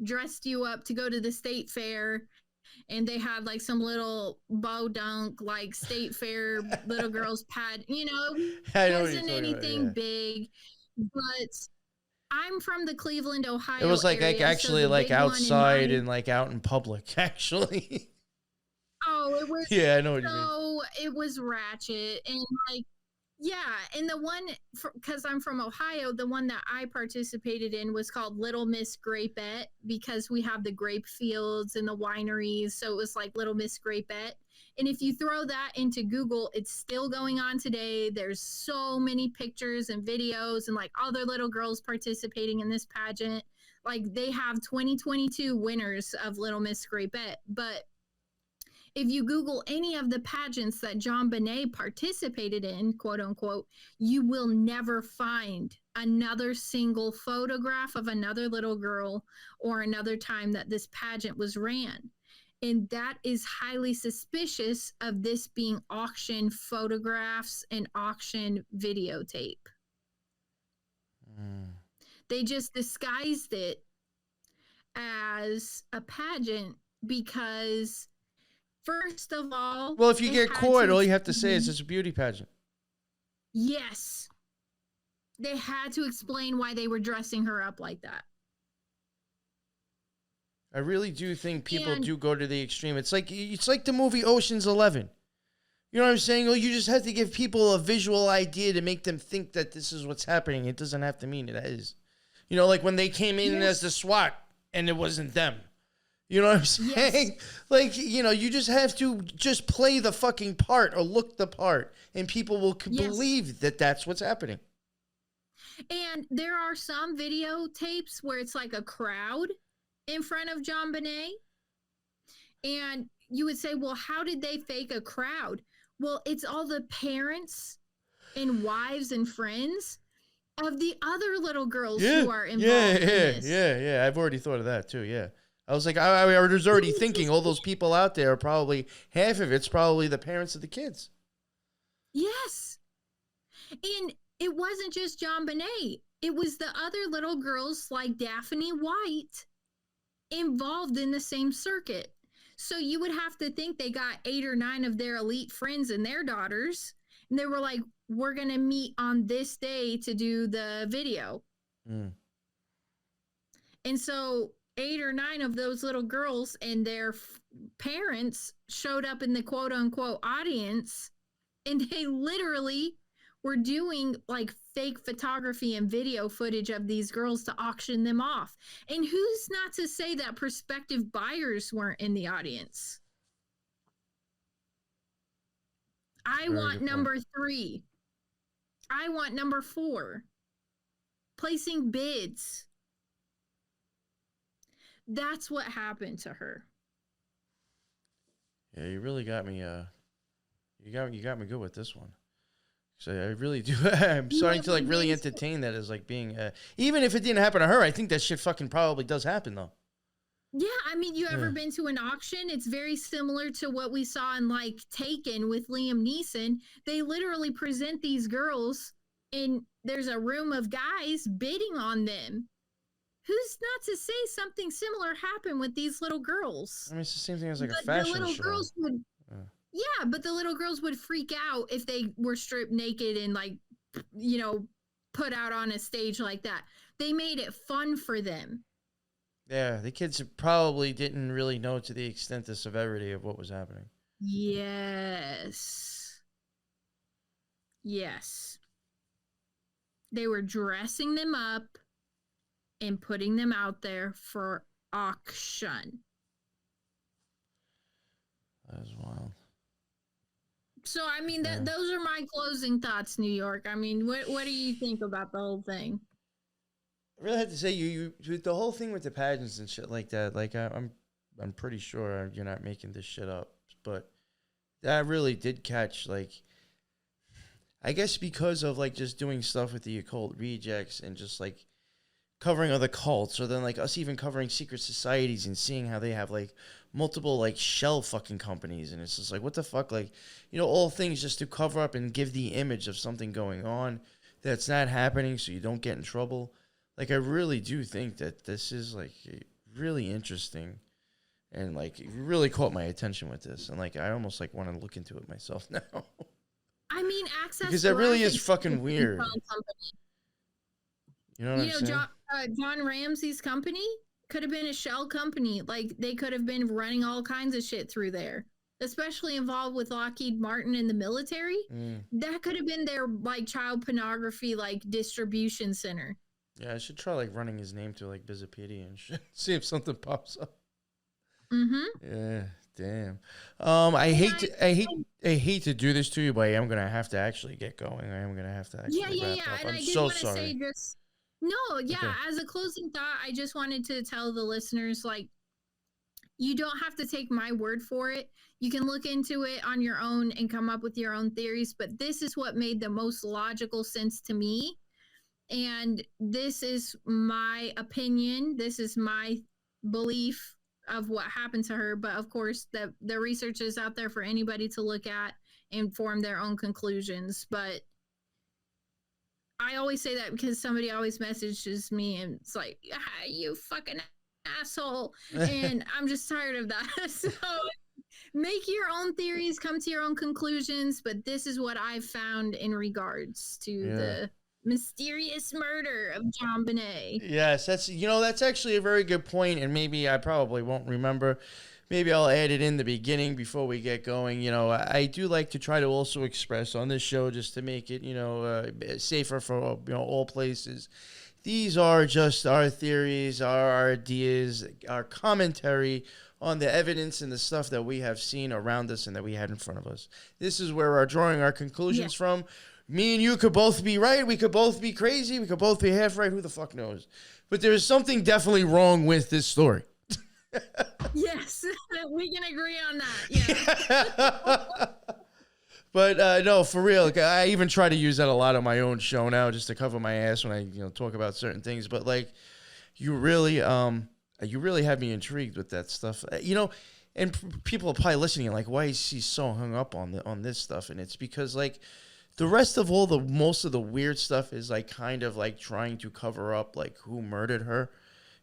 dressed you up to go to the state fair, and they had like some little bow dunk, like state fair little girls pad, it wasn't anything big, but I'm from the Cleveland, Ohio. It was like area, actually like outside and like out in public, actually. Oh, it was. Yeah, I know what you mean. So it was ratchet and like. Yeah, and the one, because I'm from Ohio, the one that I participated in was called Little Miss Grapette because we have the grape fields and the wineries, so it was like Little Miss Grapette. And if you throw that into Google, it's still going on today. There's so many pictures and videos and like other little girls participating in this pageant. Like they have 2022 winners of Little Miss Grapette, but if you Google any of the pageants that JonBenét participated in, quote unquote, you will never find another single photograph of another little girl or another time that this pageant was ran. And that is highly suspicious of this being auction photographs and auction videotape. They just disguised it as a pageant because... First of all, well, if you get caught, all you have to say is it's a beauty pageant. Yes. They had to explain why they were dressing her up like that. I really do think people do go to the extreme. It's like the movie Ocean's 11. You know what I'm saying? Well, you just have to give people a visual idea to make them think that this is what's happening. It doesn't have to mean it is. You know, like when they came in as the SWAT and it wasn't them. You know what I'm saying? Yes. Like, you know, you just have to just play the fucking part or look the part, and people will believe that that's what's happening. And there are some videotapes where it's like a crowd in front of JonBenét. And you would say, well, how did they fake a crowd? Well, it's all the parents and wives and friends of the other little girls who are involved in this. Yeah. I've already thought of that too, yeah. I was like, I was already thinking all those people out there are probably, half of it's probably the parents of the kids. Yes. And it wasn't just JonBenét. It was the other little girls like Daphne White involved in the same circuit. So you would have to think they got 8 or 9 of their elite friends and their daughters. And they were like, we're going to meet on this day to do the video. Mm. And so 8 or 9 of those little girls and their parents showed up in the quote unquote audience. And they literally were doing like fake photography and video footage of these girls to auction them off. And who's not to say that prospective buyers weren't in the audience? I want number 3. I want number 4. Placing bids. That's what happened to her. Yeah, you really got me. You got me good with this one. So I really do. I'm starting to like really entertain that as like being, even if it didn't happen to her, I think that shit fucking probably does happen though. Yeah, I mean, you ever been to an auction? It's very similar to what we saw in like Taken with Liam Neeson. They literally present these girls and there's a room of guys bidding on them. Who's not to say something similar happened with these little girls? I mean, it's the same thing as like a fashion show. The little girls would. Yeah, but the little girls would freak out if they were stripped naked and like, you know, put out on a stage like that. They made it fun for them. Yeah, the kids probably didn't really know to the extent the severity of what was happening. Yes. Yes. They were dressing them up and putting them out there for auction. That was wild. So, I mean, those are my closing thoughts, New York. I mean, what do you think about the whole thing? I really have to say, you the whole thing with the pageants and shit like that, like, I'm pretty sure you're not making this shit up, but that really did catch, like, I guess because of, like, just doing stuff with the Occult Rejects and just, like, covering other cults, or then, like, us even covering secret societies and seeing how they have, like, multiple, like, shell fucking companies, and it's just like, what the fuck, like, you know, all things just to cover up and give the image of something going on that's not happening so you don't get in trouble. Like, I really do think that this is, like, really interesting, and, like, it really caught my attention with this, and, like, I almost, like, want to look into it myself now. I mean, Access because that really is fucking weird. You know what I'm saying? John Ramsey's company could have been a shell company. Like, they could have been running all kinds of shit through there, especially involved with Lockheed Martin in the military. That could have been their, like, child pornography, like, distribution center. Yeah, I should try, like, running his name to, like, Bizopedia and shit. See if something pops up. Mm-hmm. Yeah, damn. I hate to do this to you, but I am gonna have to actually get going. I am gonna have to actually wrap up. And I'm I did so want to sorry. say just as a closing thought, I just wanted to tell the listeners, like, you don't have to take my word for it. You can look into it on your own and come up with your own theories, but this is what made the most logical sense to me. And this is my opinion. This is my belief of what happened to her. But of course, the research is out there for anybody to look at and form their own conclusions. But I always say that because somebody always messages me and it's like, you fucking asshole. And I'm just tired of that. So make your own theories, come to your own conclusions. But this is what I've found in regards to mysterious murder of JonBenét. Yes, that's actually a very good point, and maybe I probably won't remember. Maybe I'll add it in the beginning before we get going. I do like to try to also express on this show, just to make it, safer for all places. These are just our theories, our ideas, our commentary on the evidence and the stuff that we have seen around us and that we had in front of us. This is where we're drawing our conclusions from. Me and you could both be right. We could both be crazy. We could both be half right. Who the fuck knows? But there's something definitely wrong with this story. Yes, we can agree on that. Yeah. But no, for real, I even try to use that a lot on my own show now, just to cover my ass when I talk about certain things. But like, you really have me intrigued with that stuff. And people are probably listening like, why is he so hung up on this stuff? And it's because like the rest of most of the weird stuff is like kind of like trying to cover up like who murdered her.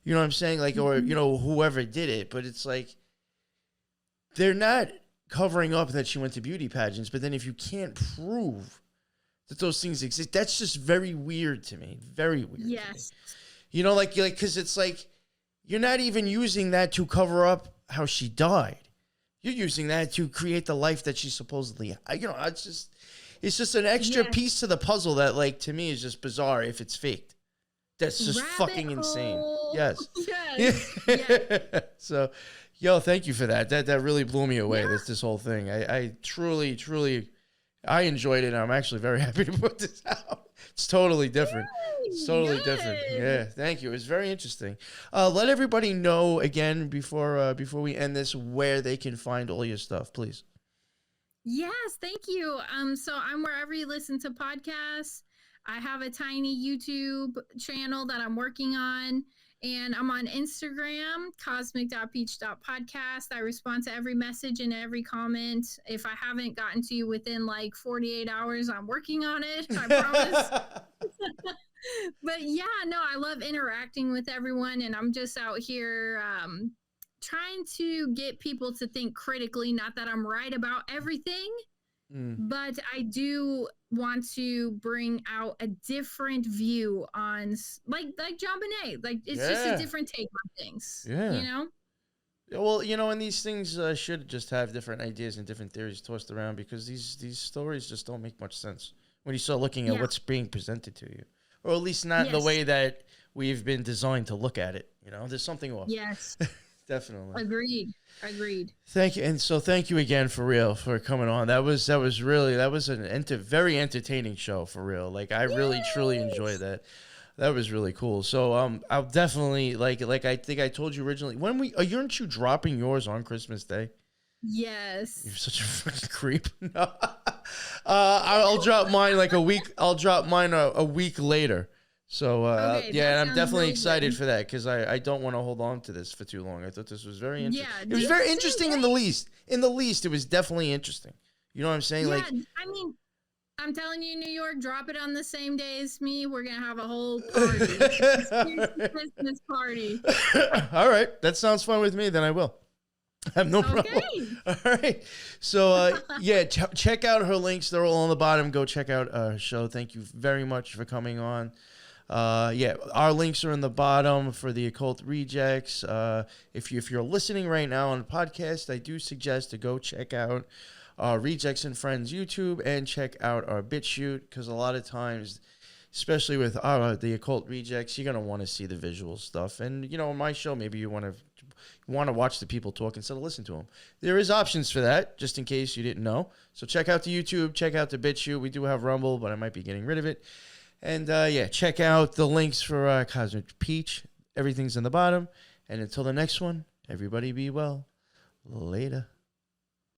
You know what I'm saying? Like, or, whoever did it. But it's like, they're not covering up that she went to beauty pageants. But then if you can't prove that those things exist, that's just very weird to me. Very weird. Yes. To me. Because it's like, you're not even using that to cover up how she died. You're using that to create the life that she supposedly, it's just an extra piece to the puzzle that, like, to me is just bizarre if it's faked. That's just fucking insane. Yes. Yes. So, thank you for that. That really blew me away. Yeah. This whole thing. I truly, I enjoyed it. And I'm actually very happy to put this out. It's totally different. It's totally different. Yeah. Thank you. It was very interesting. Let everybody know again before we end this where they can find all your stuff, please. Yes, thank you. So I'm wherever you listen to podcasts. I have a tiny YouTube channel that I'm working on, and I'm on Instagram, cosmic.peach.podcast. I respond to every message and every comment. If I haven't gotten to you within like 48 hours, I'm working on it, I promise. But yeah, no, I love interacting with everyone, and I'm just out here trying to get people to think critically. Not that I'm right about everything, but I do want to bring out a different view on like JonBenét. Like, it's just a different take on things. Yeah. Well, and these things should just have different ideas and different theories tossed around, because these stories just don't make much sense when you start looking at what's being presented to you, or at least not the way that we've been designed to look at it. There's something off. Yes. Definitely. Agreed. Thank you. And so thank you again for real for coming on. That was a very entertaining show for real. Like, I really truly enjoyed that. That was really cool. So I'll definitely like I think I told you originally, when aren't you dropping yours on Christmas Day? Yes. You're such a fucking creep. No. I'll drop mine like a week. I'll drop mine a week later. So, and I'm definitely really excited for that, because I don't want to hold on to this for too long. I thought this was very interesting. Yeah, it was very interesting in the least. In the least, it was definitely interesting. You know what I'm saying? Yeah, I mean, I'm telling you, New York, drop it on the same day as me. We're going to have a whole party. Christmas party. All right. That sounds fun with me. Then I will. I have no problem. All right. So, check out her links. They're all on the bottom. Go check out her show. Thank you very much for coming on. Our links are in the bottom for the Occult Rejects. If you're listening right now on the podcast, I do suggest to go check out Rejects and Friends YouTube and check out our BitChute, because a lot of times, especially with the Occult Rejects, you're gonna want to see the visual stuff. And on my show, maybe you want to watch the people talk instead of listen to them. There is options for that, just in case you didn't know. So check out the YouTube, check out the BitChute. We do have Rumble, but I might be getting rid of it. And, check out the links for Cosmic Peach. Everything's in the bottom. And until the next one, everybody be well. Later.